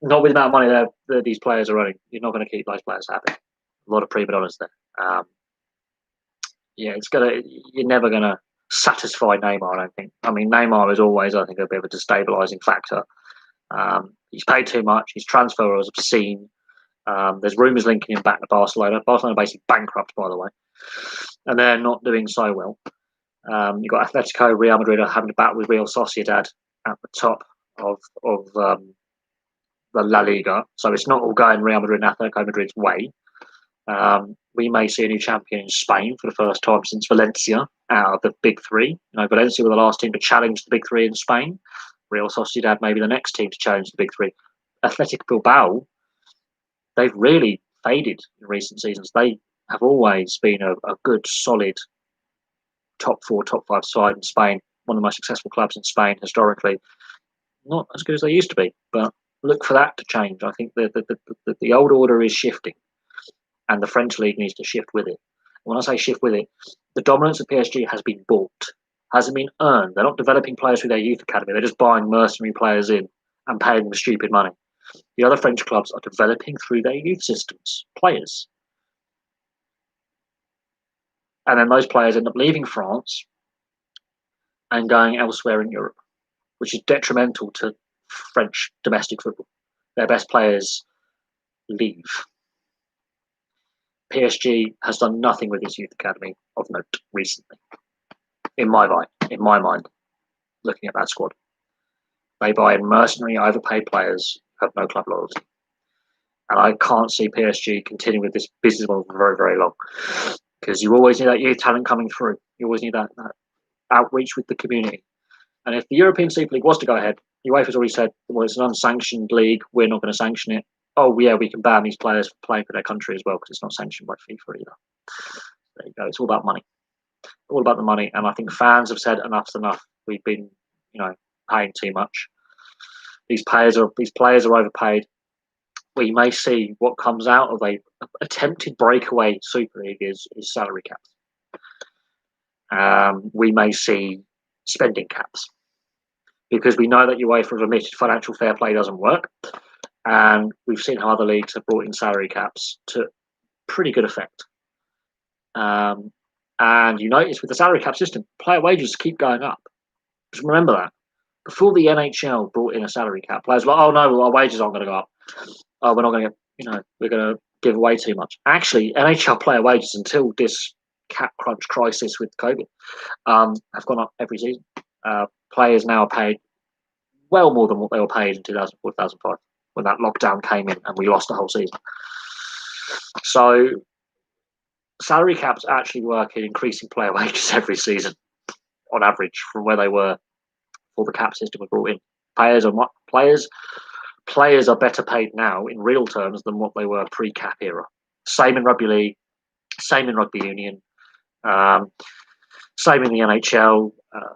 Not with the amount of money that these players are running. You're not going to keep those players happy. A lot of prima donnas there. You're never going to satisfy Neymar, I don't think. I mean, Neymar is always, I think, a bit of a destabilising factor. He's paid too much. His transfer was obscene. There's rumours linking him back to Barcelona. Barcelona are basically bankrupt, by the way. And they're not doing so well. You've got Atletico, Real Madrid are having a battle with Real Sociedad at the top of the La Liga. So it's not all going Real Madrid and Atletico Madrid's way. We may see a new champion in Spain for the first time since Valencia out of the big 3. Valencia were the last team to challenge the big 3 in Spain. Real Sociedad may be the next team to challenge the big 3. Athletic Bilbao, they've really faded in recent seasons. They have always been a good, solid top 4, top 5 side in Spain. One of the most successful clubs in Spain historically. Not as good as they used to be, but look for that to change. I think the old order is shifting, and the French league needs to shift with it. When I say shift with it, the dominance of PSG has been bought, hasn't been earned. They're not developing players through their youth academy. They're just buying mercenary players in and paying them stupid money. The other French clubs are developing through their youth systems, players. And then those players end up leaving France and going elsewhere in Europe, which is detrimental to French domestic football. Their best players leave. PSG has done nothing with its youth academy of note recently, in my mind, looking at that squad. They buy in mercenary, overpaid players who have no club loyalty. And I can't see PSG continuing with this business model for very, very long, because you always need that youth talent coming through. You always need that outreach with the community. And if the European Super League was to go ahead, UEFA's already said, well, it's an unsanctioned league. We're not going to sanction it. Oh, yeah, we can ban these players from playing for their country as well because it's not sanctioned by FIFA either. There you go. It's all about money. All about the money. And I think fans have said enough's enough. We've been, paying too much. These players are overpaid. We may see what comes out of a attempted breakaway Super League is salary caps. We may see spending caps because we know that UEFA have admitted financial fair play doesn't work, and we've seen how other leagues have brought in salary caps to pretty good effect. And you notice with the salary cap system, player wages keep going up. Just remember that. Before the NHL brought in a salary cap, players were like, oh no, our wages aren't going to go up. Oh, we're not going to, we're going to give away too much. Actually, NHL player wages until this cap crunch crisis with COVID have gone up every season. Players now are paid well more than what they were paid in 2004, 2005 when that lockdown came in and we lost the whole season. So salary caps actually work in increasing player wages every season on average from where they were before the cap system was brought in. Players are better paid now in real terms than what they were pre-cap era. Same in rugby league, same in rugby union, same in the NHL,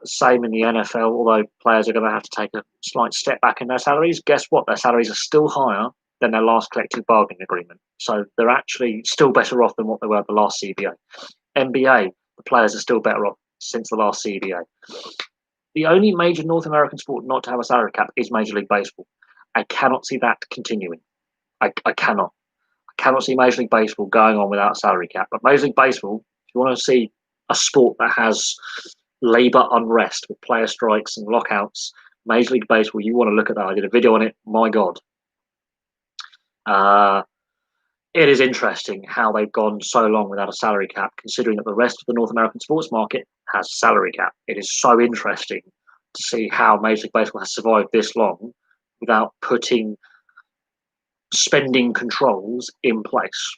same in the NFL. Although players are going to have to take a slight step back in their salaries, guess what? Their salaries are still higher than their last collective bargaining agreement. So they're actually still better off than what they were at the last CBA. NBA, the players are still better off since the last CBA. The only major North American sport not to have a salary cap is Major League Baseball. I cannot see that continuing. I cannot. I cannot see Major League Baseball going on without a salary cap. But Major League Baseball, if you want to see a sport that has labour unrest with player strikes and lockouts, Major League Baseball, you want to look at that. I did a video on it. My God. It is interesting how they've gone so long without a salary cap, considering that the rest of the North American sports market has a salary cap. It is so interesting to see how Major League Baseball has survived this long without putting spending controls in place.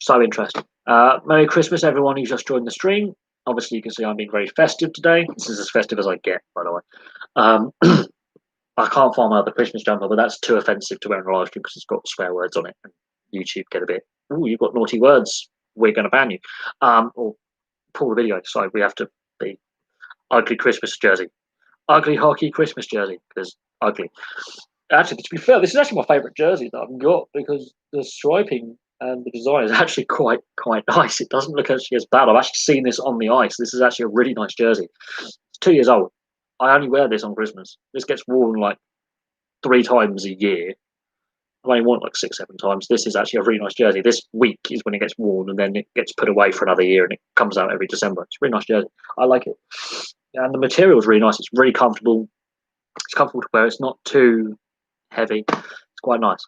So interesting. Merry Christmas, everyone who's just joined the stream. Obviously, you can see I'm being very festive today. This is as festive as I get, by the way. I can't find my other Christmas jumper, but that's too offensive to wear in a live stream because it's got swear words on it. And YouTube get a bit, oh, you've got naughty words. We're going to ban you. Or pull the video. So we have to be ugly Christmas jersey. Ugly hockey Christmas jersey because ugly. Actually, to be fair, this is actually my favourite jersey that I've got because the striping and the design is actually quite nice. It doesn't look actually as bad. I've actually seen this on the ice. This is actually a really nice jersey. It's 2 years old. I only wear this on Christmas. This gets worn like 3 times a year. I've only worn it like 6, 7 times. This is actually a really nice jersey. This week is when it gets worn and then it gets put away for another year and it comes out every December. It's a really nice jersey. I like it. And the material is really nice. It's really comfortable. It's comfortable to wear. It's not too heavy. It's quite nice.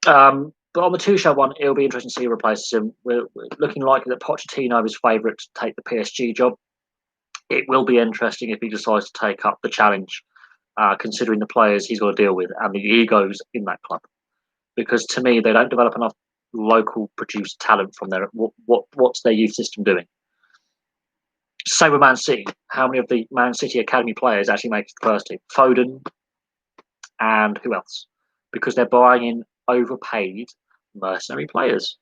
But on the Tuchel one, it'll be interesting to see who replaces him. We're looking likely that Pochettino is favourite to take the PSG job. It will be interesting if he decides to take up the challenge, considering the players he's got to deal with and the egos in that club. Because to me, they don't develop enough local produced talent from there. What's their youth system doing? Same with Man City. How many of the Man City academy players actually make the first team? Foden and who else? Because they're buying in overpaid mercenary players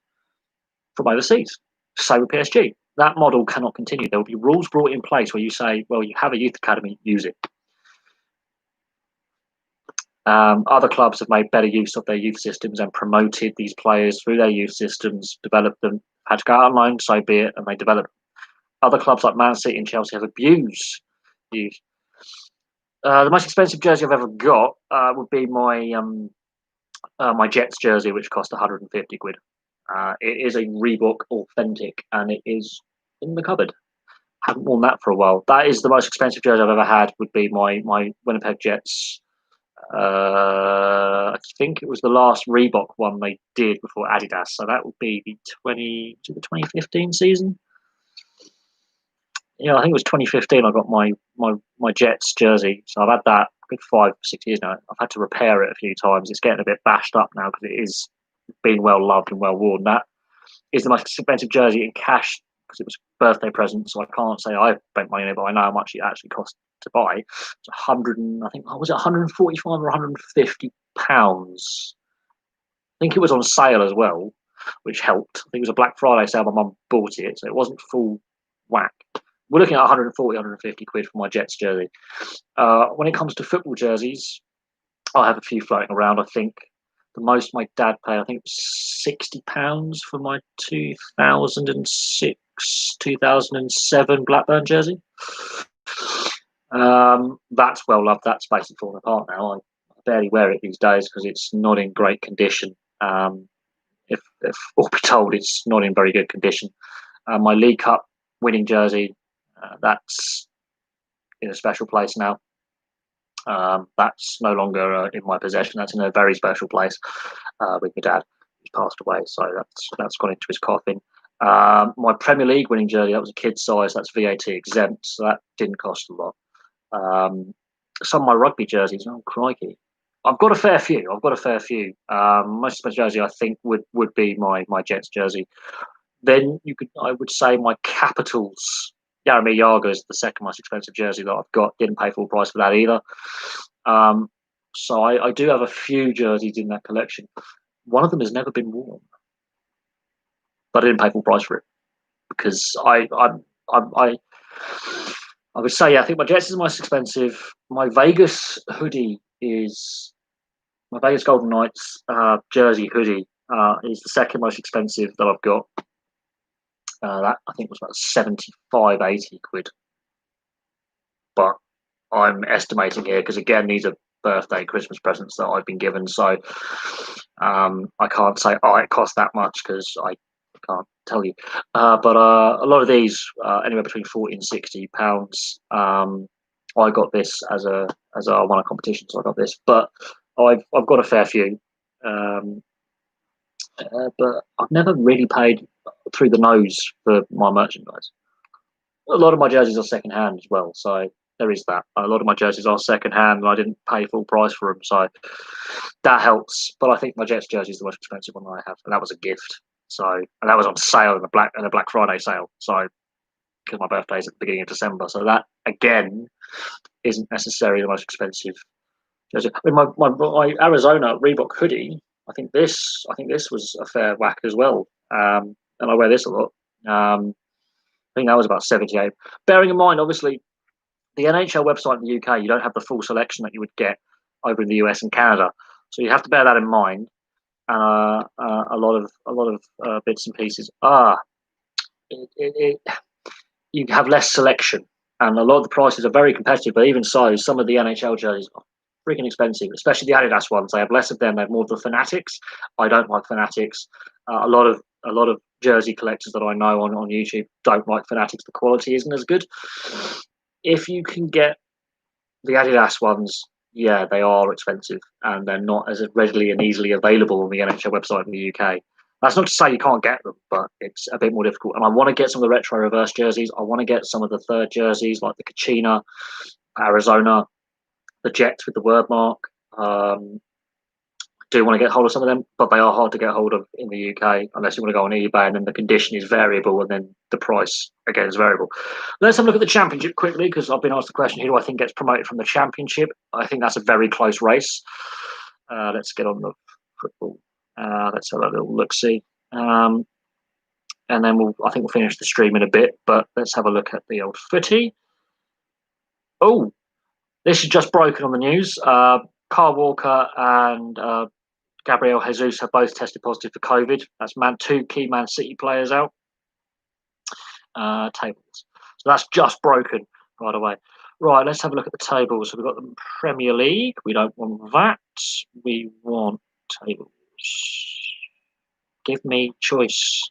from overseas. Same with PSG. That model cannot continue. There will be rules brought in place where you say, well, you have a youth academy, use it. Other clubs have made better use of their youth systems and promoted these players through their youth systems, developed them, had to go out online, so be it, and they developed. Other clubs like Man City and Chelsea have abused youth. The most expensive jersey I've ever got would be my my Jets jersey, which cost 150 quid. It is a Reebok Authentic, and it is in the cupboard. Haven't worn that for a while. That is the most expensive jersey I've ever had. Would be my Winnipeg Jets. I think it was the last Reebok one they did before Adidas. So that would be the 2015 season. Yeah, I think it was 2015. I got my Jets jersey. So I've had that a good 5, 6 years now. I've had to repair it a few times. It's getting a bit bashed up now because it is being well loved and well worn. That is the most expensive jersey in cash because it was a birthday present. So I can't say I spent money on it, but I know how much it actually cost to buy. It's 100 and I think was it 145 or 150 pounds. I think it was on sale as well, which helped. I think it was a Black Friday sale. My mum bought it, so it wasn't full whack. we're looking at 140, 150 quid for my Jets jersey. When it comes to football jerseys, I have a few floating around. I think the most my dad paid, I think it was £60 for my 2006, 2007 Blackburn jersey. That's well loved. That's basically falling apart now. I barely wear it these days because it's not in great condition. If all be told, it's not in very good condition. My League Cup winning jersey, that's in a special place now. That's no longer in my possession. That's in a very special place with my dad, who's passed away. So that's gone into his coffin. My Premier League winning jersey, that was a kid's size. That's VAT exempt, so that didn't cost a lot. Some of my rugby jerseys, oh crikey, I've got a fair few. Most of my jersey, I think, would be my Jets jersey. Then I would say my Capitals. Jaromir Jagr is the second most expensive jersey that I've got. Didn't pay full price for that either. So I do have a few jerseys in that collection. One of them has never been worn, but I didn't pay full price for it because I would say, yeah, I think my Jets is the most expensive. My Vegas hoodie is my Vegas Golden Knights jersey hoodie is the second most expensive that I've got. That I think was about 75, 80 quid. But I'm estimating here because again, these are birthday, Christmas presents that I've been given, so I can't say it cost that much because I can't tell you. But a lot of these, anywhere between £40 and £60. I got this as I won a competition, so I got this. But I've got a fair few, but I've never really paid through the nose for my merchandise. A lot of my jerseys are second hand as well, so there is that. A lot of my jerseys are second hand, and I didn't pay full price for them, so that helps. But I think my Jets jersey is the most expensive one I have, and that was a gift. So, and that was on sale in the Black Friday sale. So, because my birthday is at the beginning of December, so that again isn't necessarily the most expensive jersey. I mean, my Arizona Reebok hoodie, I think this was a fair whack as well, and I wear this a lot. I think that was about 78. Bearing in mind, obviously, the NHL website in the UK, you don't have the full selection that you would get over in the US and Canada, so you have to bear that in mind. And a lot of bits and pieces. You have less selection, and a lot of the prices are very competitive. But even so, some of the NHL jerseys are freaking expensive, especially the Adidas ones. They have less of them. They have more of the Fanatics. I don't like Fanatics. A lot of jersey collectors that I know on YouTube don't like Fanatics. The quality isn't as good. If you can get the Adidas ones, yeah, they are expensive and they're not as readily and easily available on the NHL website in the UK. That's not to say you can't get them, but it's a bit more difficult. And I want to get some of the retro reverse jerseys. I want to get some of the third jerseys like the Kachina, Arizona, the Jets with the word mark. Do want to get hold of some of them, but they are hard to get hold of in the UK unless you want to go on eBay, and then the condition is variable, and then the price again is variable. Let's have a look at the Championship quickly because I've been asked the question: who do I think gets promoted from the Championship? I think that's a very close race. Let's get on the football. Let's have a little look see, and then I think we'll finish the stream in a bit. But let's have a look at the old footy. Oh, this is just broken on the news. Kyle Walker and Gabriel Jesus have both tested positive for COVID. That's two key Man City players out. Tables. So that's just broken, by the way. Right, let's have a look at the tables. So we've got the Premier League. We don't want that. We want tables. Give me choice.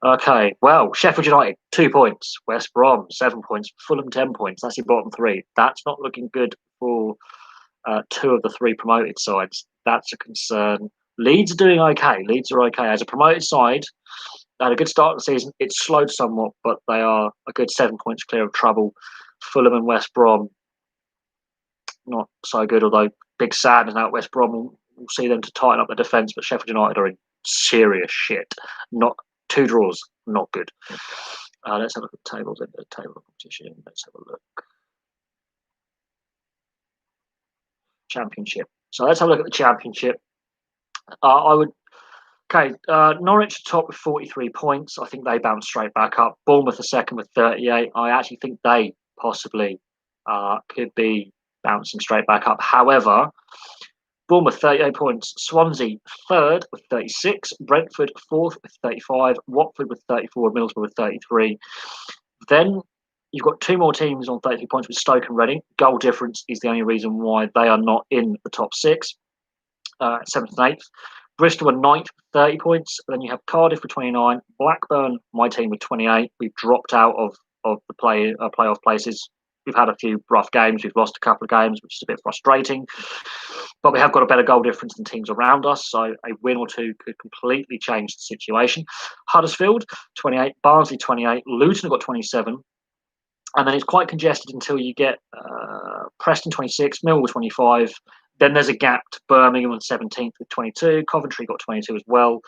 Okay, well, Sheffield United, 2 points. West Brom, 7 points. Fulham, 10 points. That's your bottom three. That's not looking good for two of the three promoted sides. That's a concern. Leeds are doing okay. Leeds are okay. As a promoted side, they had a good start of the season. It's slowed somewhat, but they are a good 7 points clear of trouble. Fulham and West Brom, not so good, although big sadness now at West Brom. We'll see them to tighten up the defence, but Sheffield United are in serious shit. Not 2 draws, not good. Let's have a look at the tables in the table of competition. Let's have a look. Championship. So let's have a look at the Championship. I would Okay, Norwich top with 43 points. I think they bounce straight back up. Bournemouth are second with 38. I actually think they possibly could be bouncing straight back up. However, Bournemouth 38 points. Swansea third with 36. Brentford fourth with 35. Watford with 34. Middlesbrough with 33. Then you've got two more teams on 33 points with Stoke and Reading. Goal difference is the only reason why they are not in the top six. Seventh and eighth. Bristol are ninth, 30 points. Then you have Cardiff with 29. Blackburn, my team, with 28. We've dropped out of the playoff places. We've had a few rough games. We've lost a couple of games, which is a bit frustrating. But we have got a better goal difference than teams around us. So a win or two could completely change the situation. Huddersfield, 28. Barnsley, 28. Luton have got 27. And then it's quite congested until you get Preston 26, Millwall 25. Then there's a gap to Birmingham on 17th with 22. Coventry got 22 as well.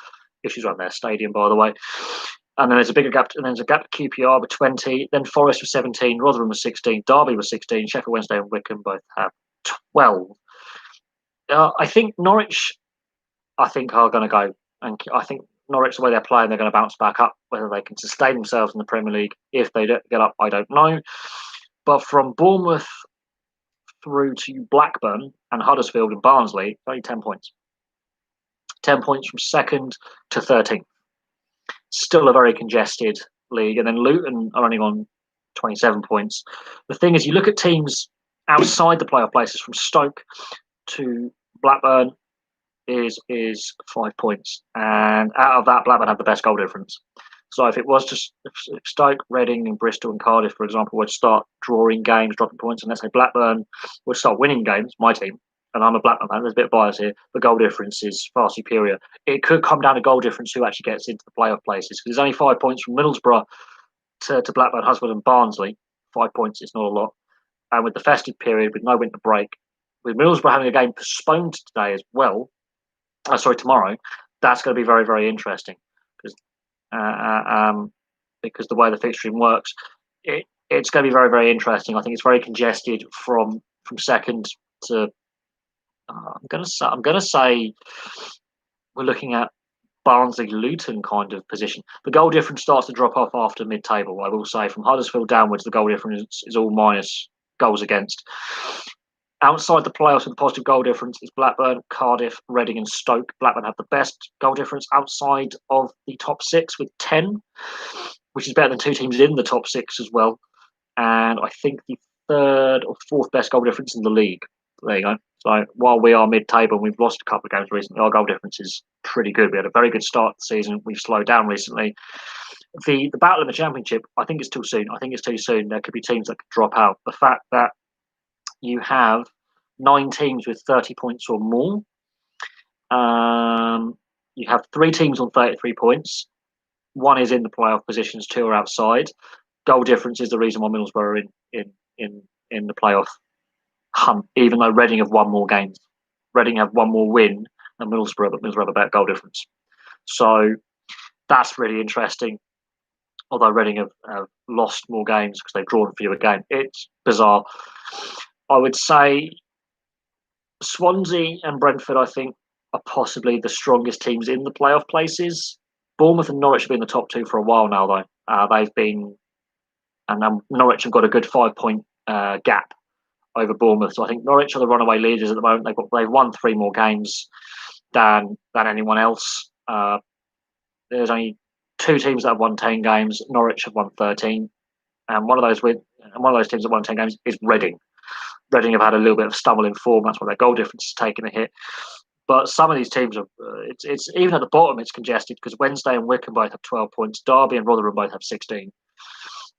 Issues around their stadium, by the way. And then there's a bigger gap. And then there's a gap to QPR with 20. Then Forest with 17. Rotherham with 16. Derby with 16. Sheffield Wednesday and Wycombe both have 12. I think Norwich, are going to go. And I think Norwich, the way they're playing, they're going to bounce back up. Whether they can sustain themselves in the Premier League, if they don't get up, I don't know. But from Bournemouth through to Blackburn and Huddersfield and Barnsley, only 10 points. 10 points from second to 13th. Still a very congested league. And then Luton are only on 27 points. The thing is, you look at teams outside the playoff places from Stoke to Blackburn is 5 points. And out of that, Blackburn have the best goal difference. So if it was just Stoke, Reading and Bristol and Cardiff, for example, would start drawing games, dropping points, and let's say Blackburn would start winning games, my team, and I'm a Blackburn fan, there's a bit of bias here, the goal difference is far superior. It could come down to goal difference who actually gets into the playoff places, because there's only 5 points from Middlesbrough to Blackburn, Huddersfield and Barnsley. 5 points is not a lot. And with the festive period, with no winter break, with Middlesbrough having a game postponed today as well, tomorrow, that's going to be very, very interesting. Because the way the fixturing works, it's going to be very, very interesting. I think it's very congested from second to. I'm going to say we're looking at Barnsley Luton kind of position. The goal difference starts to drop off after mid-table. I will say from Huddersfield downwards, the goal difference is all minus goals against. Outside the playoffs with a positive goal difference is Blackburn, Cardiff, Reading and Stoke. Blackburn have the best goal difference outside of the top six with 10, which is better than two teams in the top six as well. And I think the third or fourth best goal difference in the league. There you go. So while we are mid-table and we've lost a couple of games recently, our goal difference is pretty good. We had a very good start to the season. We've slowed down recently. The battle in the Championship, I think it's too soon. There could be teams that could drop out. The fact that you have 9 teams with 30 points or more. You have 3 teams on 33 points. 1 is in the playoff positions, 2 are outside. Goal difference is the reason why Middlesbrough are in the playoff hunt, even though Reading have won more games. Reading have one more win than Middlesbrough, but Middlesbrough have a better goal difference. So that's really interesting. Although Reading have lost more games because they've drawn fewer games. It's bizarre. I would say Swansea and Brentford, I think, are possibly the strongest teams in the playoff places. Bournemouth and Norwich have been in the top 2 for a while now, though. They've been, and Norwich have got a good 5-point gap over Bournemouth. So I think Norwich are the runaway leaders at the moment. They've won 3 more games than anyone else. There's only 2 teams that have won 10 games. Norwich have won 13, and one of those teams that won 10 games is Reading. Reading have had a little bit of stumble in form. That's why their goal difference has taken a hit. But some of these teams are. It's even at the bottom. It's congested because Wednesday and Wycombe both have 12 points. Derby and Rotherham both have 16,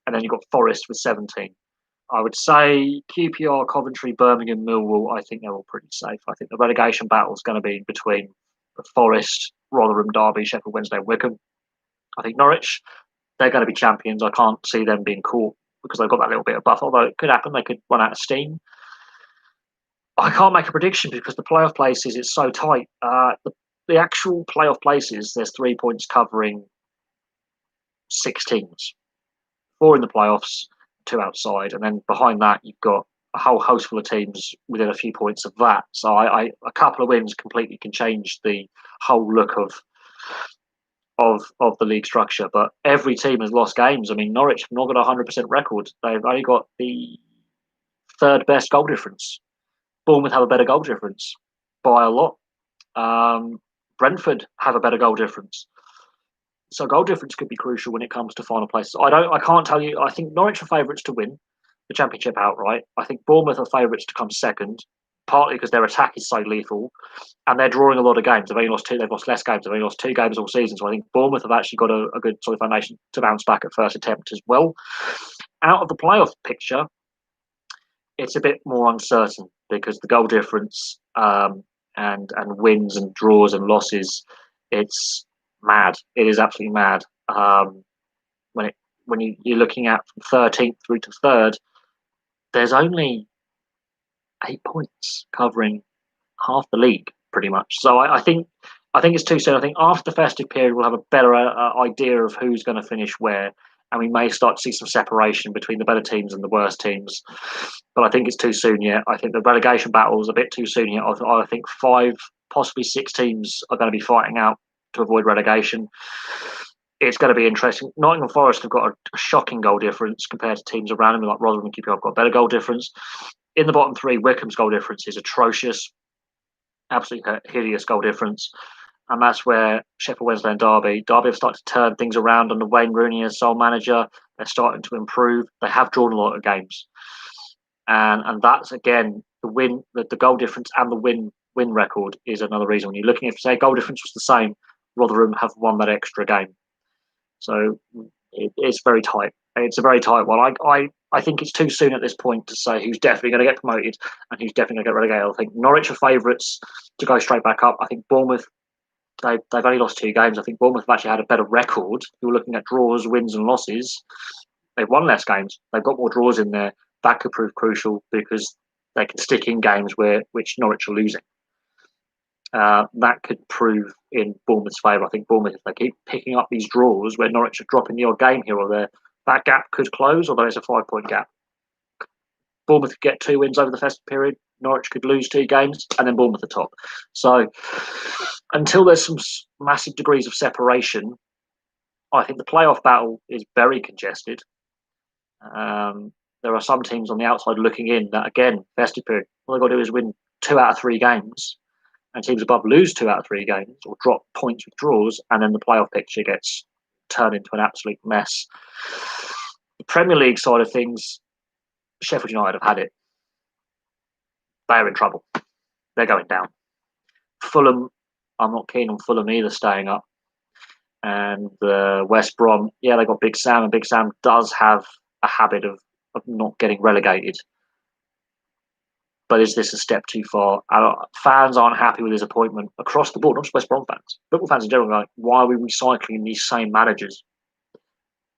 and then you've got Forest with 17. I would say QPR, Coventry, Birmingham, Millwall. I think they're all pretty safe. I think the relegation battle is going to be between Forest, Rotherham, Derby, Sheffield Wednesday, and Wycombe. I think Norwich, they're going to be champions. I can't see them being caught because they've got that little bit of buffer. Although it could happen, they could run out of steam. I can't make a prediction because the playoff places, it's so tight. The actual playoff places, there's 3 points covering 6 teams. 4 in the playoffs, 2 outside. And then behind that, you've got a whole host full of teams within a few points of that. So a couple of wins completely can change the whole look of of the league structure. But every team has lost games. I mean, Norwich have not got a 100% record. They've only got the third best goal difference. Bournemouth have a better goal difference by a lot. Brentford have a better goal difference. So goal difference could be crucial when it comes to final places. I can't tell you. I think Norwich are favourites to win the Championship outright. I think Bournemouth are favourites to come second, partly because their attack is so lethal, and they're drawing a lot of games. They've only lost two. They've lost less games. They've only lost 2 games all season. So I think Bournemouth have actually got a good sort of foundation to bounce back at first attempt as well. Out of the playoff picture, it's a bit more uncertain because the goal difference and wins and draws and losses, it's mad. It is absolutely mad. When you're looking at from 13th through to third, there's only 8 points covering half the league, pretty much. So I think it's too soon. I think after the festive period, we'll have a better idea of who's going to finish where, and we may start to see some separation between the better teams and the worst teams. But I think it's too soon yet. I think the relegation battle is a bit too soon yet. I think 5, possibly 6 teams are going to be fighting out to avoid relegation. It's going to be interesting. Nottingham Forest have got a shocking goal difference compared to teams around them, like Rotherham and QPR have got a better goal difference. In the bottom 3, Wycombe's goal difference is atrocious. Absolutely hideous goal difference. And that's where Sheffield Wednesday and Derby have started to turn things around under Wayne Rooney as sole manager. They're starting to improve. They have drawn a lot of games. And that's, again, the goal difference and the win record is another reason. When you're looking at, say, goal difference was the same, Rotherham have won that extra game. So it's very tight. It's a very tight one. I think it's too soon at this point to say who's definitely going to get promoted and who's definitely going to get relegated. I think Norwich are favourites to go straight back up. I think Bournemouth, they've only lost 2 games. I think Bournemouth have actually had a better record. You're looking at draws, wins and losses. They've won less games. They've got more draws in there. That could prove crucial because they can stick in games which Norwich are losing. That could prove in Bournemouth's favour. I think Bournemouth, if they keep picking up these draws where Norwich are dropping the odd game here or there, that gap could close, although it's a 5-point gap. Bournemouth could get 2 wins over the festive period. Norwich could lose 2 games, and then Bournemouth are top. So until there's some massive degrees of separation, I think the playoff battle is very congested. There are some teams on the outside looking in that, again, festive period, all they've got to do is win 2 out of 3 games, and teams above lose 2 out of 3 games or drop points with draws, and then the playoff picture gets turned into an absolute mess. The Premier League side of things, Sheffield United have had it. They're in trouble. They're going down. Fulham, I'm not keen on Fulham either staying up. And West Brom, yeah, they got Big Sam, and Big Sam does have a habit of not getting relegated. But is this a step too far? Fans aren't happy with his appointment across the board, not just West Brom fans. Football fans in general are like, why are we recycling these same managers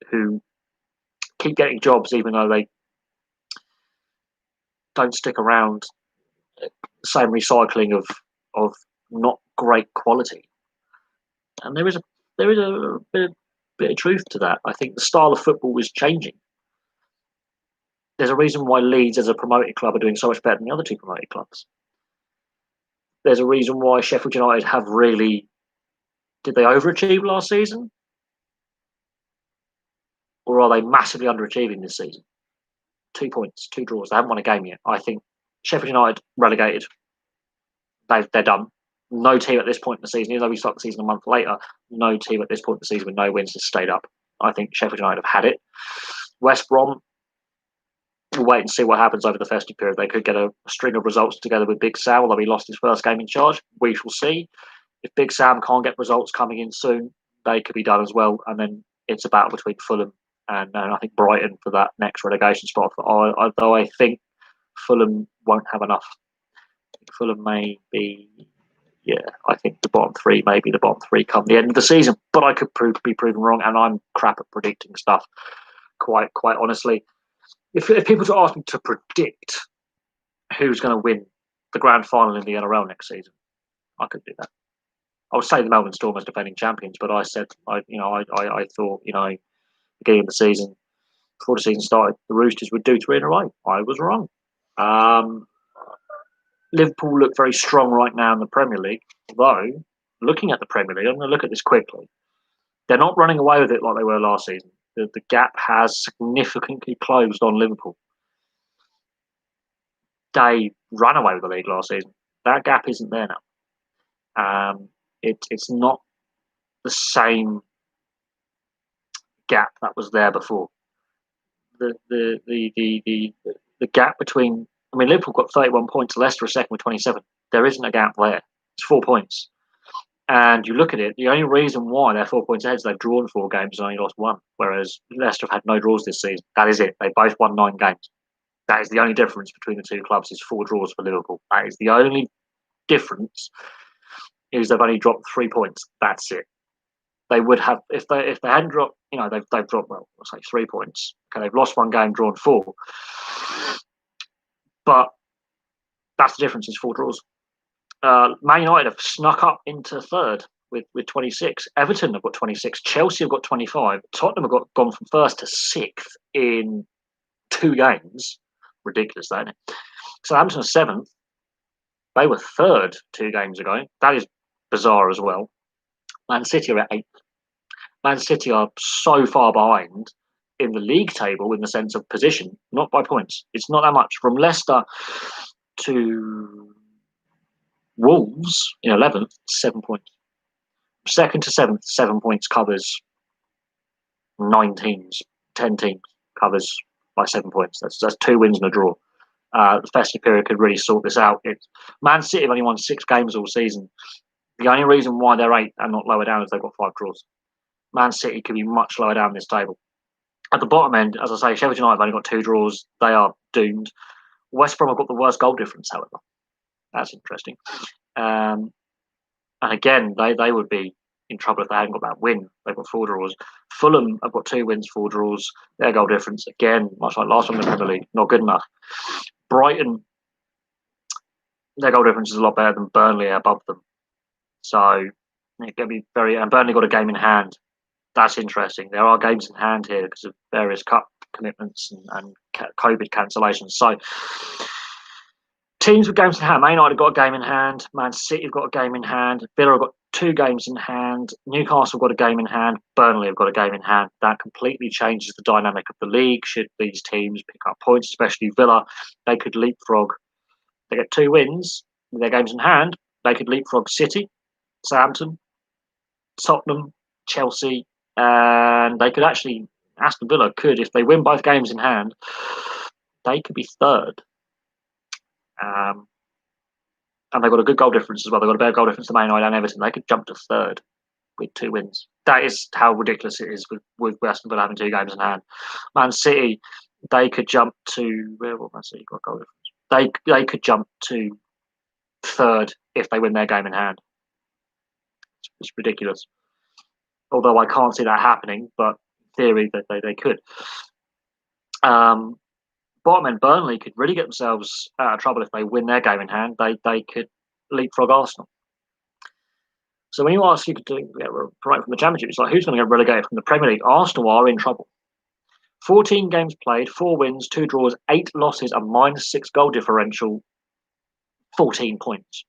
who keep getting jobs even though they don't stick around? Same recycling of not great quality. And there is a bit of truth to that. I think the style of football is changing. There's a reason why Leeds, as a promoted club, are doing so much better than the other 2 promoted clubs. There's a reason why Sheffield United have really... Did they overachieve last season? Or are they massively underachieving this season? 2 points, 2 draws. They haven't won a game yet. I think Sheffield United relegated. They're done. No team at this point in the season, even though we start the season a month later, no team at this point in the season with no wins has stayed up. I think Sheffield United have had it. West Brom, we'll wait and see what happens over the festive period. They could get a string of results together with Big Sam, although he lost his first game in charge. We shall see. If Big Sam can't get results coming in soon, they could be done as well. And then it's a battle between Fulham and I think Brighton for that next relegation spot. Although I think Fulham won't have enough. Fulham may be, I think the bottom 3 may be the bottom 3 come the end of the season. But I could be proven wrong, and I'm crap at predicting stuff, quite honestly. If people were to ask me to predict who's going to win the grand final in the NRL next season, I could do that. I would say the Melbourne Storm as defending champions, but I said, I thought, beginning of the season, before the season started, the Roosters would do 3 in a row. I was wrong. Liverpool look very strong right now in the Premier League, although, looking at the Premier League, I'm going to look at this quickly. They're not running away with it like they were last season. The gap has significantly closed on Liverpool. They ran away with the league last season. That gap isn't there now. It's not the same gap that was there before. The gap between, I mean, Liverpool got 31 points, Leicester are second with 27. There isn't a gap there. It's 4 points. And you look at it, the only reason why they're 4 points ahead is they've drawn 4 games and only lost 1, whereas Leicester have had no draws this season. That is it. They both won 9 games. That is the only difference between the two clubs, is 4 draws for Liverpool. That is the only difference, is they've only dropped 3 points. That's it. They would have, if they hadn't dropped, they've dropped, well, let's say 3 points. Okay, they've lost 1 game, drawn 4. But that's the difference, is 4 draws. Man United have snuck up into third with 26. Everton have got 26. Chelsea have got 25. Tottenham have gone from first to 6th in 2 games. Ridiculous, that, isn't it? Southampton are 7th. They were 3rd 2 games ago. That is bizarre as well. Man City are at 8th. Man City are so far behind in the league table in the sense of position, not by points. It's not that much. From Leicester to Wolves in 11th, 7 points. Second to 7th, 7 points covers 9 teams. 10 teams covers by 7 points. That's 2 wins and a draw. The festive period could really sort this out. Man City have only won 6 games all season. The only reason why they're 8th and not lower down is they've got 5 draws. Man City could be much lower down this table. At the bottom end, as I say, Sheffield United have only got 2 draws. They are doomed. West Brom have got the worst goal difference, however. That's interesting. And again, they would be in trouble if they hadn't got that win. They've got 4 draws. Fulham have got 2 wins, 4 draws. Their goal difference, again, much like last one in the Premier League, not good enough. Brighton, their goal difference is a lot better than Burnley above them. So it can be and Burnley got a game in hand. That's interesting. There are games in hand here because of various cup commitments and COVID cancellations. So teams with games in hand. Man United have got a game in hand. Man City have got a game in hand. Villa have got 2 games in hand. Newcastle have got a game in hand. Burnley have got a game in hand. That completely changes the dynamic of the league. Should these teams pick up points, especially Villa, they could leapfrog. They get 2 wins with their games in hand. They could leapfrog City, Southampton, Tottenham, Chelsea, and they could actually, Aston Villa could, if they win both games in hand, they could be 3rd. And they've got a good goal difference as well. They've got a better goal difference than Man United and Everton. They could jump to 3rd with 2 wins. That is how ridiculous it is with Aston Villa having 2 games in hand. Man City, they could jump to, where will Man City got goal difference? They could jump to 3rd if they win their game in hand. It's ridiculous. Although I can't see that happening, but in theory that they could. Bottom end, Burnley could really get themselves out of trouble if they win their game in hand. They could leapfrog Arsenal. So when you ask, you could get right from the Championship, it's like, who's going to get relegated from the Premier League? Arsenal are in trouble. 14 games played, 4 wins, 2 draws, 8 losses, a -6 goal differential, 14 points.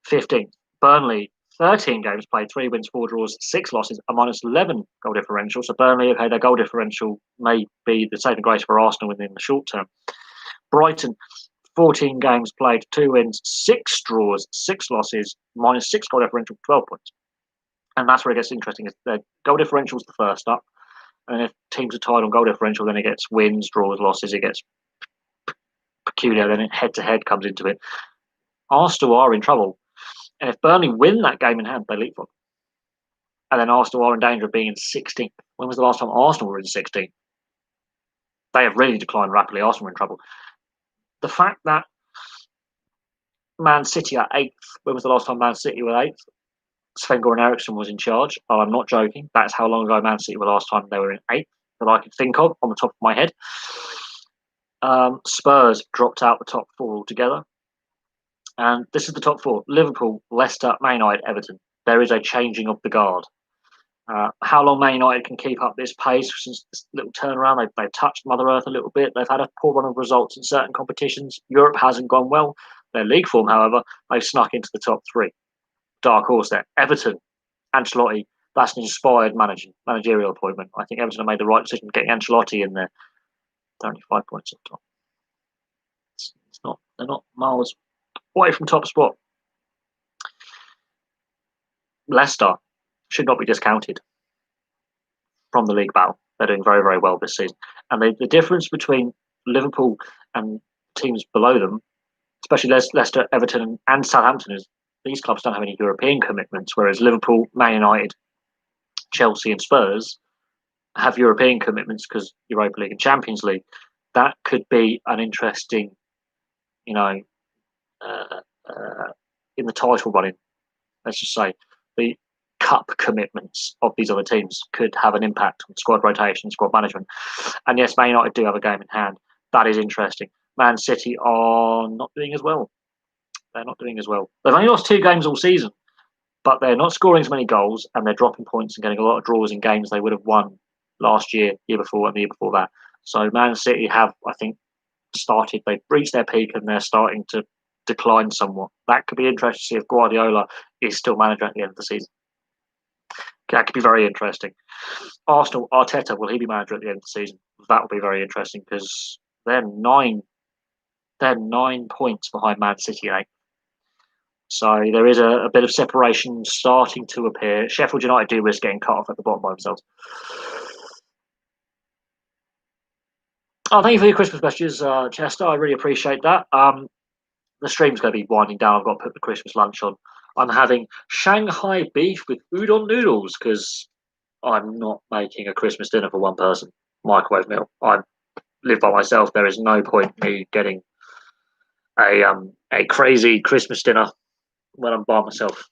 15th. Burnley, 13 games played, 3 wins, 4 draws, 6 losses, a -11 goal differential. So Burnley, okay, their goal differential may be the saving grace for Arsenal within the short term. Brighton, 14 games played, 2 wins, 6 draws, 6 losses, -6 goal differential, 12 points. And that's where it gets interesting. Is their goal differential is the first up. And if teams are tied on goal differential, then it gets wins, draws, losses. It gets peculiar. Then head-to-head comes into it. Arsenal are in trouble. And if Burnley win that game in hand, they leapfrog. And then Arsenal are in danger of being in 16th. When was the last time Arsenal were in 16th? They have really declined rapidly. Arsenal are in trouble. The fact that Man City are 8th. When was the last time Man City were 8th? Sven-Goran Eriksson was in charge. Oh, I'm not joking. That's how long ago Man City were last time they were in 8th that I could think of on the top of my head. Spurs dropped out the top 4 altogether. And this is the top 4. Liverpool, Leicester, Man United, Everton. There is a changing of the guard. How long Man United can keep up this pace since this little turnaround? They've touched Mother Earth a little bit. They've had a poor run of results in certain competitions. Europe hasn't gone well. Their league form, however, they've snuck into the top 3. Dark horse there. Everton, Ancelotti, that's an inspired managerial appointment. I think Everton have made the right decision getting Ancelotti in there. They're only 5 points up top. They're not miles away from top spot. Leicester should not be discounted from the league battle. They're doing very, very well this season. And the difference between Liverpool and teams below them, especially Leicester, Everton, and Southampton, is these clubs don't have any European commitments, whereas Liverpool, Man United, Chelsea, and Spurs have European commitments because Europa League and Champions League. That could be an interesting, in the title running. Let's just say the cup commitments of these other teams could have an impact on squad rotation, squad management. And yes, Man United do have a game in hand. That is interesting. Man City are not doing as well. They're not doing as well. They've only lost 2 games all season, but they're not scoring as many goals, and they're dropping points and getting a lot of draws in games they would have won last year, year before, and the year before that. So Man City have, I think, they've reached their peak and they're starting to decline somewhat. That could be interesting to see if Guardiola is still manager at the end of the season. That could be very interesting. Arsenal, Arteta, will he be manager at the end of the season? That will be very interesting because they're 9 points behind Man City, eh? So there is a bit of separation starting to appear. Sheffield United do risk getting cut off at the bottom by themselves. Oh, thank you for your Christmas messages, Chester. I really appreciate that. The stream's going to be winding down. I've got to put the Christmas lunch on. I'm having Shanghai beef with udon noodles because I'm not making a Christmas dinner for one person. Microwave meal. I live by myself. There is no point in me getting a crazy Christmas dinner when I'm by myself.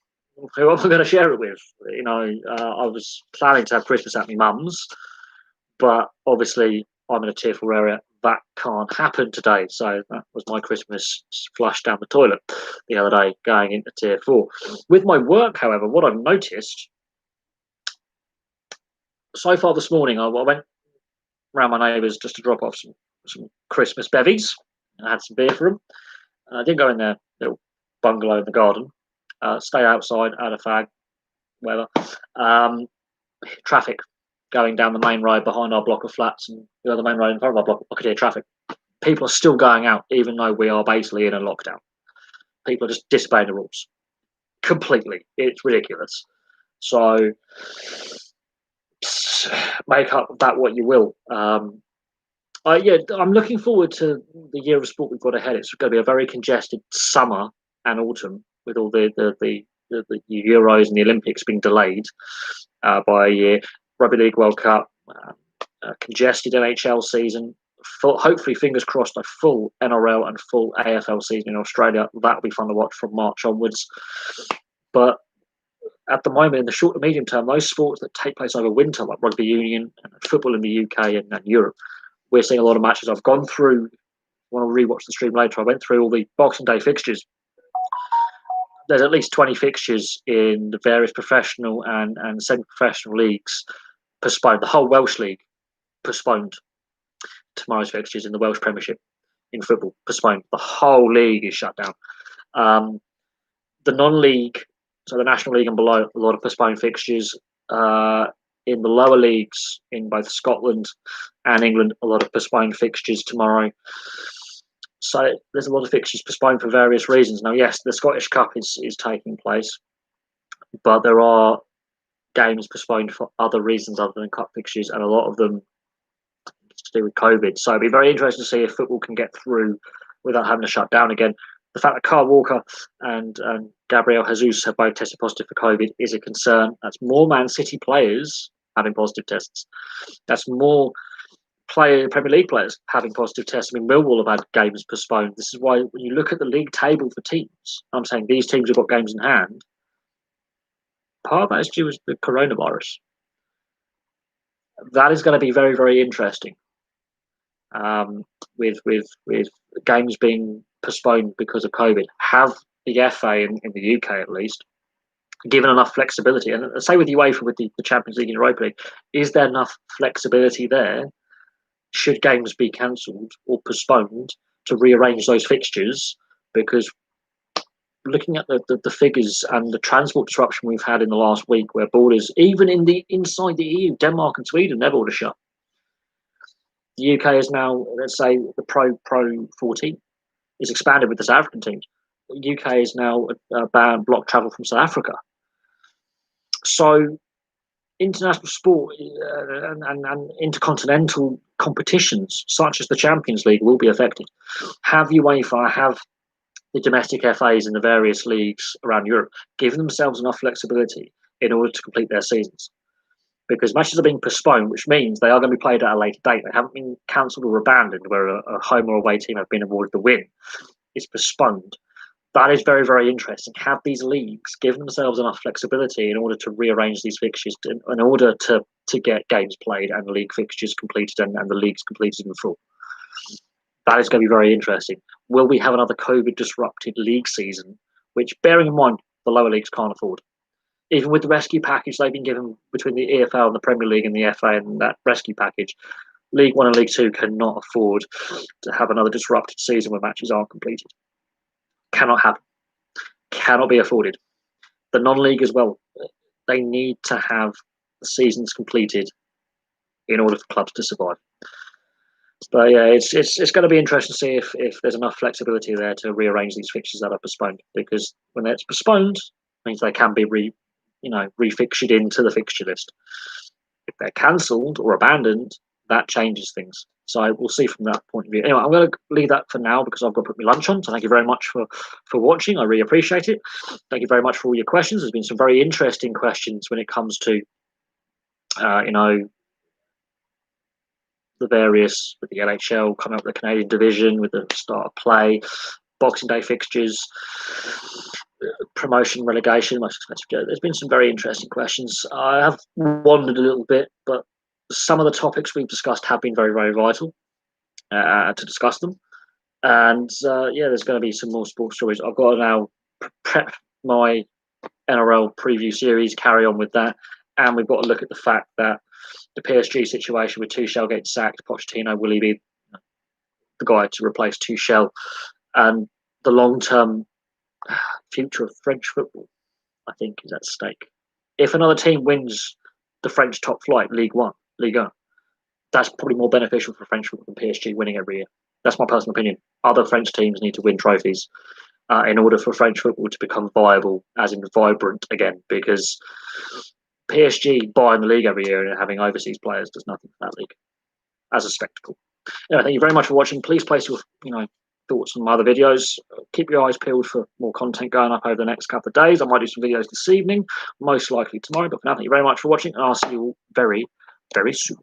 Who am I going to share it with? I was planning to have Christmas at my mum's, but obviously I'm in a tier 4 area. That can't happen today. So that was my Christmas flush down the toilet the other day going into tier 4. With my work, however, what I've noticed so far this morning, I went around my neighbours just to drop off some Christmas bevies. I had some beer for them. I didn't go in their little bungalow in the garden. Stay outside, had a fag, whatever. Traffic going down the main road behind our block of flats and the other main road in front of our block. I could hear traffic. People are still going out, even though we are basically in a lockdown. People are just disobeying the rules completely. It's ridiculous. So make up that what you will. I'm looking forward to the year of sport we've got ahead. It's going to be a very congested summer and autumn with all the Euros and the Olympics being delayed by a year. Rugby League World Cup, congested NHL season. Hopefully, fingers crossed, a full NRL and full AFL season in Australia. That'll be fun to watch from March onwards. But at the moment, in the short to medium term, those sports that take place over winter, like rugby union and football in the UK and Europe, we're seeing a lot of matches. I've gone through, when I rewatch the stream later, I went through all the Boxing Day fixtures. There's at least 20 fixtures in the various professional and semi-professional leagues postponed. The whole Welsh League postponed. Tomorrow's fixtures in the Welsh Premiership in football postponed. The whole league is shut down. The non-league, so the National League and below, a lot of postponed fixtures. In the lower leagues in both Scotland and England, a lot of postponed fixtures tomorrow. So there's a lot of fixtures postponed for various reasons. Now, yes, the Scottish Cup is taking place, but there are games postponed for other reasons other than cup fixtures, and a lot of them to do with COVID. So it'll be very interesting to see if football can get through without having to shut down again. The fact that Kyle Walker and Gabriel Jesus have both tested positive for COVID is a concern. That's more Man City players having positive tests. That's more Premier League players having positive tests. I mean, Millwall have had games postponed. This is why when you look at the league table for teams, I'm saying these teams have got games in hand. Part of that is due to the coronavirus. That is going to be very, very interesting. With games being postponed because of COVID, have the FA in the UK at least given enough flexibility? And say with UEFA, with the Champions League and Europa League, is there enough flexibility there? Should games be cancelled or postponed to rearrange those fixtures? Because looking at the figures and the transport disruption we've had in the last week, where borders, even inside the EU, Denmark and Sweden, their borders shut. The UK is now, let's say, the Pro 14 is expanded with the South African teams. The UK is now banned block travel from South Africa. So international sport and intercontinental competitions, such as the Champions League, will be affected. Have UEFA, have the domestic FAs in the various leagues around Europe given themselves enough flexibility in order to complete their seasons? Because matches are being postponed, which means they are going to be played at a later date. They haven't been cancelled or abandoned where a home or away team have been awarded the win. It's postponed. That is very, very interesting. Have these leagues given themselves enough flexibility in order to rearrange these fixtures, in order to get games played and league fixtures completed and the leagues completed in full? That is going to be very interesting. Will we have another COVID-disrupted league season, which, bearing in mind, the lower leagues can't afford? Even with the rescue package they've been given between the EFL and the Premier League and the FA and that rescue package, League One and League Two cannot afford to have another disrupted season where matches aren't completed. Cannot happen. Cannot be afforded. The non-league as well, they need to have the seasons completed in order for clubs to survive. But yeah, it's going to be interesting to see if there's enough flexibility there to rearrange these fixtures that are postponed. Because when it's postponed, it means they can be refixtured into the fixture list. If they're cancelled or abandoned, that changes things. So we'll see from that point of view. Anyway, I'm going to leave that for now because I've got to put my lunch on. So thank you very much for watching. I really appreciate it. Thank you very much for all your questions. There's been some very interesting questions when it comes to, the various, with the NHL coming up with the Canadian division, with the start of play, Boxing Day fixtures, promotion, relegation, most expensive go. There's been some very interesting questions. I have wandered a little bit, but some of the topics we've discussed have been very, very vital to discuss them. And there's going to be some more sports stories. I've got to now prep my NRL preview series, carry on with that. And we've got to look at the fact that the PSG situation with Tuchel getting sacked, Pochettino, will he be the guy to replace Tuchel? And the long-term future of French football, I think, is at stake. If another team wins the French top flight, Ligue 1, that's probably more beneficial for French football than PSG winning every year. That's my personal opinion. Other French teams need to win trophies in order for French football to become viable, as in vibrant again, because PSG buying the league every year and having overseas players does nothing for that league as a spectacle. Anyway, thank you very much for watching. Please place your thoughts on my other videos. Keep your eyes peeled for more content going up over the next couple of days. I might do some videos this evening, most likely tomorrow. But for now, thank you very much for watching, and I'll see you all very, very soon.